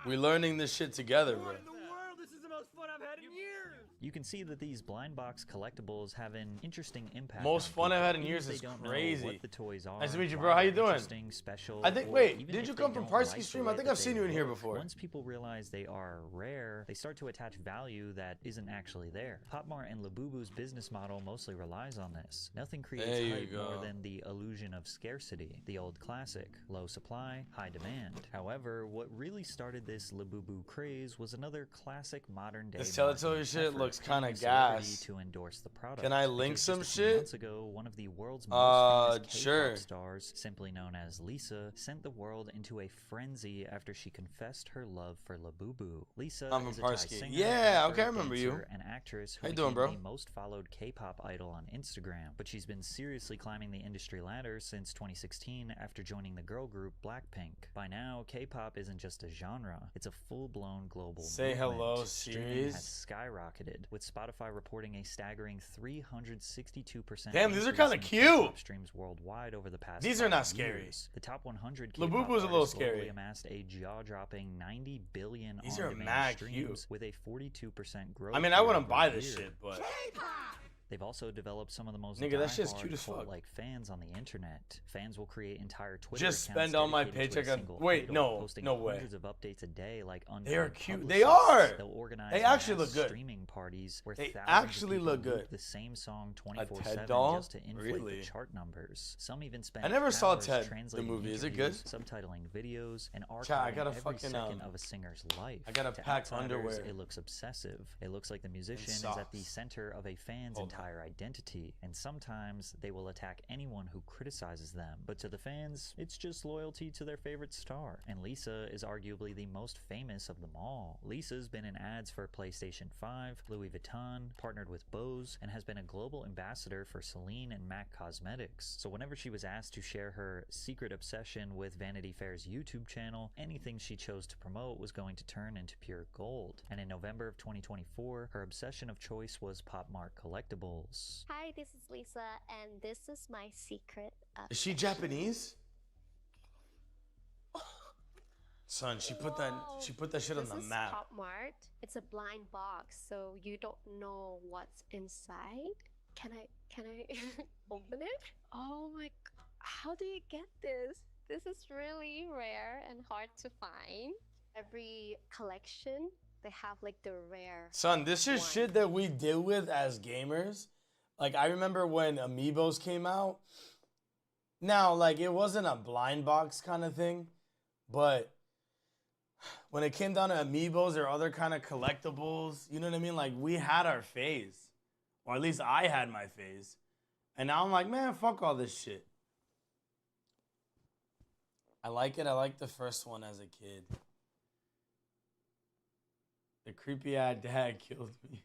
We're learning this shit together, bro. What in the world? This is the most fun I've had in years. You can see that these blind box collectibles have an interesting impact. Most on fun I've people, had in even years if they is don't know crazy. what the toys are. Nice to meet you, why bro. How you they're doing? interesting, special, I think. or Wait, even did if you they come from don't Parsky like the stream? way I think that I've seen they you in here look. before. Once people realize they are rare, they start to attach value that isn't actually there. Pop Mart and Labubu's business model mostly relies on this. Nothing creates There you hype more go. than the illusion of scarcity. The old classic: low supply, high demand. However, what really started this Labubu craze was another classic modern day. This Teletubby shit effort, looks kinda paying a celebrity gas. to endorse the product. Can I link Because some just a few shit? months ago, one of the world's most famous K-pop sure. stars, simply known as Lisa, sent the world into a frenzy after she confessed her love for Labubu. Lisa I'm from is a Thai Parsky. singer, Yeah, rapper, okay, I remember you. dancer, and actress who How you doing, became bro? the most followed K-pop idol on Instagram. But she's been seriously climbing the industry ladder since 2016 after joining the girl group Blackpink. By now, K-pop isn't just a genre; it's a full-blown global Say movement. hello, Streaming series. has skyrocketed, with Spotify reporting a staggering 362%. Damn, these are increase kinda in cute. K-pop streams worldwide over the past These are 5 not scary. years. The top 100 Labubu's K-pop a little artists scary. globally amassed a jaw-dropping 90 billion These are on-demand mad streams, cute. with a 42% growth. I mean, I wouldn't buy year-over-year. this shit, but They've also developed some of the most Nigga, that shit's diehard cute as fuck. cult-like fans on the internet. Fans will create entire Twitter Just accounts spend all my dedicated to a paycheck on- single wait, idol, no, posting no way. hundreds of updates a day like They are unpaid cute. They publicists. are. They'll organize They actually mass look good. streaming parties where They thousands actually of look people loop good. the same song A 24/7 Ted doll? just to inflate Really? the chart numbers. Some even spend I never saw hours Ted, the translating movie. Is it good? interviews, subtitling videos, and Chat, I archiving gotta every fucking, second of a singer's life. I gotta To pack outsiders, underwear. It looks obsessive. It looks like the musician is at the socks. center of a fan's Hold on. entire identity, and sometimes they will attack anyone who criticizes them. But to the fans, it's just loyalty to their favorite star. And Lisa is arguably the most famous of them all. Lisa's been in ads for PlayStation 5, Louis Vuitton, partnered with Bose, and has been a global ambassador for Celine and MAC Cosmetics. So whenever she was asked to share her secret obsession with Vanity Fair's YouTube channel, anything she chose to promote was going to turn into pure gold. And in November of 2024, her obsession of choice was Pop Mart collectibles. Hi, this is Lisa, and this is my secret. Is she Japanese? Son, she put that shit on the map. Pop Mart. It's a blind box, so you don't know what's inside. Can I open it? Oh my god. How do you get this? This is really rare and hard to find. Every collection, they have like the rare. Son, this is shit that we deal with as gamers. Like, I remember when Amiibos came out. Now, like, it wasn't a blind box kind of thing, but when it came down to Amiibos or other kind of collectibles, you know what I mean? Like, we had our phase. Or at least I had my phase. And now I'm like, man, fuck all this shit. I like it. I like the first one as a kid. The creepy-eyed dad killed me.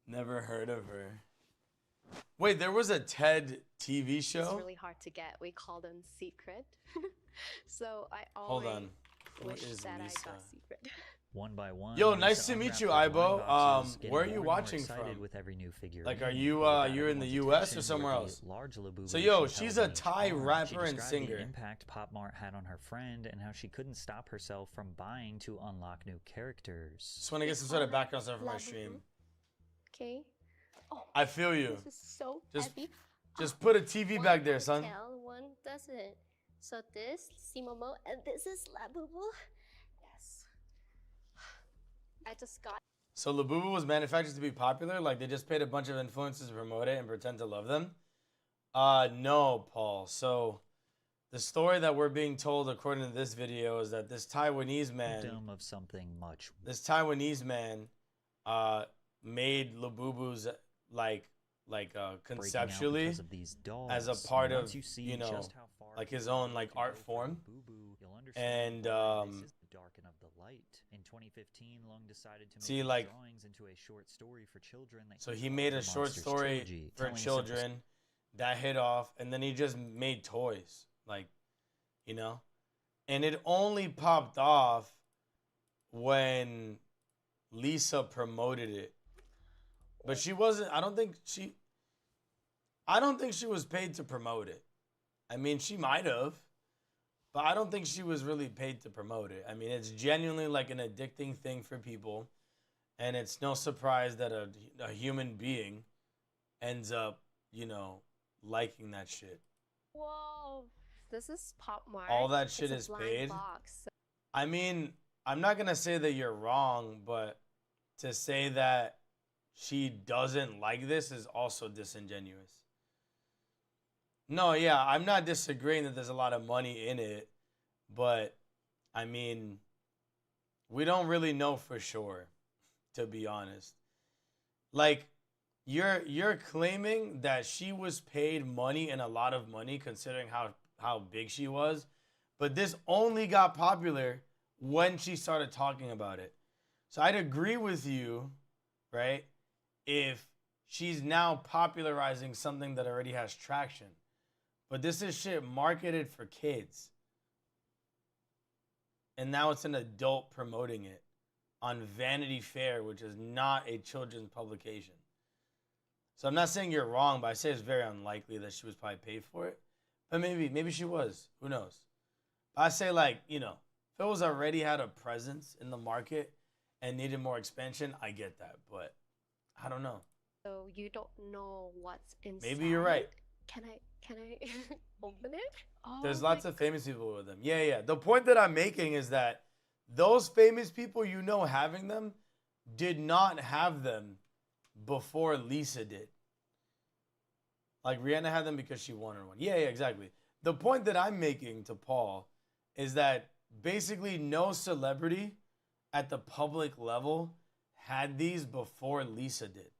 Never heard of her. Wait, there was a TED TV show? It's really hard to get. We call them secret. So I always wish that I got secret. One by one. Yo, nice to meet you, Ibo. Where are you watching from? With every new figure like, are you you're in the U.S. or somewhere else? So, yo, she's a Thai rapper and singer. The impact Pop Mart had on her friend and how she couldn't stop herself from buying to unlock new characters. Just want to get some sort of background stuff for my stream. Okay. Oh, I feel you. This is so heavy. Just put a TV back there, son. One doesn't. So this Simomo and this is Labubu. Yes. I just got. So Labubu was manufactured to be popular? Like they just paid a bunch of influencers to promote it and pretend to love them? No, Paul. So the story that we're being told according to this video is that this Taiwanese man of something much. This Taiwanese man made Labubus like conceptually as a part of, you know, like his own like art form. And Darken of the Light. In 2015, Lung decided to make like drawings into a short story for children. So he made a short story for children that hit off, and then he just made toys, like, you know, and it only popped off when Lisa promoted it. But she wasn't. I don't think she was paid to promote it. I mean, she might have. But I don't think she was really paid to promote it. I mean, it's genuinely like an addicting thing for people. And it's no surprise that a human being ends up, you know, liking that shit. Whoa. This is Pop Mart. All that shit is paid. Box. I mean, I'm not going to say that you're wrong, but to say that she doesn't like this is also disingenuous. No, yeah, I'm not disagreeing that there's a lot of money in it, but I mean, we don't really know for sure, to be honest. Like, you're claiming that she was paid money and a lot of money considering how big she was, but this only got popular when she started talking about it. So I'd agree with you, right, if she's now popularizing something that already has traction. But this is shit marketed for kids. And now it's an adult promoting it on Vanity Fair, which is not a children's publication. So I'm not saying you're wrong, but I say it's very unlikely that she was probably paid for it. But maybe she was. Who knows? But I say, like, you know, if it was already had a presence in the market and needed more expansion, I get that. But I don't know. So you don't know what's inside. Maybe you're right. Can I open it? Oh, there's lots of famous people with them. Yeah. The point that I'm making is that those famous people, you know, having them did not have them before Lisa did. Like, Rihanna had them because she wanted one. Yeah, exactly. The point that I'm making to Paul is that basically no celebrity at the public level had these before Lisa did.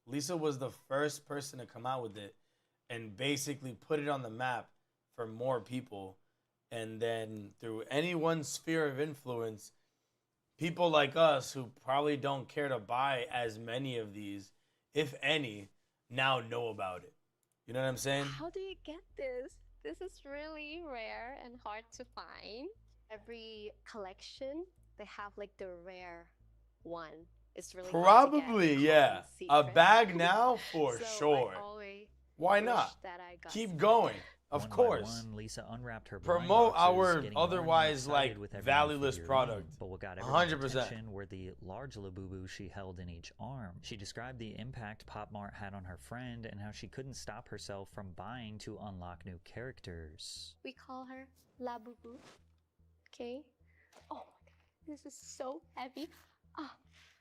Lisa was the first person to come out with it and basically put it on the map for more people. And then through any one sphere of influence, people like us who probably don't care to buy as many of these, if any, now know about it. You know what I'm saying? How do you get this? This is really rare and hard to find. Every collection, they have like the rare one. It's really probably, yeah. A bag now for so sure. Why not? Keep going. Of One by course. one, Lisa unwrapped her blind Promote boxes, our getting more and more otherwise, excited like, with every valueless figurine. product. But what got everyone's 100%. attention were the large Labubu she held in each arm. She described the impact Pop Mart had on her friend and how she couldn't stop herself from buying to unlock new characters. We call her Labubu. Okay. Oh my god, this is so heavy. Ah,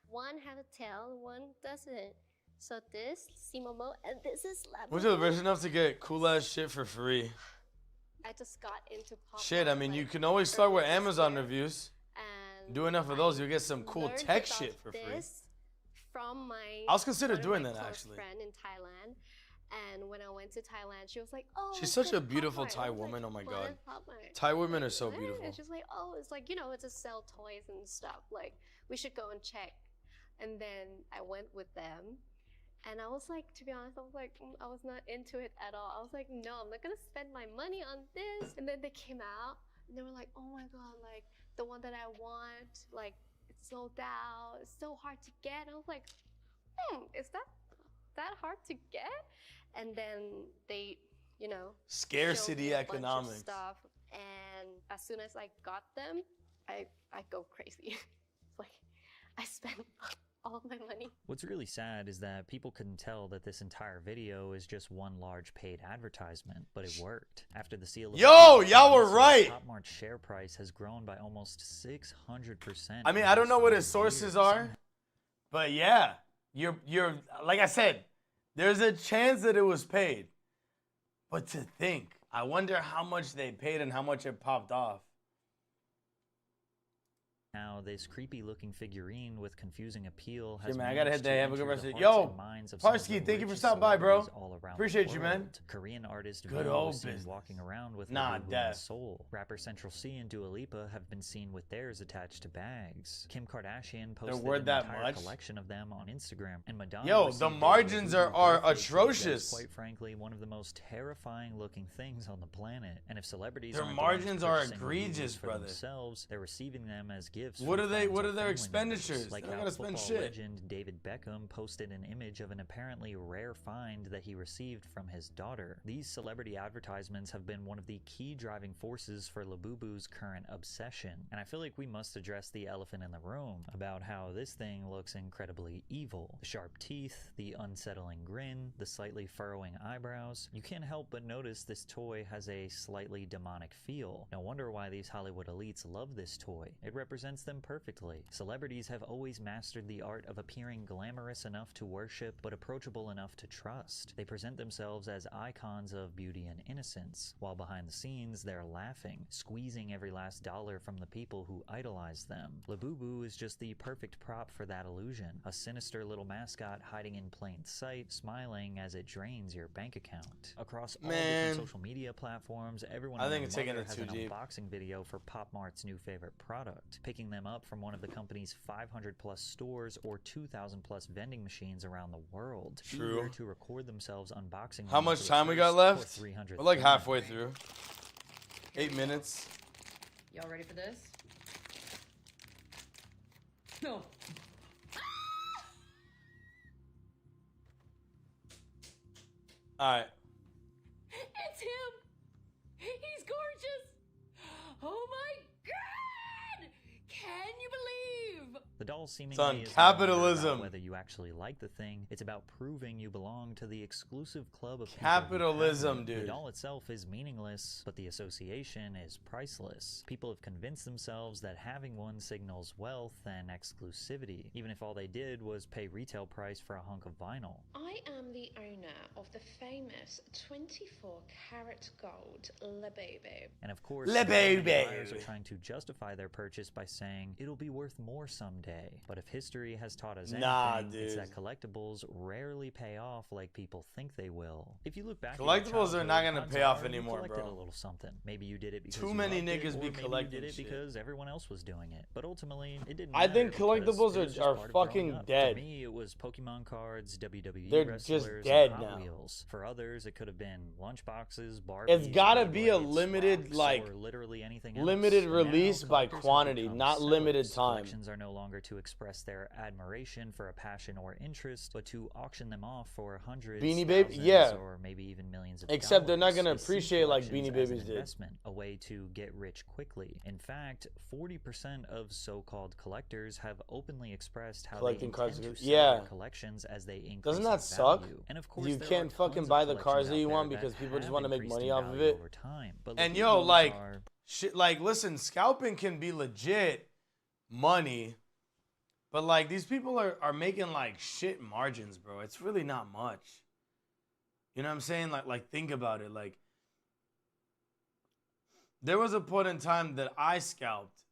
one has a tail, one doesn't. So this Simomo and this is Labubu. Which is rich enough to get cool ass shit for free? I just got into Pop Shit, I Mart, mean, you like, can always start with earlier this Amazon year, reviews. and Do enough of those, you'll get some cool learned tech about shit for free. this from my I was consider one of doing my that, close actually. friend in Thailand. And when I went to Thailand, she was like, "Oh, She's let's such go a to Pop beautiful Mart." I Thai was woman, like, oh my "What god. is Pop Mart?" Thai women are Like, so "What?" beautiful. And she's like, "Oh, it's like, you know, it's just sell toys and stuff. Like, we should go and check." And then I went with them. And I was like, to be honest, I was like, I was not into it at all. I was like, no, I'm not gonna spend my money on this. And then they came out and they were like, oh my god, like the one that I want, like it's sold out, it's so hard to get. And I was like, is that hard to get? And then they, you know, Scarcity showed me a bunch of economics. stuff. And as soon as I got them, I go crazy. It's like I spent all of my money. What's really sad is that people couldn't tell that this entire video is just one large paid advertisement, but it worked. After the seal of Yo, y'all were right. Pop Mart's share price has grown by almost 600%. I mean, I don't know what his sources are, but yeah, you're like I said, there's a chance that it was paid. But to think, I wonder how much they paid and how much it popped off. Now, this creepy-looking figurine with confusing appeal has Shit, man, I gotta managed hit that. to Have a good enter rest the of hearts Yo, and minds of some of Parsky, the thank you for richest stopping by, bro. celebrities all around the Appreciate you, man. world. Korean artist Good Vo old was seen business. walking around with Nah, Labubu deaf. and Soul. Rapper Central C and Dua Lipa have been seen with theirs attached to bags. Kim Kardashian posted worth an that entire much? collection of them on Instagram. And Madonna Yo, received the a margins Labubu are birthday cake atrocious. that's, quite frankly, one of the most terrifying-looking things on the planet. And if celebrities Their aren't the ones margins are purchasing egregious, Labubus for brother. themselves, they're receiving them as gifts. What from are they? friends What or are their family expenditures? members. Like They don't how gotta spend football shit. legend David Beckham posted an image of an apparently rare find that he received from his daughter. These celebrity advertisements have been one of the key driving forces for Labubu's current obsession. And I feel like we must address the elephant in the room about how this thing looks incredibly evil. The sharp teeth, the unsettling grin, the slightly furrowing eyebrows. You can't help but notice this toy has a slightly demonic feel. No wonder why these Hollywood elites love this toy. It represents them perfectly. Celebrities have always mastered the art of appearing glamorous enough to worship but approachable enough to trust. They present themselves as icons of beauty and innocence, while behind the scenes they're laughing, squeezing every last dollar from the people who idolize them. Labubu is just the perfect prop for that illusion, a sinister little mascot hiding in plain sight, smiling as it drains your bank account. Across all Man. different social media platforms, everyone I and think their it's taking mother it has too an deep. unboxing video for Pop Mart's new favorite product, picking them up from one of the company's 500 plus stores or 2,000 plus vending machines around the world. True. Eager to record themselves unboxing How them much for the time we got first left? or 300th We're like time. halfway through. 8 minutes. Y'all ready for this? No. All right. It's him! He's gorgeous! Oh my god! Can you believe? The doll seemingly Son, is no longer capitalism. about whether you actually like the thing. It's about proving you belong to the exclusive club of people who Capitalism, have it. dude. The doll itself is meaningless, but the association is priceless. People have convinced themselves that having one signals wealth and exclusivity, even if all they did was pay retail price for a hunk of vinyl. I am the owner of the famous 24-karat gold Labubu. And of course, Le many baby. buyers are trying to justify their purchase by saying it'll be worth more someday. But if history has taught us anything, Nah, it's dude. that collectibles rarely pay off like people think they will. If you look back, at Collectibles your are not childhood, gonna odds pay off are you anymore, collected bro. a little something. Maybe you did it because Too you many loved it, niggas or be maybe collecting you did it shit. because everyone else was doing it. But ultimately, it didn't. I think matter because collectibles it was just are part of growing fucking up. dead. For me, it was Pokemon cards, WWE They're wrestlers, just dead and Hot now. Wheels. For others, it could have been lunchboxes, Barbies. It's gotta be a Beyblades, limited, rocks, like, or literally anything else. limited But now release by collectors have quantity, become not limited sellers. time. Collections are no longer longer to express their admiration for a passion or interest, but to auction them off for hundreds, Beanie Baby, thousands, yeah, or maybe even millions of except they're not dollars. gonna They see appreciate like collections Beanie as an Babies did. investment, a way to get rich quickly. In fact, 40% of so-called collectors have openly expressed how Collecting they cars, intend to yeah. sell their collections as they increase Doesn't in that suck? value. And of course, You there can't are fucking tons of buy the collections cars that out you there want that because people just have want to make increased money in off of value it. over time. But And Labubu's yo, like, are shit, like, listen, scalping can be legit money, but like these people are making like shit margins, bro. It's really not much. You know what I'm saying? Like think about it. Like, there was a point in time that I scalped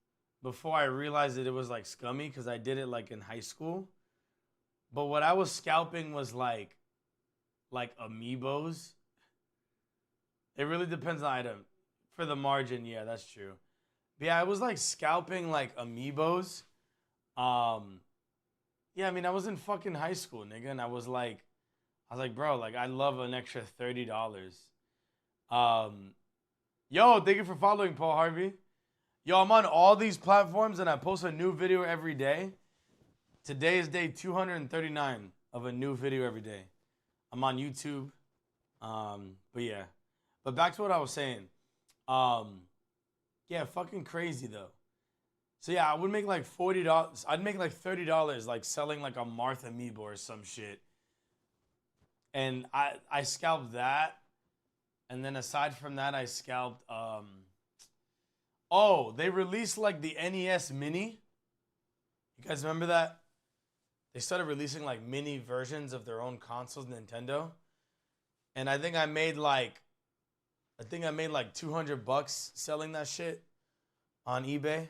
before I realized that it was like scummy because I did it like in high school. But what I was scalping was like amiibos. It really depends on the item. For the margin, yeah, that's true. But yeah, I was like scalping like amiibos. Yeah, I mean, I was in fucking high school, nigga, and I was like, bro, like, I love an extra $30. Yo, thank you for following, Paul Harvey. Yo, I'm on all these platforms, and I post a new video every day. Today is day 239 of a new video every day. I'm on YouTube. But yeah. But back to what I was saying. Yeah, fucking crazy, though. So yeah, I would make like $40. I'd make like $30 like selling like a Martha Amiibo or some shit. And I scalped that. And then aside from that, I scalped oh, they released like the NES Mini. You guys remember that? They started releasing like mini versions of their own consoles, Nintendo. And I think I made like $200 selling that shit on eBay.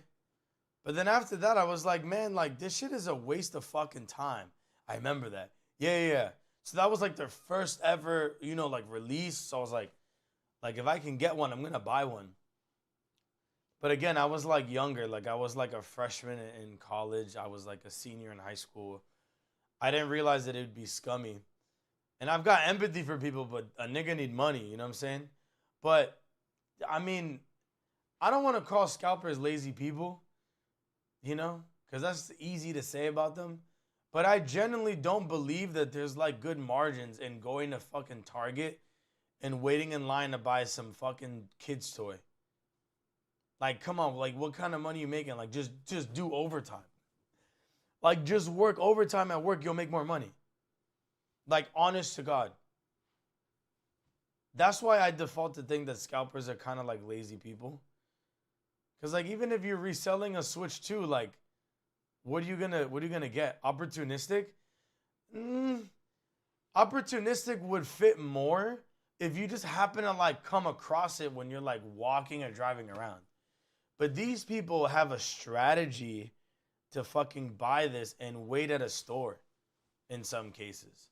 But then after that, I was like, man, like this shit is a waste of fucking time. I remember that. Yeah. So that was like their first ever, you know, like release. So I was like if I can get one, I'm gonna buy one. But again, I was like younger. Like I was like a freshman in college. I was like a senior in high school. I didn't realize that it would be scummy. And I've got empathy for people, but a nigga need money, you know what I'm saying? But, I mean, I don't want to call scalpers lazy people, you know? Because that's easy to say about them. But I genuinely don't believe that there's, like, good margins in going to fucking Target and waiting in line to buy some fucking kid's toy. Like, come on, like, what kind of money you making? Like, just do overtime. Like, just work overtime at work, you'll make more money. Like, honest to God. That's why I default to think that scalpers are kind of like lazy people. Because, like, even if you're reselling a Switch 2, like, what are you gonna get? Opportunistic? Opportunistic would fit more if you just happen to, like, come across it when you're, like, walking or driving around. But these people have a strategy to fucking buy this and wait at a store in some cases.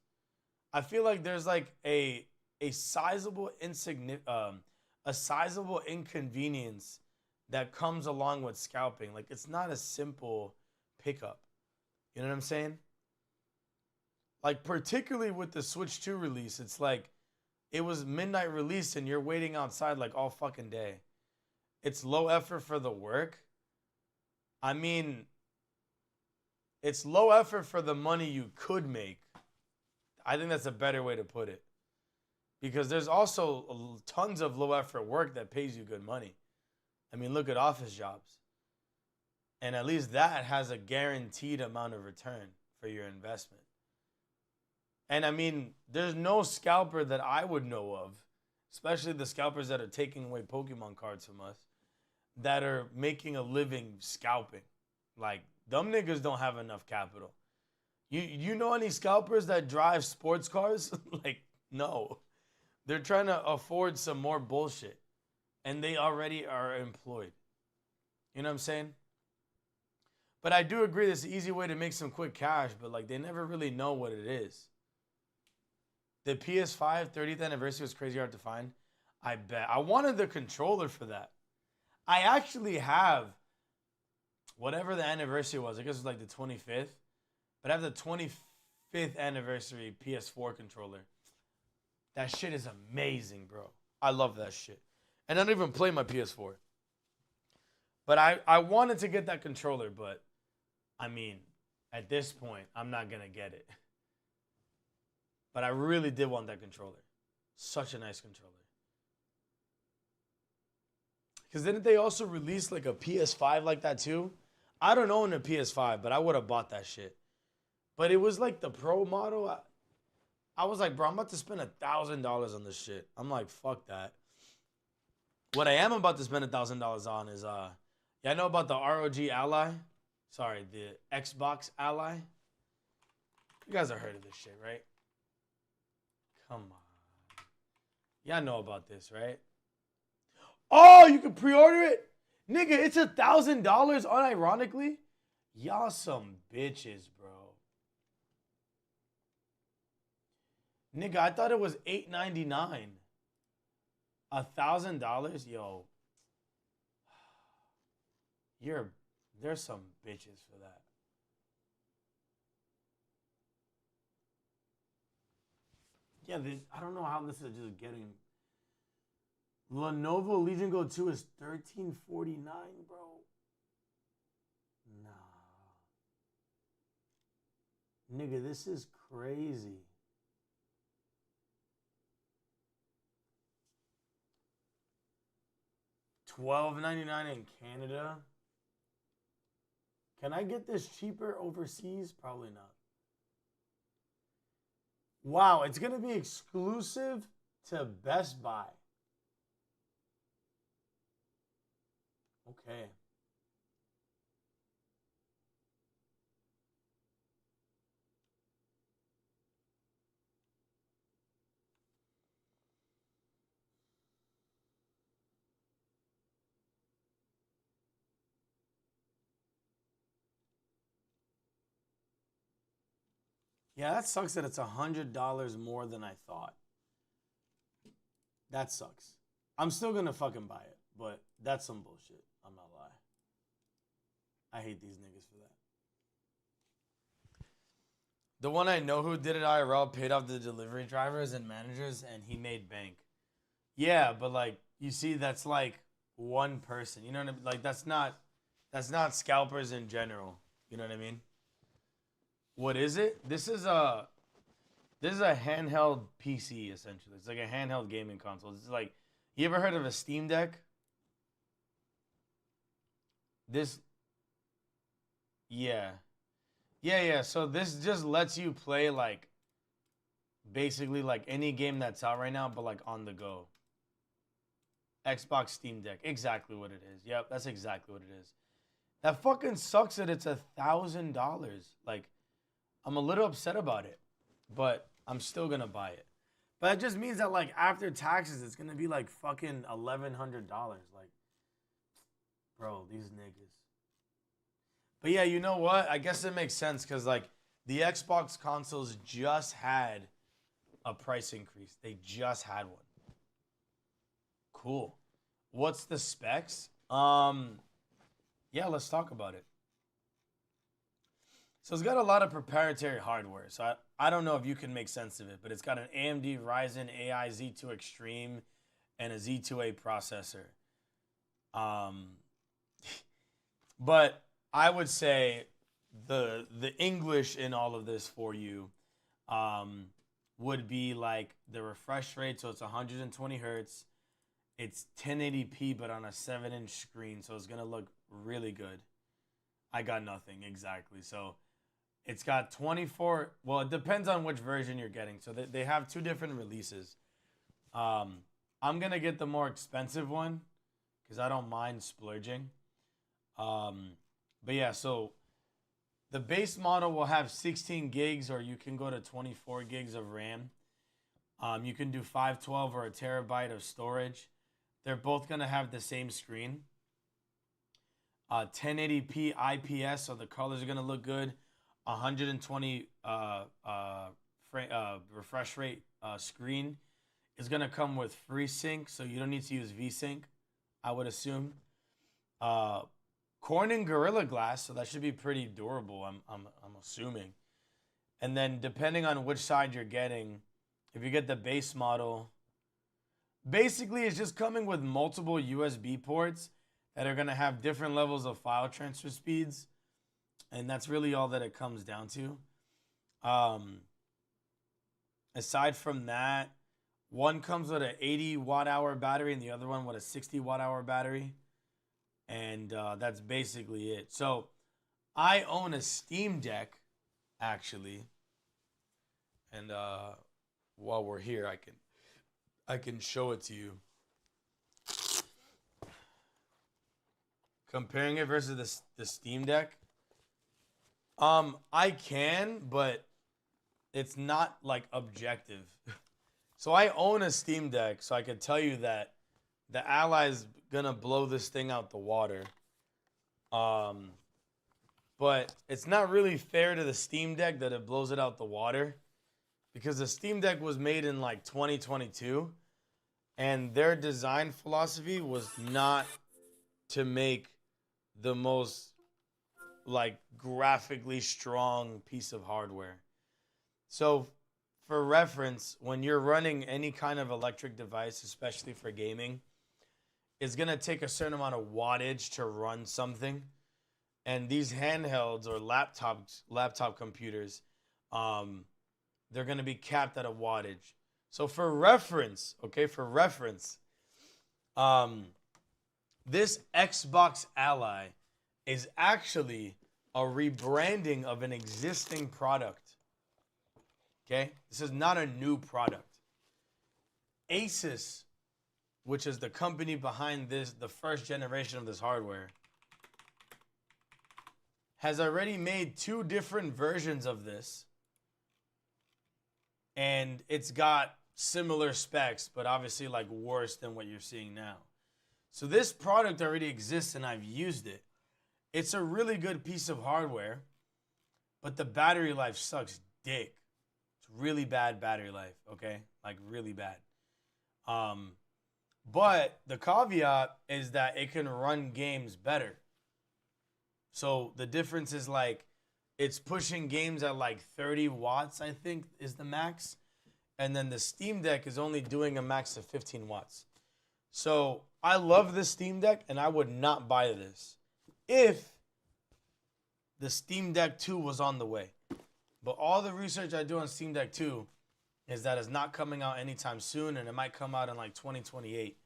I feel like there's like a sizable inconvenience that comes along with scalping. Like it's not a simple pickup. You know what I'm saying? Like particularly with the Switch 2 release, it's like it was midnight release and you're waiting outside like all fucking day. It's low effort for the work. I mean, it's low effort for the money you could make. I think that's a better way to put it. Because there's also tons of low effort work that pays you good money. I mean, look at office jobs. And at least that has a guaranteed amount of return for your investment. And I mean, there's no scalper that I would know of, especially the scalpers that are taking away Pokemon cards from us, that are making a living scalping. Like, them niggas don't have enough capital. You know any scalpers that drive sports cars? Like, no. They're trying to afford some more bullshit. And they already are employed. You know what I'm saying? But I do agree there's an easy way to make some quick cash, but like they never really know what it is. The PS5 30th anniversary was crazy hard to find. I bet. I wanted the controller for that. I actually have whatever the anniversary was. I guess it was like the 25th. But I have the 25th anniversary PS4 controller. That shit is amazing, bro. I love that shit. And I don't even play my PS4. But I wanted to get that controller, but I mean, at this point, I'm not gonna get it. But I really did want that controller. Such a nice controller. Because didn't they also release like a PS5 like that too? I don't own a PS5, but I would have bought that shit. But it was like the Pro model. I was like, bro, I'm about to spend $1,000 on this shit. I'm like, fuck that. What I am about to spend $1,000 on is, yeah, I know about the ROG Ally. Sorry, the Xbox Ally. You guys have heard of this shit, right? Come on. Y'all know about this, right? Oh, you can pre-order it? Nigga, it's $1,000 unironically? Y'all some bitches, bro. Nigga, I thought it was $899. $1,000? Yo. There's some bitches for that. Yeah, I don't know how this is just getting. Lenovo Legion Go 2 is $1349, bro. Nah. Nigga, this is crazy. $12.99 in Canada. Can I get this cheaper overseas? Probably not. Wow, it's going to be exclusive to Best Buy. Okay. Yeah, that sucks that it's $100 more than I thought. That sucks. I'm still gonna fucking buy it, but that's some bullshit. I'm not lying. I hate these niggas for that. The one I know who did it IRL paid off the delivery drivers and managers, and he made bank. Yeah, but like you see, that's like one person. You know what I mean? Like that's not scalpers in general. You know what I mean? What is it? This is a handheld PC essentially. It's like a handheld gaming console. It's like, you ever heard of a Steam Deck? Yeah. So this just lets you play like basically like any game that's out right now, but like on the go. Xbox Steam Deck, exactly what it is. Yep, that's exactly what it is. That fucking sucks that it's $1,000. Like, I'm a little upset about it, but I'm still gonna buy it. But it just means that like after taxes, it's gonna be like fucking $1,100. Like, bro, these niggas. But yeah, you know what? I guess it makes sense because like the Xbox consoles just had a price increase. They just had one. Cool. What's the specs? Yeah, let's talk about it. So it's got a lot of proprietary hardware. So I don't know if you can make sense of it, but it's got an AMD Ryzen AI Z2 Extreme and a Z2A processor. But I would say the English in all of this for you would be like the refresh rate. So it's 120 hertz. It's 1080p, but on a 7-inch screen. So it's going to look really good. I got nothing exactly. So it's got 24. Well, it depends on which version you're getting. So they have two different releases. I'm going to get the more expensive one because I don't mind splurging. But yeah, so the base model will have 16 gigs, or you can go to 24 gigs of RAM. You can do 512 or a terabyte of storage. They're both going to have the same screen. 1080p IPS, so the colors are going to look good. 120 refresh rate screen is going to come with FreeSync, so you don't need to use VSync, I would assume. Corning Gorilla Glass, so that should be pretty durable, I'm assuming. And then depending on which side you're getting, if you get the base model, basically it's just coming with multiple USB ports that are going to have different levels of file transfer speeds. And that's really all that it comes down to. Aside from that, one comes with an 80 watt hour battery and the other one with a 60 watt hour battery. And that's basically it. So I own a Steam Deck, actually. And while we're here, I can show it to you. Comparing it versus the Steam Deck. I can, but it's not like objective. So I own a Steam Deck, so I can tell you that the Ally's gonna blow this thing out the water. But it's not really fair to the Steam Deck that it blows it out the water, because the Steam Deck was made in like 2022, and their design philosophy was not to make the most like graphically strong piece of hardware. So for reference, when you're running any kind of electric device, especially for gaming, it's going to take a certain amount of wattage to run something. And these handhelds or laptop computers, they're going to be capped at a wattage. So for reference, this Xbox Ally is actually a rebranding of an existing product. Okay? This is not a new product. Asus, which is the company behind this, the first generation of this hardware, has already made 2 different versions of this. And it's got similar specs, but obviously like worse than what you're seeing now. So this product already exists and I've used it. It's a really good piece of hardware, but the battery life sucks dick. It's really bad battery life, okay? Like really bad. But the caveat is that it can run games better. So the difference is like it's pushing games at like 30 watts, I think is the max. And then the Steam Deck is only doing a max of 15 watts. So I love the Steam Deck and I would not buy this if the Steam Deck 2 was on the way. But all the research I do on Steam Deck 2 is that it's not coming out anytime soon, and it might come out in like 2028.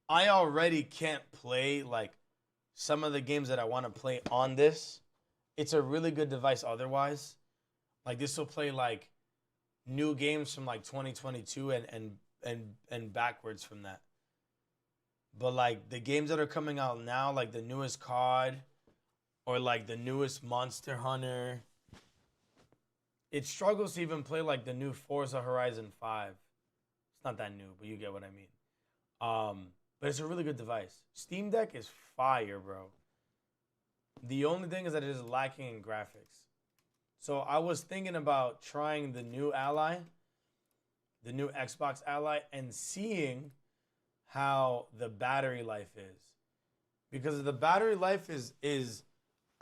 I already can't play like some of the games that I want to play on this. It's a really good device otherwise. Like this will play like new games from like 2022 and backwards from that. But like the games that are coming out now, like the newest COD or like the newest Monster Hunter, it struggles to even play like the new Forza Horizon 5. It's not that new, but you get what I mean. But it's a really good device. Steam Deck is fire, bro. The only thing is that it is lacking in graphics. So I was thinking about trying the new Ally, the new Xbox Ally, and seeing how the battery life is. Because if the battery life is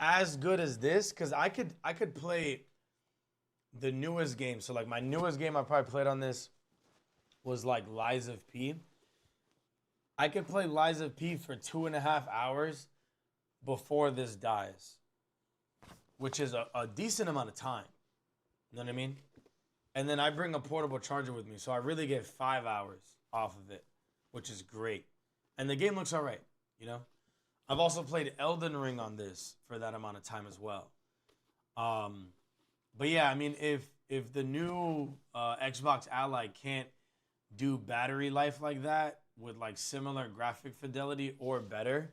as good as this, because I could play the newest game. So like my newest game I probably played on this was like Lies of P. I could play Lies of P for 2.5 hours before this dies, which is a decent amount of time. You know what I mean? And then I bring a portable charger with me, so I really get 5 hours off of it, which is great. And the game looks all right, you know? I've also played Elden Ring on this for that amount of time as well. But yeah, I mean, if the new Xbox Ally can't do battery life like that with like similar graphic fidelity or better,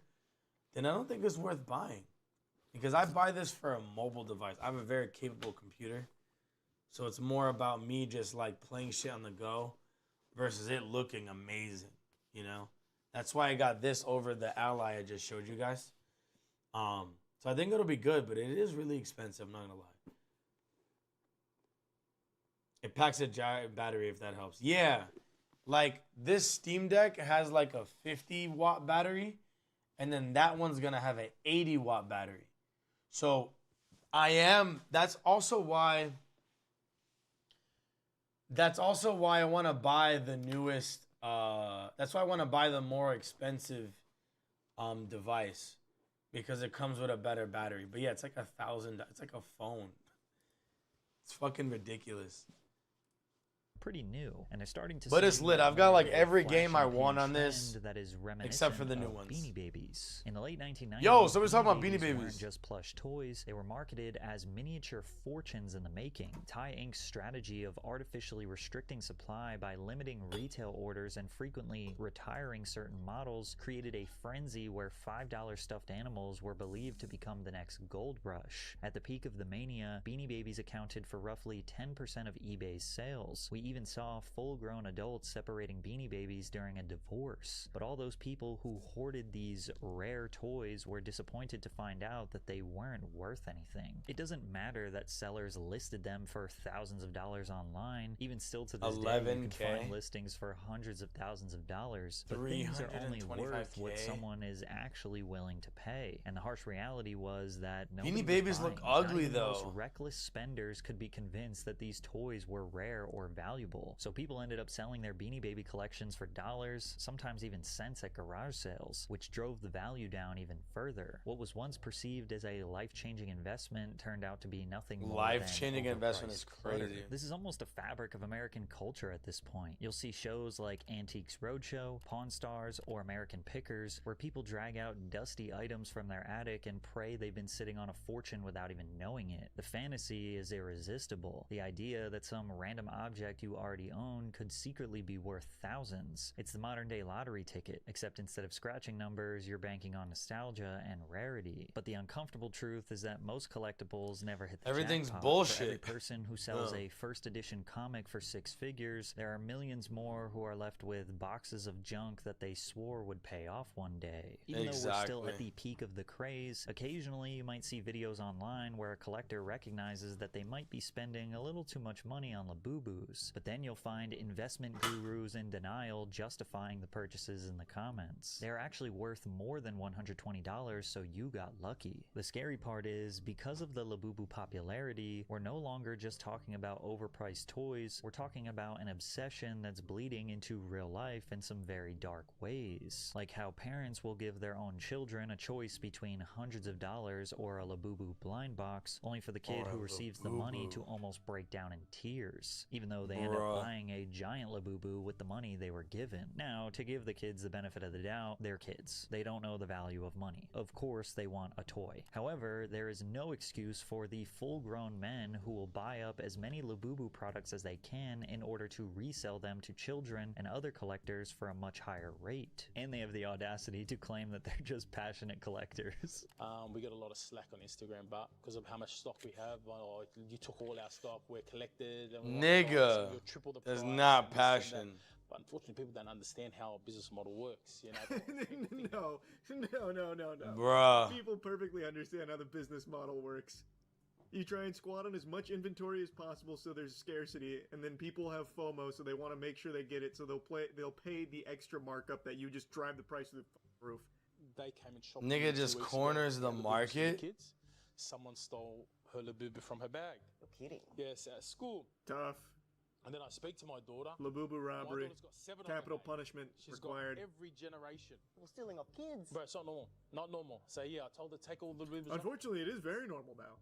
then I don't think it's worth buying. Because I buy this for a mobile device. I have a very capable computer. So it's more about me just like playing shit on the go versus it looking amazing, you know? That's why I got this over the Ally I just showed you guys. So I think it'll be good, but it is really expensive, I'm not gonna lie. It packs a giant battery if that helps. Yeah, like this Steam Deck has like a 50 watt battery, and then that one's gonna have an 80 watt battery. So that's also why I want to buy the newest, that's why I want to buy the more expensive device. because it comes with a better battery. But yeah, it's like $1,000. It's like a phone. It's fucking ridiculous. Pretty new, and they're starting to. But see it's lit. more I've got like of a every game I flashy want pink on this, trend that is except for the new of ones. Beanie Babies. In the late 1990s, Yo, somebody's talking about Beanie weren't Babies. just plush toys; they were marketed as miniature fortunes in the making. Thai Inc.'s strategy of artificially restricting supply by limiting retail orders and frequently retiring certain models created a frenzy where $5 stuffed animals were believed to become the next gold rush. At the peak of the mania, Beanie Babies accounted for roughly 10% of eBay's sales. We even saw full-grown adults separating Beanie Babies during a divorce. But all those people who hoarded these rare toys were disappointed to find out that they weren't worth anything. It doesn't matter that sellers listed them for thousands of dollars online. Even still to this day, you can find listings for hundreds of thousands of dollars. But things are only worth what someone is actually willing to pay. And the harsh reality was that nobody Beanie Babies look ugly, the most though. reckless spenders could be convinced that these toys were rare or valuable. So people ended up selling their Beanie Baby collections for dollars, sometimes even cents at garage sales, which drove the value down even further. What was once perceived as a life-changing investment turned out to be nothing more Life-changing than investment is overpriced clutter. crazy. This is almost a fabric of American culture at this point. You'll see shows like Antiques Roadshow, Pawn Stars, or American Pickers, where people drag out dusty items from their attic and pray they've been sitting on a fortune without even knowing it. The fantasy is irresistible. The idea that some random object you already own could secretly be worth thousands. It's the modern day lottery ticket, except instead of scratching numbers, you're banking on nostalgia and rarity. But the uncomfortable truth is that most collectibles never hit the Everything's jackpot. bullshit. For every person who sells No. a first edition comic for 6 figures, there are millions more who are left with boxes of junk that they swore would pay off one day. Even though we're still at the peak of the craze, occasionally you might see videos online where a collector recognizes that they might be spending a little too much money on Labubu's, but then you'll find investment gurus in denial justifying the purchases in the comments. They're actually worth more than $120, so you got lucky. The scary part is, because of the Labubu popularity, we're no longer just talking about overpriced toys, we're talking about an obsession that's bleeding into real life in some very dark ways. Like how parents will give their own children a choice between hundreds of dollars or a Labubu blind box, only for the kid who receives the money to almost break down in tears, even though they end up buying a giant Labubu with the money they were given. Now, to give the kids the benefit of the doubt, they're kids. They don't know the value of money. Of course, they want a toy. However, there is no excuse for the full-grown men who will buy up as many Labubu products as they can in order to resell them to children and other collectors for a much higher rate. And they have the audacity to claim that they're just passionate collectors. We get a lot of slack on Instagram, but because of how much stock we have, you took all our stock, we're collected. And Nigga, you're triple the there's price not and this and that. passion. But unfortunately, people don't understand how a business model works. You know, No. Bruh. People perfectly understand how the business model works. You try and squat on as much inventory as possible so there's scarcity, and then people have FOMO, so they want to make sure they get it, so they'll pay the extra markup that you just drive the price to the roof. They came and shopped. Nigga just corners the market. Kids. Someone stole her Labubu from her bag. You're kidding. Yes, at school. Tough. And then I speak to my daughter. Labubu robbery. My daughter's got 7 on Capital her name. punishment She's required. got every generation. You're stealing our kids. Bro, it's not normal. Not normal. So yeah, I told her take all the Labubus. Unfortunately, it is very normal now.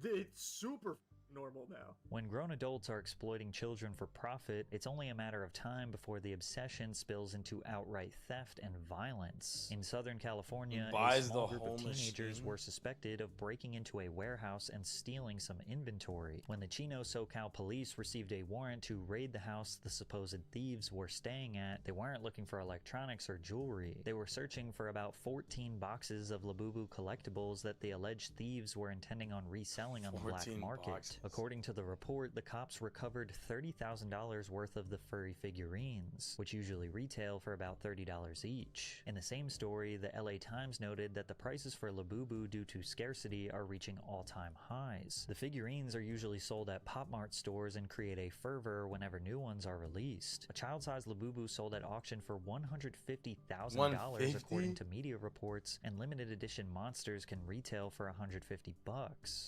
It's super normal now. When grown adults are exploiting children for profit, it's only a matter of time before the obsession spills into outright theft and violence. In Southern California, a small group of teenagers were suspected of breaking into a warehouse and stealing some inventory. When the Chino SoCal police received a warrant to raid the house the supposed thieves were staying at, they weren't looking for electronics or jewelry. They were searching for about 14 boxes of Labubu collectibles that the alleged thieves were intending on reselling on the black market. Boxes. According to the report, the cops recovered $30,000 worth of the furry figurines, which usually retail for about $30 each. In the same story, the LA Times noted that the prices for Labubu due to scarcity are reaching all-time highs. The figurines are usually sold at Pop Mart stores and create a fervor whenever new ones are released. A child-sized Labubu sold at auction for $150,000 according to media reports, and limited edition monsters can retail for $150.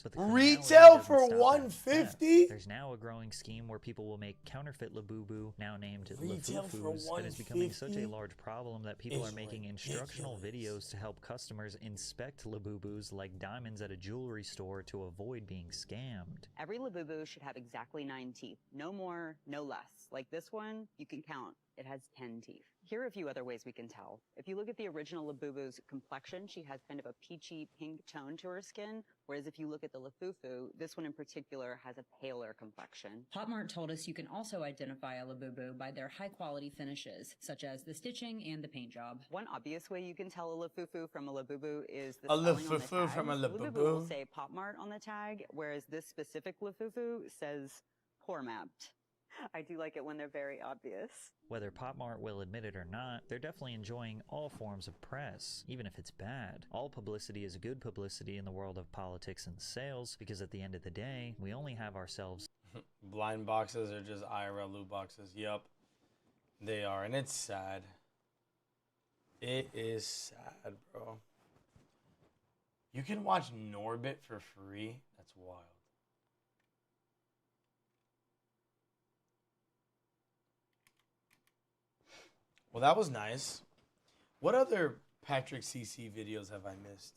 But the Retail for $1? $150? There's now a growing scheme where people will make counterfeit Labubu, now named Retail for Lafufus, that is becoming such a $150 large problem that people is are making instructional videos to help customers inspect Labubus like diamonds at a jewelry store to avoid being scammed. Every Labubu should have exactly 9 teeth. No more, no less. Like this one, you can count. It has 10 teeth. Here are a few other ways we can tell. If you look at the original Labubu's complexion, she has kind of a peachy pink tone to her skin, whereas if you look at the Lafufu, this one in particular has a paler complexion. Pop Mart told us you can also identify a Labubu by their high-quality finishes, such as the stitching and the paint job. One obvious way you can tell a Lafufu from a Labubu is the A spelling on the Lafufu tag. from a Labubu will Labubu? say Pop Mart on the tag, whereas this specific Lafufu says poor mapped. I do like it when they're very obvious. Whether Pop Mart will admit it or not, they're definitely enjoying all forms of press, even if it's bad. All publicity is good publicity in the world of politics and sales, because at the end of the day, we only have ourselves. Blind boxes are just IRL loot boxes. Yup. They are, and it's sad. It is sad, bro. You can watch Norbit for free? That's wild. Well, that was nice. What other Patrick CC videos have I missed?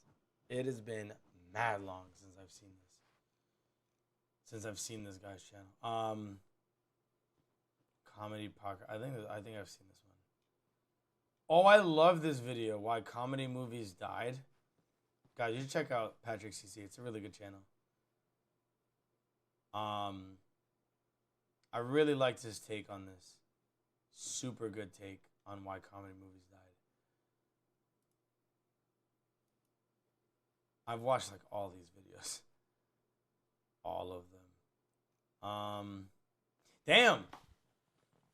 It has been mad long since I've seen this. Since I've seen this guy's channel. Comedy poker. I think I've seen this one. Oh, I love this video. Why comedy movies died. Guys, you should check out Patrick CC. It's a really good channel. I really liked his take on this. Super good take on why comedy movies died. I've watched like all these videos. All of them. Damn!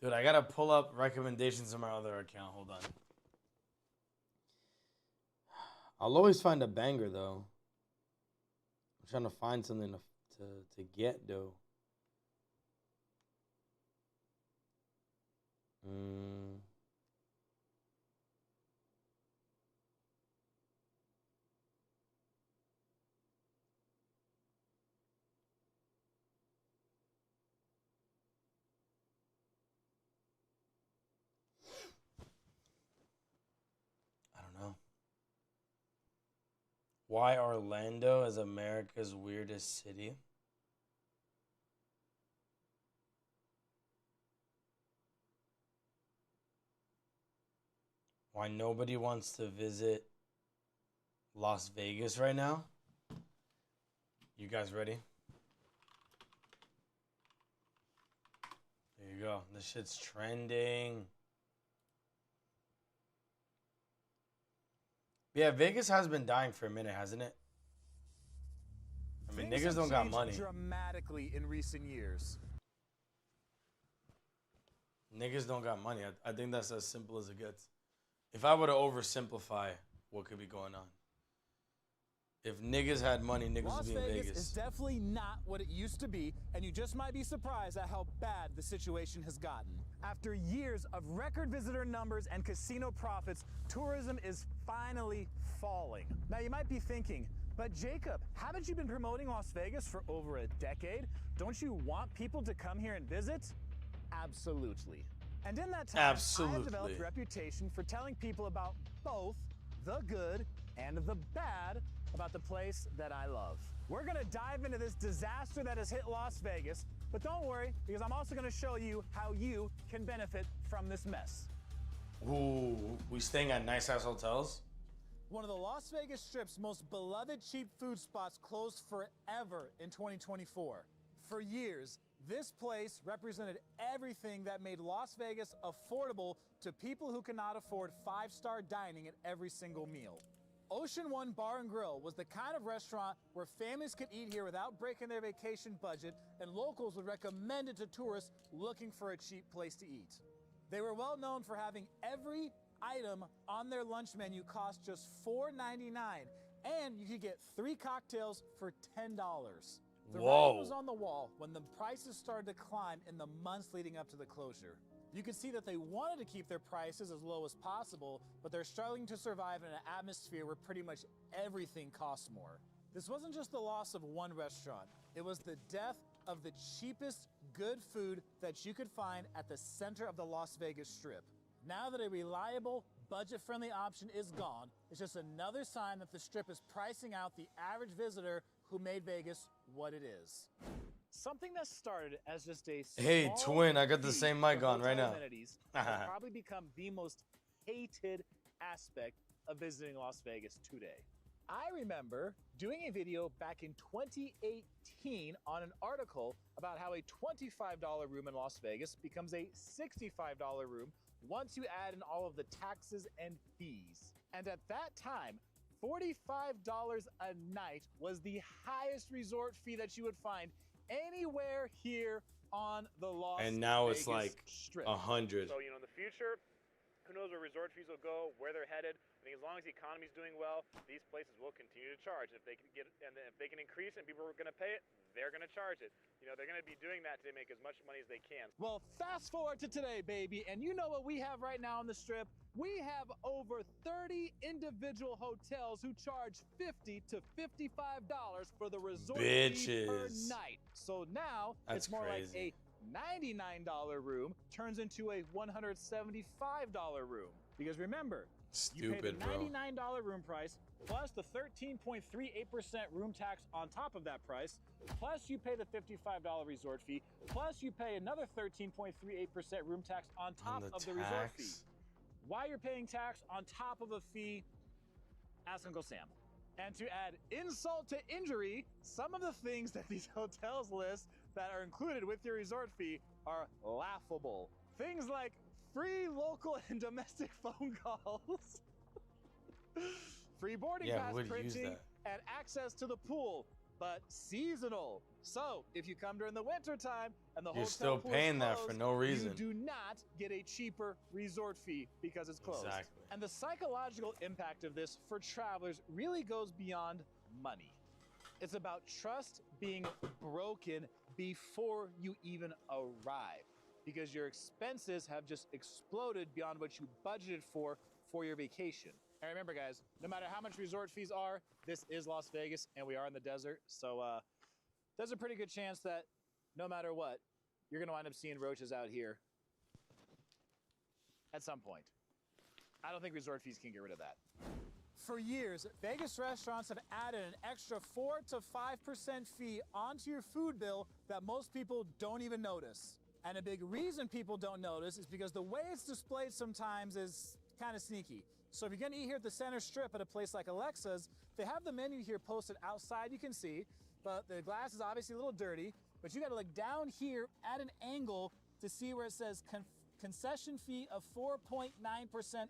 Dude, I gotta pull up recommendations on my other account. Hold on. I'll always find a banger though. I'm trying to find something to get though. I don't know. Why Orlando is America's weirdest city? Why nobody wants to visit Las Vegas right now? You guys ready? There you go. This shit's trending. Yeah, Vegas has been dying for a minute, hasn't it? I mean, niggas don't got money. Dramatically in recent years. Niggas don't got money. I think that's as simple as it gets. If I were to oversimplify what could be going on. If niggas had money, niggas Las would be in Vegas Vegas. is definitely not what it used to be, and you just might be surprised at how bad the situation has gotten. After years of record visitor numbers and casino profits, tourism is finally falling. Now you might be thinking, but Jacob, haven't you been promoting Las Vegas for over a decade? Don't you want people to come here and visit? Absolutely. And in that time, I have developed a reputation for telling people about both the good and the bad about the place that I love. We're gonna dive into this disaster that has hit Las Vegas, but don't worry, because I'm also gonna show you how you can benefit from this mess. Ooh, we staying at nice ass hotels? One of the Las Vegas Strip's most beloved cheap food spots closed forever in 2024. For years, this place represented everything that made Las Vegas affordable to people who cannot afford five-star dining at every single meal. Ocean One Bar and Grill was the kind of restaurant where families could eat here without breaking their vacation budget, and locals would recommend it to tourists looking for a cheap place to eat. They were well known for having every item on their lunch menu cost just $4.99, and you could get 3 cocktails for $10. The writing was on the wall when the prices started to climb in the months leading up to the closure. You could see that they wanted to keep their prices as low as possible, but they're struggling to survive in an atmosphere where pretty much everything costs more. This wasn't just the loss of one restaurant. It was the death of the cheapest good food that you could find at the center of the Las Vegas Strip. Now that a reliable, budget-friendly option is gone, it's just another sign that the Strip is pricing out the average visitor who made Vegas what it is. Something that started as just a Hey, small twin, I got the fee same for mic on right hotel now. amenities has probably become the most hated aspect of visiting Las Vegas today. I remember doing a video back in 2018 on an article about how a $25 room in Las Vegas becomes a $65 room once you add in all of the taxes and fees. And at that time, $45 a night was the highest resort fee that you would find anywhere here on the Las Vegas And now it's like Strip. 100. So, in the future, who knows where resort fees will go, where they're headed. I think as long as the economy's doing well, these places will continue to charge. If they can if they can increase and people are going to pay it, they're going to charge it. They're going to be doing that to make as much money as they can. Well, fast forward to today, baby, and you know what we have right now on the Strip? We have over 30 individual hotels who charge $50 to $55 for the resort fee per Bitches. night. So now That's it's more crazy. like a $99 room turns into a $175 room. Because remember, you pay the Stupid, bro. $99 room price plus the 13.38% room tax on top of that price, plus you pay the $55 resort fee, plus you pay another 13.38% room tax on top of the resort fee. Why you're paying tax on top of a fee, ask Uncle Sam. And to add insult to injury, some of the things that these hotels list that are included with your resort fee are laughable. Things like free local and domestic phone calls, free boarding Yeah, pass would use printing, that. and access to the pool, but seasonal. So if you come during the winter time and the You're hotel still pool is paying that for closed, no reason. you do not get a cheaper resort fee because it's closed. Exactly. And the psychological impact of this for travelers really goes beyond money. It's about trust being broken before you even arrive, because your expenses have just exploded beyond what you budgeted for your vacation. And remember, guys, no matter how much resort fees are, this is Las Vegas and we are in the desert. So there's a pretty good chance that no matter what, you're going to wind up seeing roaches out here at some point. I don't think resort fees can get rid of that. For years, Vegas restaurants have added an extra 4 to 5% fee onto your food bill that most people don't even notice. And a big reason people don't notice is because the way it's displayed sometimes is kind of sneaky. So if you're gonna eat here at the center strip at a place like Alexa's, they have the menu here posted outside, you can see, but the glass is obviously a little dirty, but you gotta look down here at an angle to see where it says concession fee of 4.9%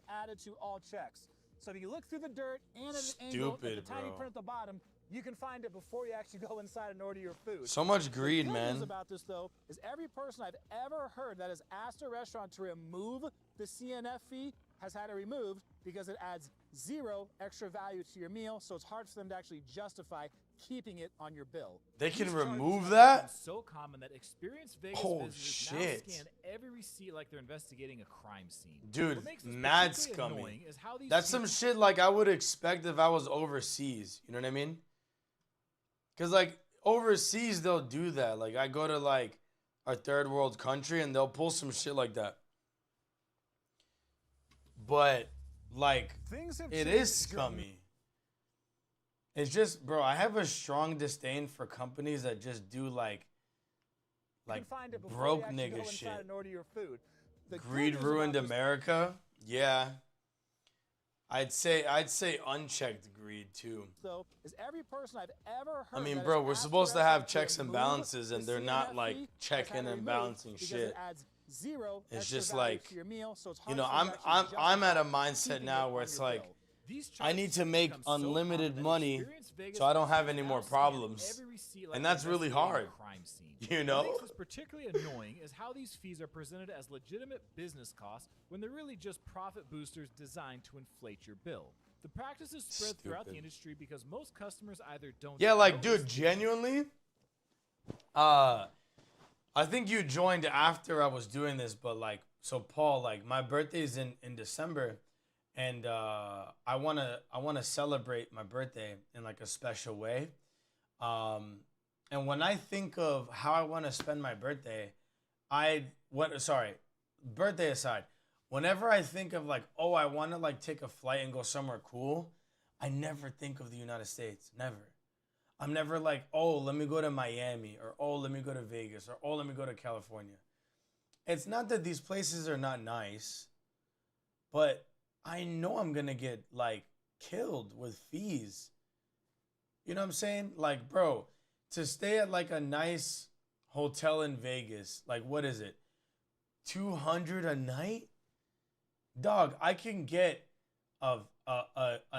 added to all checks. So if you look through the dirt and at an angle at the Stupid, tiny bro. print at the bottom, you can find it before you actually go inside and order your food. So much greed, The good man. news about this, though, is every person I've ever heard that has asked a restaurant to remove the CNF fee has had it removed because it adds zero extra value to your meal, so it's hard for them to actually justify keeping it on your bill. They can These charges remove have that? become so common that experienced Vegas Oh, visitors shit. now scan every receipt like they're investigating a crime scene. Dude, What makes this mad particularly scummy. annoying is how these That's some fees- shit like I would expect if I was overseas. You know what I mean? Because, like, overseas, they'll do that. Like, I go to, like, a third world country and they'll pull some shit like that. But, like, Things have it changed is scummy. It's just, bro, I have a strong disdain for companies that just do, like You can find it before broke you actually go nigga inside shit. and order your food. The good Greed news ruined about this- America. Yeah. I'd say unchecked greed too. though, is every person I've ever heard I mean, that bro, has we're asked a supposed to have restaurant checks and remove balances, and the they're not CNF like fee, has checking had it and removed balancing because shit. It adds zero It's extra just value like, to your meal, so it's you hard know, for them I'm to actually I'm at a justify mindset keeping now it where on it's your like bill. These I need charges to have make become so unlimited common that money, experienced Vegas so I don't have visitors any now more scan problems, every receipt like and they're that's really investigating a hard. crime scene. You What know? makes this particularly annoying is how these fees are presented as legitimate business costs when they're really just profit boosters designed to inflate your bill. The practice is spread throughout the Stupid. industry because most customers either don't Yeah, like, notice dude, genuinely, I think you joined after I was doing this, but like, so Paul, like, my birthday's in December, and I wanna celebrate my birthday in like a special way. And when I think of how I want to spend my birthday, birthday aside, whenever I think of like, oh, I want to like take a flight and go somewhere cool, I never think of the United States. Never. I'm never like, oh, let me go to Miami, or oh, let me go to Vegas, or oh, let me go to California. It's not that these places are not nice, but I know I'm gonna get like killed with fees. You know what I'm saying? Like, bro, to stay at like a nice hotel in Vegas, like what is it? $200 a night? Dog, I can get a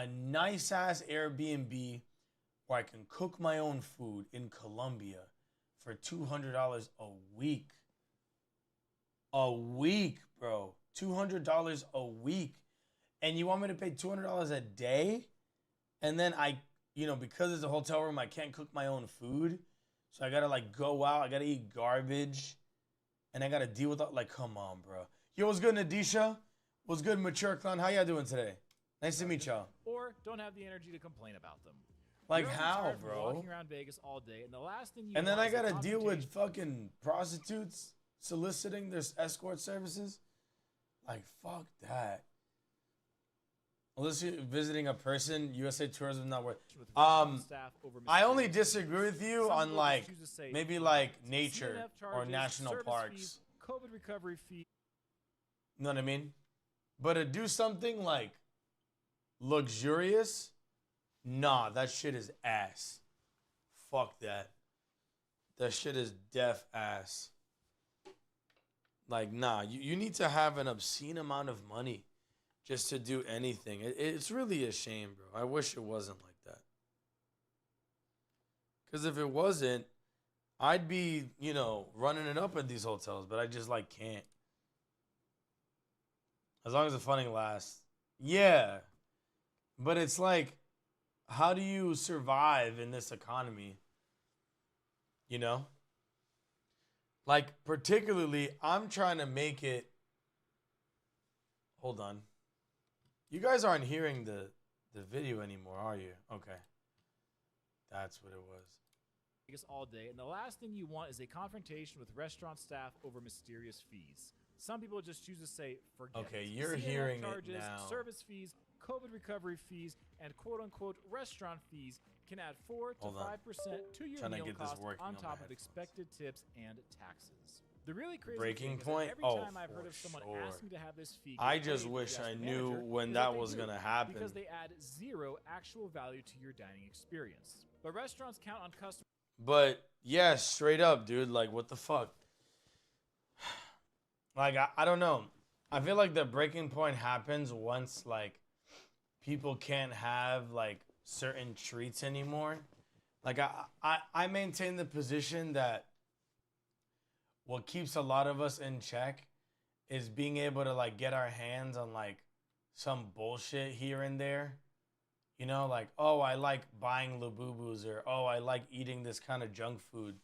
nice ass Airbnb where I can cook my own food in Colombia for $200 a week. A week, bro. $200 a week. And you want me to pay $200 a day? And then because it's a hotel room, I can't cook my own food. So I gotta like go out, I gotta eat garbage. And I gotta deal with that. Like, come on, bro. Yo, what's good, Nadisha? What's good, Mature Clown? How y'all doing today? Nice to meet y'all. Or don't have the energy to complain about them. Like, You're how, tired from bro? Walking around Vegas all day, and the last thing you And then want I is a gotta deal with confrontation. fucking prostitutes soliciting their escort services. Like, fuck that. Unless you're visiting a person, USA Tourism not worth. I only disagree with you Some on people like choose to say maybe like CNF nature or charges, national service parks. fees, COVID recovery fee. You know what I mean? But to do something like luxurious, nah, that shit is ass. Fuck that. That shit is deaf ass. Like, nah, you need to have an obscene amount of money just to do anything. It's really a shame, bro. I wish it wasn't like that. Because if it wasn't, I'd be, running it up at these hotels, but I just, like, can't. As long as the funding lasts. Yeah. But it's like, how do you survive in this economy? You know? Like, particularly, I'm trying to make it. Hold on. You guys aren't hearing the video anymore, are you? Okay. That's what it was. Vegas all day, and the last thing you want is a confrontation with restaurant staff over mysterious fees. Some people just choose to say, forget Okay, it. you're CNF hearing it charges, now. service fees, COVID recovery fees, and quote-unquote restaurant fees can add 4 to Hold on. 5% to your Trying to meal get this cost working on on my top of headphones. expected tips and taxes. The really crazy Breaking thing is point? that every Oh, time I've heard for of someone sure. asking to have this fee I get just paid wish as I a knew manager, when is that they was do, gonna happen. because they add zero actual value to your dining experience. But restaurants count on customers. But yeah, straight up, dude. Like, what the fuck? Like, I don't know. I feel like the breaking point happens once, like, people can't have, like, certain treats anymore. Like, I maintain the position that what keeps a lot of us in check is being able to, like, get our hands on, like, some bullshit here and there. You know, like, oh, I like buying Labubus, or oh, I like eating this kind of junk food.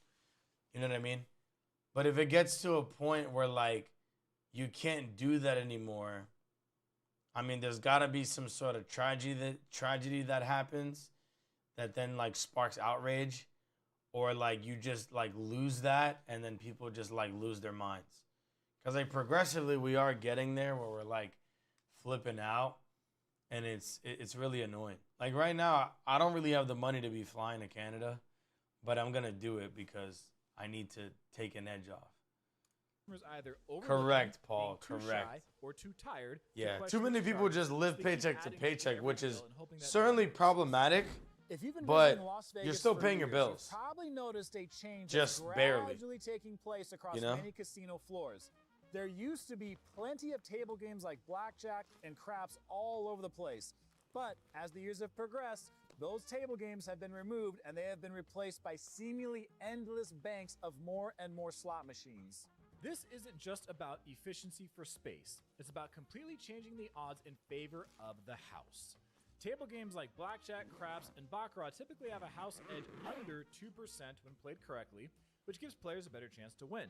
You know what I mean? But if it gets to a point where, like, you can't do that anymore, I mean, there's got to be some sort of tragedy that happens that then, like, sparks outrage, or, like, you just, like, lose that, and then people just, like, lose their minds. Because, like, progressively, we are getting there where we're, like, flipping out. And it's really annoying. Like, right now, I don't really have the money to be flying to Canada, but I'm going to do it because I need to take an edge off. Either overlooking, Correct, Paul. being too Correct. shy, or too tired. to Yeah, question too many the people charges. just live They keep paycheck to adding paycheck, every which is bill and hoping that certainly problematic, If you've been but visiting Las Vegas you're still for paying your years, bills. You've probably noticed a change Just that's barely. gradually taking place across You know? many casino floors. There used to be plenty of table games like blackjack and craps all over the place. But as the years have progressed, those table games have been removed and they have been replaced by seemingly endless banks of more and more slot machines. This isn't just about efficiency for space. It's about completely changing the odds in favor of the house. Table games like blackjack, craps, and baccarat typically have a house edge under 2% when played correctly, which gives players a better chance to win.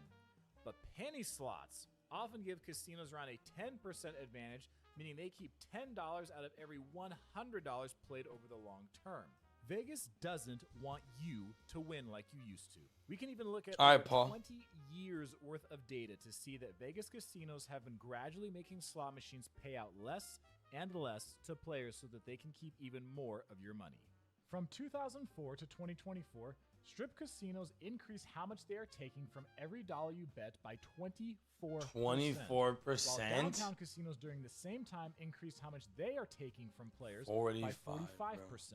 But penny slots often give casinos around a 10% advantage meaning they keep $10 out of every $100 played over the long term. Vegas doesn't want you to win like you used to. We can even look at All right, over Paul. 20 years worth of data to see that Vegas casinos have been gradually making slot machines pay out less and less to players so that they can keep even more of your money. From 2004 to 2024, strip casinos increase how much they are taking from every dollar you bet by 24%. 24%? While downtown casinos during the same time increase how much they are taking from players by 45%. 45%.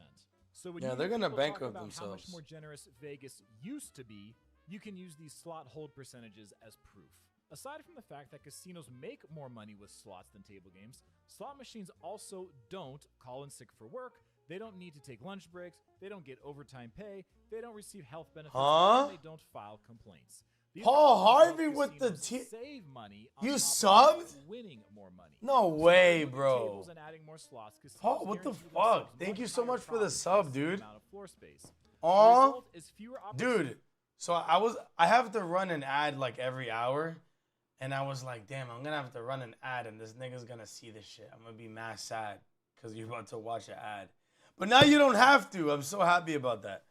So when Yeah, you they're hear gonna people talk bankrupt about how much themselves. more generous Vegas used to be, you can use these slot hold percentages as proof. Aside from the fact that casinos make more money with slots than table games, slot machines also don't call in sick for work, they don't need to take lunch breaks, they don't get overtime pay, they don't receive health benefits, Huh? and they don't file complaints. These Paul are Harvey with the casinos save money on You top of subbed? winning more money. No So way, by moving bro. tables and adding more slots, casinos Paul, what the guarantee fuck? themselves Thank much you so higher much for the profits sub, for the dude. amount of floor space. The Aw, result is fewer dude. So I have to run an ad like every hour, and I was like, damn, I'm gonna have to run an ad, and this nigga's gonna see this shit. I'm gonna be mad sad because you're about to watch an ad. But now you don't have to. I'm so happy about that.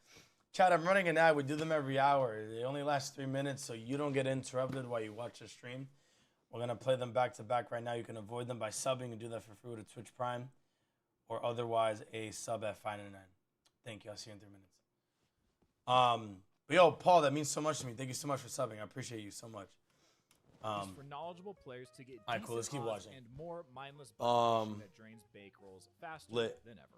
Chad, I'm running an ad. We do them every hour. They only last 3 minutes, so you don't get interrupted while you watch the stream. We're going to play them back to back right now. You can avoid them by subbing and do that for free to Twitch Prime or otherwise a sub at $5.99. Thank you. I'll see you in 3 minutes. But yo, Paul, that means so much to me. Thank you so much for subbing. I appreciate you so much. is for knowledgeable players to get All right, cool. Let's keep decent odds watching. and more mindless button that drains bankrolls faster Lit. than ever.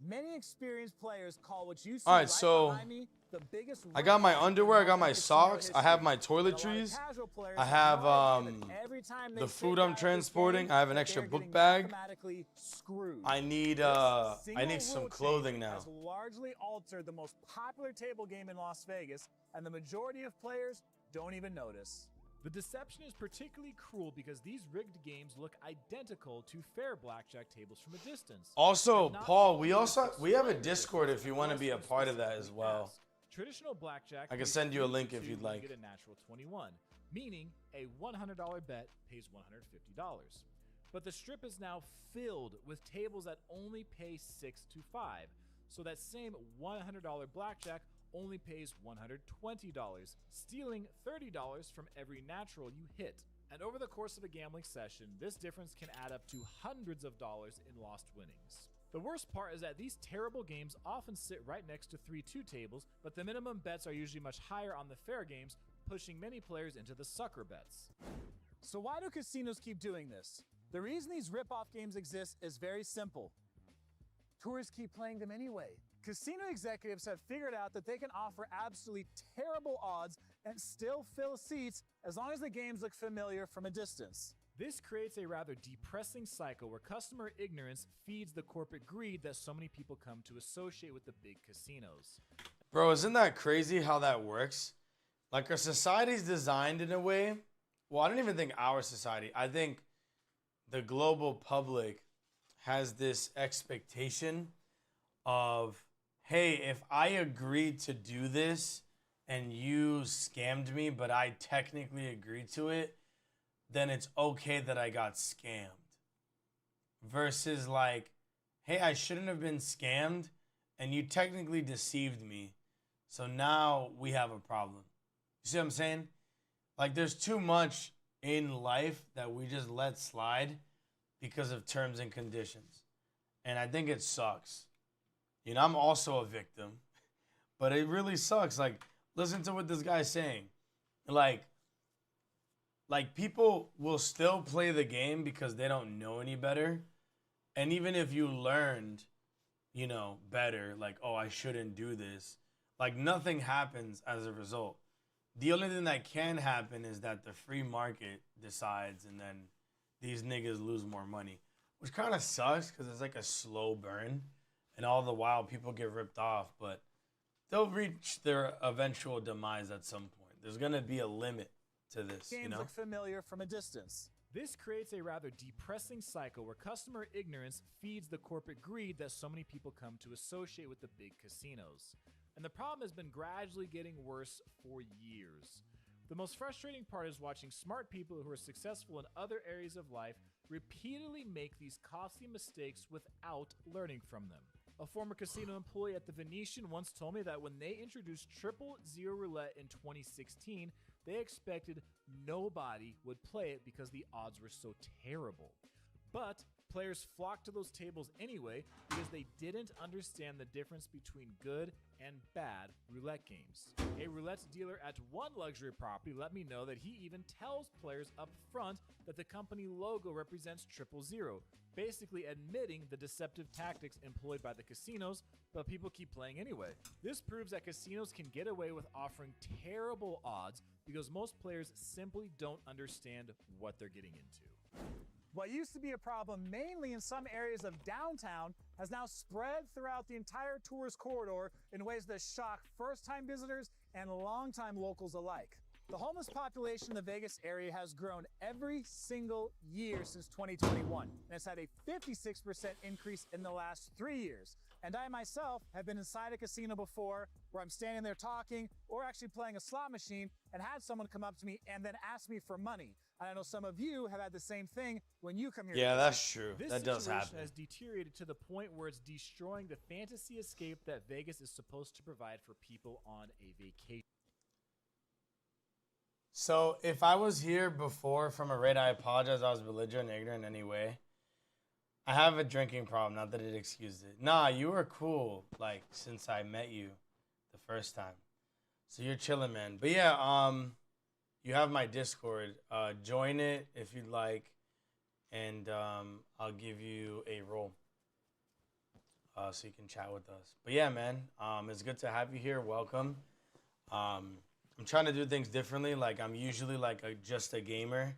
Many experienced players call what you see All right, right so behind me the biggest I got my rip-off underwear. I got in my casino socks. I have history. my And a lot of toiletries. casual players I have have no idea that every time they the sit food down I'm at this transporting. game, I have an that extra they're book getting bag. mathematically screwed. I need This I need some single rule clothing change now. has largely altered the most popular table game in Las Vegas, and the majority of players don't even notice. The deception is particularly cruel because these rigged games look identical to fair blackjack tables from a distance. Also, And not Paul, only we is also the we have a slightest Discord if you want to less be a than part of that as specifically well. asked. Traditional blackjack. I can pays send you a 3 to link if 2 you'd when you like. get a natural 21, meaning a $100 bet pays $150. But the strip is now filled with tables that only pay 6 to 5. So that same $100 blackjack only pays $120, stealing $30 from every natural you hit. And over the course of a gambling session, this difference can add up to hundreds of dollars in lost winnings. The worst part is that these terrible games often sit right next to 3-2 tables, but the minimum bets are usually much higher on the fair games, pushing many players into the sucker bets. So why do casinos keep doing this? The reason these rip-off games exist is very simple. Tourists keep playing them anyway. Casino executives have figured out that they can offer absolutely terrible odds and still fill seats as long as the games look familiar from a distance. This creates a rather depressing cycle where customer ignorance feeds the corporate greed that so many people come to associate with the big casinos. Bro, isn't that crazy how that works? Like our society's designed in a way. Well, I don't even think our society. I think the global public has this expectation of, hey, if I agreed to do this and you scammed me, but I technically agreed to it, then it's okay that I got scammed. Versus like, hey, I shouldn't have been scammed and you technically deceived me. So now we have a problem. You see what I'm saying? Like there's too much in life that we just let slide because of terms and conditions. And I think it sucks. You know, I'm also a victim, but it really sucks. Like, listen to what this guy's saying. Like people will still play the game because they don't know any better. And even if you learned, you know, better, like, oh, I shouldn't do this, like nothing happens as a result. The only thing that can happen is that the free market decides and then these niggas lose more money, which kind of sucks because it's like a slow burn and all the while people get ripped off, but they'll reach their eventual demise at some point. There's going to be a limit to this, Games you know? look familiar from a distance. This creates a rather depressing cycle where customer ignorance feeds the corporate greed that so many people come to associate with the big casinos. And the problem has been gradually getting worse for years. The most frustrating part is watching smart people who are successful in other areas of life repeatedly make these costly mistakes without learning from them. A former casino employee at the Venetian once told me that when they introduced Triple Zero Roulette in 2016, they expected nobody would play it because the odds were so terrible. But players flocked to those tables anyway because they didn't understand the difference between good and bad roulette games. A roulette dealer at one luxury property let me know that he even tells players up front that the company logo represents 000, basically admitting the deceptive tactics employed by the casinos, but people keep playing anyway. This proves that casinos can get away with offering terrible odds because most players simply don't understand what they're getting into. What used to be a problem mainly in some areas of downtown has now spread throughout the entire tourist corridor in ways that shock first-time visitors and longtime locals alike. The homeless population in the Vegas area has grown every single year since 2021, and it's had a 56% increase in the last 3 years. And I myself have been inside a casino before where I'm standing there talking or actually playing a slot machine and had someone come up to me and then ask me for money. And I know some of you have had the same thing when you come here. Yeah, that's true. This That does situation happen. has deteriorated to the point where it's destroying the fantasy escape that Vegas is supposed to provide for people on a vacation. So if I was here before from a raid, I apologize. I was belligerent and ignorant in any way. I have a drinking problem. Not that it excused it. Nah, you were cool. Like since I met you the first time, so you're chilling, man. But yeah, you have my Discord. Join it if you'd like, and I'll give you a role so you can chat with us. But yeah, man, it's good to have you here. Welcome. I'm trying to do things differently. Like I'm usually like just a gamer,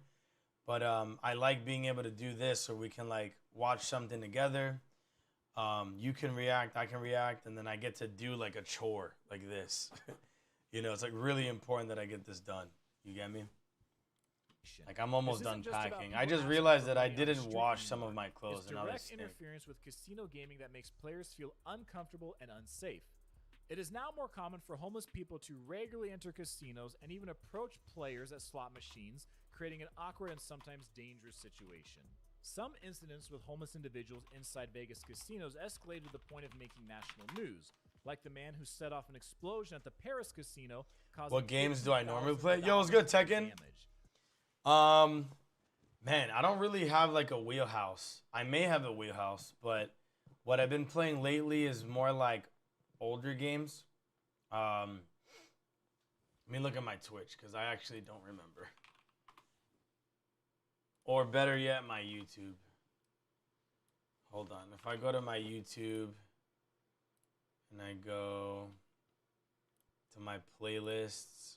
but I like being able to do this so we can like watch something together. You can react, I can react, and then I get to do like a chore like this. You know, it's like really important that I get this done. You get me? Like I'm almost done packing. I just realized that I didn't wash some of my clothes, It's and now they direct stink. interference with casino gaming that makes players feel uncomfortable and unsafe. It is now more common for homeless people to regularly enter casinos and even approach players at slot machines, creating an awkward and sometimes dangerous situation. Some incidents with homeless individuals inside Vegas casinos escalated to the point of making national news, like the man who set off an explosion at the Paris casino, causing What games do I normally play? $50,000 Yo, what's good, Tekken? damage. Man, I don't really have like a wheelhouse. I may have a wheelhouse, but what I've been playing lately is more like older games. Let me look at my Twitch because I actually don't remember. Or better yet, my YouTube. Hold on. If I go to my YouTube and I go to my playlists.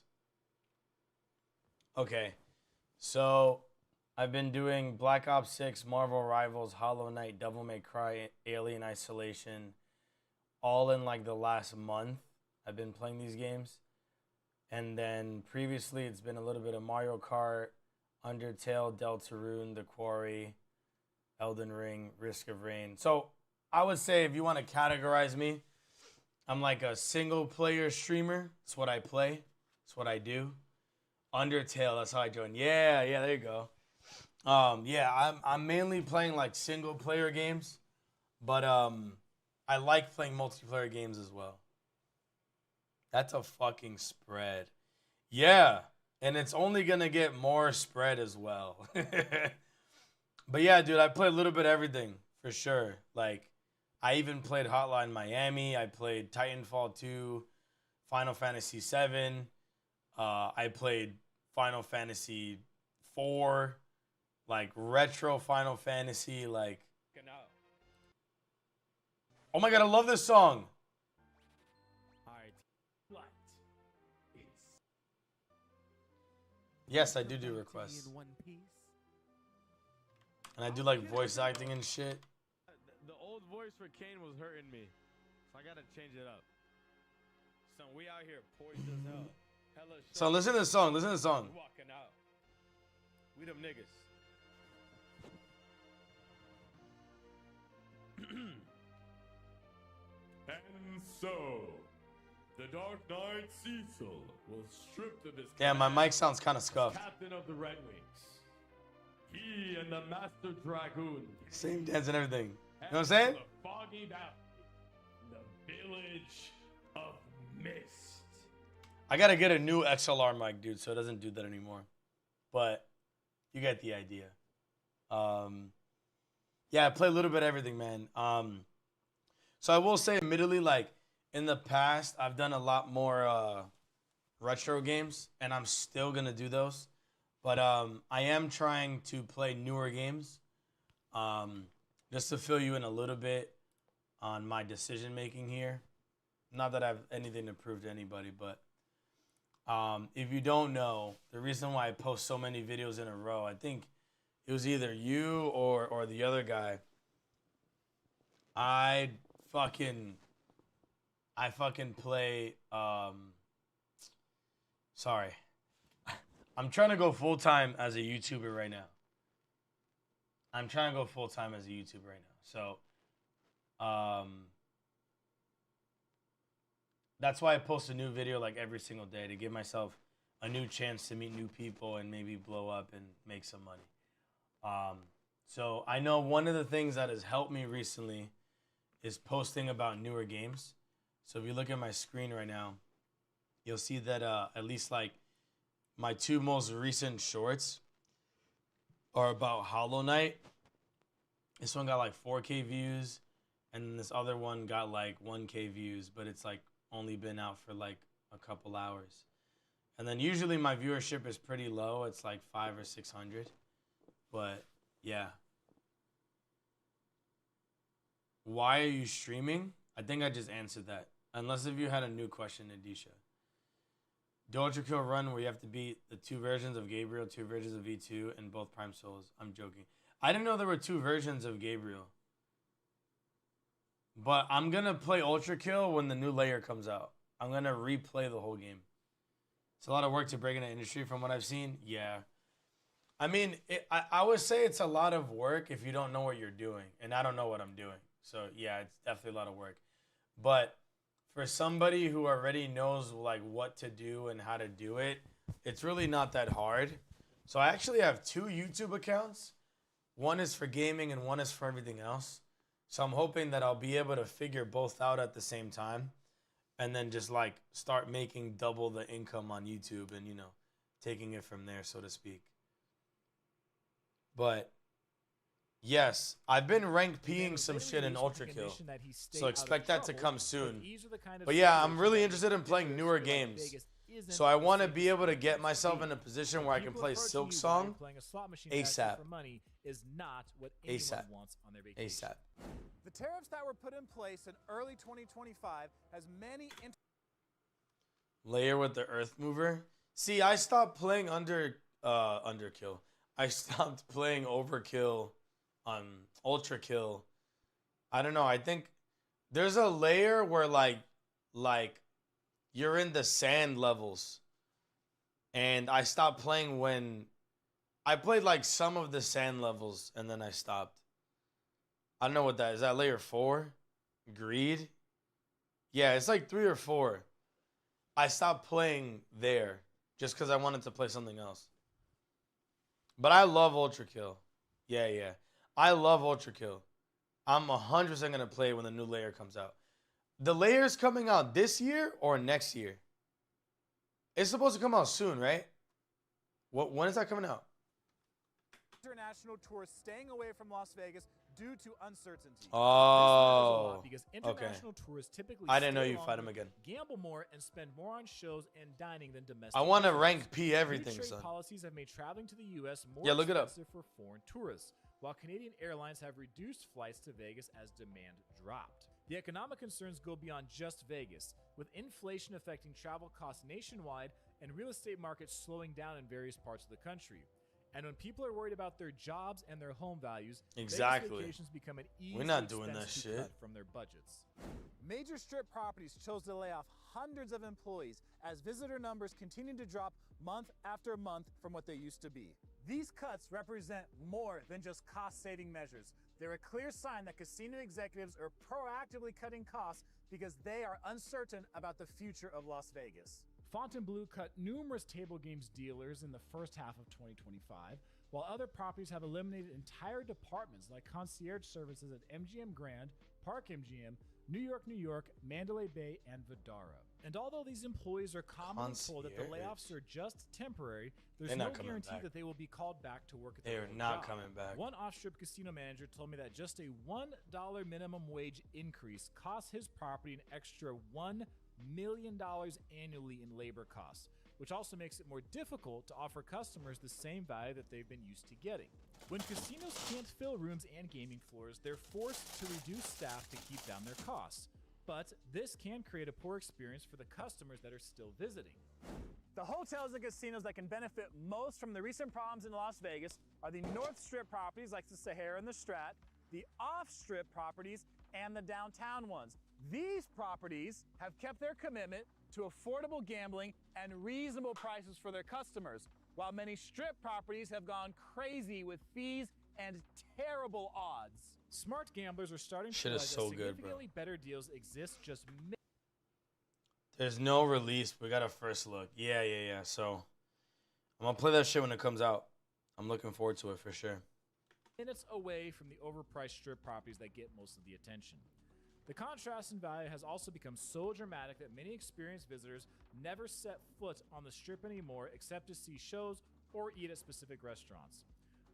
Okay. So I've been doing Black Ops 6, Marvel Rivals, Hollow Knight, Devil May Cry, Alien Isolation, all in like the last month. I've been playing these games. And then previously it's been a little bit of Mario Kart, Undertale, Deltarune, The Quarry, Elden Ring, Risk of Rain. So I would say if you want to categorize me, I'm like a single player streamer. That's what I play. That's what I do. Undertale, that's how I joined. Yeah, there you go. Yeah, I'm mainly playing like single player games, but I like playing multiplayer games as well. That's a fucking spread. Yeah, and it's only gonna get more spread as well. But yeah, dude, I play a little bit of everything for sure. Like, I even played Hotline Miami. I played Titanfall 2, Final Fantasy 7. I played Final Fantasy 4, like retro Final Fantasy, like. Oh my god, I love this song. Yes, I do requests. And I do like voice acting and shit. The old voice for Kane was hurting me, so I gotta change it up. Son, we out here poised as hell. Hella So listen to the song. Listen to the song. We walking out. We them niggas. And so, the Dark Knight Cecil was stripped of his Yeah, my command mic sounds kind of as scuffed. captain of the Red Wings. he and the Master Dragoon. Same dance and everything. You know what I'm saying? The Foggy Mountain, the village of mist. I gotta get a new XLR mic, dude, so it doesn't do that anymore. But you get the idea. Yeah, I play a little bit of everything, man. So I will say, admittedly, like in the past, I've done a lot more retro games, and I'm still gonna do those. But I am trying to play newer games, just to fill you in a little bit on my decision making here. Not that I have anything to prove to anybody, but if you don't know, the reason why I post so many videos in a row, I think it was either you or the other guy. I fucking play. Sorry, I'm trying to go full time as a YouTuber right now. So, that's why I post a new video like every single day, to give myself a new chance to meet new people and maybe blow up and make some money. So I know one of the things that has helped me recently is posting about newer games. So if you look at my screen right now, you'll see that at least like my two most recent shorts are about Hollow Knight. This one got like 4K views, and then this other one got like 1K views, but it's like only been out for like a couple hours. And then usually my viewership is pretty low. It's like 500 or 600. But yeah. Why are you streaming? I think I just answered that. Unless if you had a new question, Nadisha. The Ultra Kill run where you have to beat the 2 versions of Gabriel, 2 versions of V2, and both Prime Souls. I'm joking. I didn't know there were 2 versions of Gabriel. But I'm going to play Ultra Kill when the new layer comes out. I'm going to replay the whole game. It's a lot of work to break into the industry from what I've seen. Yeah. I mean, I would say it's a lot of work if you don't know what you're doing. And I don't know what I'm doing. So, yeah, it's definitely a lot of work. But for somebody who already knows like what to do and how to do it, it's really not that hard. So I actually have 2 YouTube accounts. One is for gaming and one is for everything else. So I'm hoping that I'll be able to figure both out at the same time, and then just like start making double the income on YouTube and, you know, taking it from there, so to speak. But yes, I've been rank P'ing some shit in Ultra Kill, so expect that to come soon. But yeah, I'm really interested in playing newer games. So I want to be able to get myself in a position where I can play Silk Song ASAP. ASAP. ASAP. The tariffs that were put in place in early 2025 has many Layer with the Earth Mover. See, I stopped playing Underkill. I stopped playing Overkill on Ultra Kill. I don't know. I think there's a layer where like you're in the sand levels. And I stopped playing when I played like some of the sand levels and then I stopped. I don't know what that is. That layer 4? Greed? Yeah, it's like 3 or 4. I stopped playing there just because I wanted to play something else. But I love Ultra Kill. Yeah. I love Ultra Kill. I'm 100% going to play it when the new layer comes out. The layer's coming out this year or next year? It's supposed to come out soon, right? When is that coming out? international tourists staying away from Las Vegas due to uncertainty. Oh, because international tourists typically I didn't know stay you fight him longer, again. gamble more, and spend more on shows and dining than domestic. I want to visitors. rank P everything, New trade son. policies have made traveling to the U.S. more Yeah, look it up. expensive for foreign tourists, while Canadian airlines have reduced flights to Vegas as demand dropped. The economic concerns go beyond just Vegas, with inflation affecting travel costs nationwide and real estate markets slowing down in various parts of the country. And when people are worried about their jobs and their home values, Exactly. Vegas vacations become an easy We're not doing expense that to shit. cut from their budgets. Major strip properties chose to lay off hundreds of employees as visitor numbers continue to drop month after month from what they used to be. These cuts represent more than just cost-saving measures. They're a clear sign that casino executives are proactively cutting costs because they are uncertain about the future of Las Vegas. Fontainebleau cut numerous table games dealers in the first half of 2025, while other properties have eliminated entire departments like concierge services at MGM Grand, Park MGM, New York, Mandalay Bay, and Vdara. And although these employees are commonly told that the layoffs are just temporary, there's They're no not coming guarantee back. that they will be called back to work at They their are old not job. coming back. One off-strip casino manager told me that just a $1 minimum wage increase costs his property an extra $1 million annually in labor costs, which also makes it more difficult to offer customers the same value that they've been used to getting. When casinos can't fill rooms and gaming floors, they're forced to reduce staff to keep down their costs. But this can create a poor experience for the customers that are still visiting. The hotels and casinos that can benefit most from the recent problems in Las Vegas are the North Strip properties like the Sahara and the Strat, the off-strip properties, and the downtown ones. These properties have kept their commitment to affordable gambling and reasonable prices for their customers, while many strip properties have gone crazy with fees and terrible odds. Smart gamblers are starting to Shit is realize so that good, bro. significantly better deals exist just There's no release. We got a first look. Yeah. So I'm gonna play that shit when it comes out. I'm looking forward to it for sure. minutes away from the overpriced strip properties that get most of the attention. The contrast in value has also become so dramatic that many experienced visitors never set foot on the strip anymore except to see shows or eat at specific restaurants.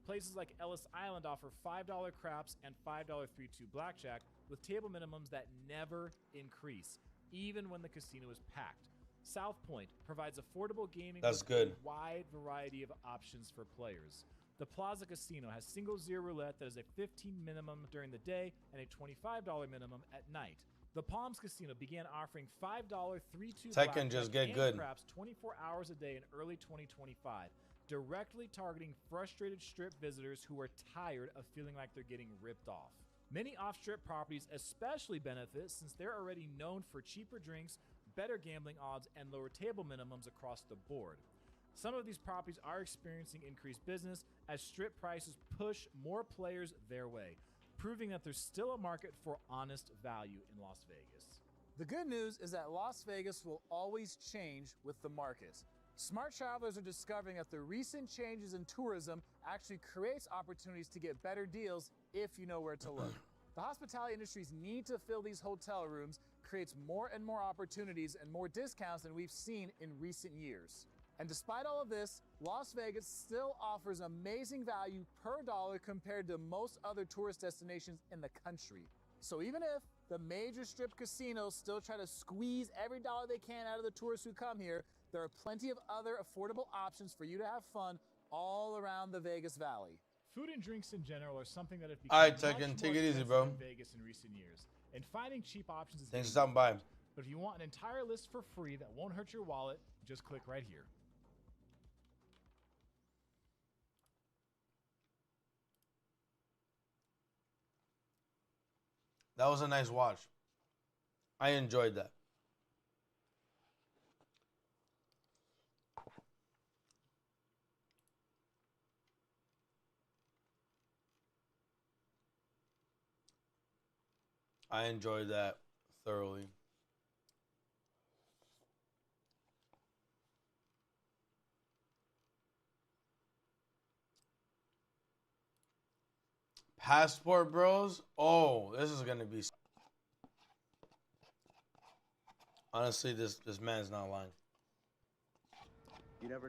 Places like Ellis Island offer $5 craps and $5 3-2 blackjack with table minimums that never increase, even when the casino is packed. South Point provides affordable gaming That's with good. a wide variety of options for players. The Plaza Casino has single zero roulette that is a $15 minimum during the day and a $25 minimum at night. The Palms Casino began offering $5 3-2 Tekken just get and good. craps 24 hours a day in early 2025, directly targeting frustrated strip visitors who are tired of feeling like they're getting ripped off. Many off-strip properties especially benefit since they're already known for cheaper drinks, better gambling odds, and lower table minimums across the board. Some of these properties are experiencing increased business as strip prices push more players their way, proving that there's still a market for honest value in Las Vegas. The good news is that Las Vegas will always change with the market. Smart travelers are discovering that the recent changes in tourism actually creates opportunities to get better deals if you know where to look. The hospitality industry's need to fill these hotel rooms creates more and more opportunities and more discounts than we've seen in recent years. And despite all of this, Las Vegas still offers amazing value per dollar compared to most other tourist destinations in the country. So even if the major strip casinos still try to squeeze every dollar they can out of the tourists who come here, there are plenty of other affordable options for you to have fun all around the Vegas Valley. Food and drinks in general are something that have All right, become much Tekken, more take it easy, expensive bro. in Vegas in recent years, and finding cheap options is Thanks for getting stopping by. hard. But if you want an entire list for free that won't hurt your wallet, just click right here. That was a nice watch. I enjoyed that. I enjoyed that thoroughly. Passport Bros. Oh, this is gonna be. Honestly, this man's not lying. You never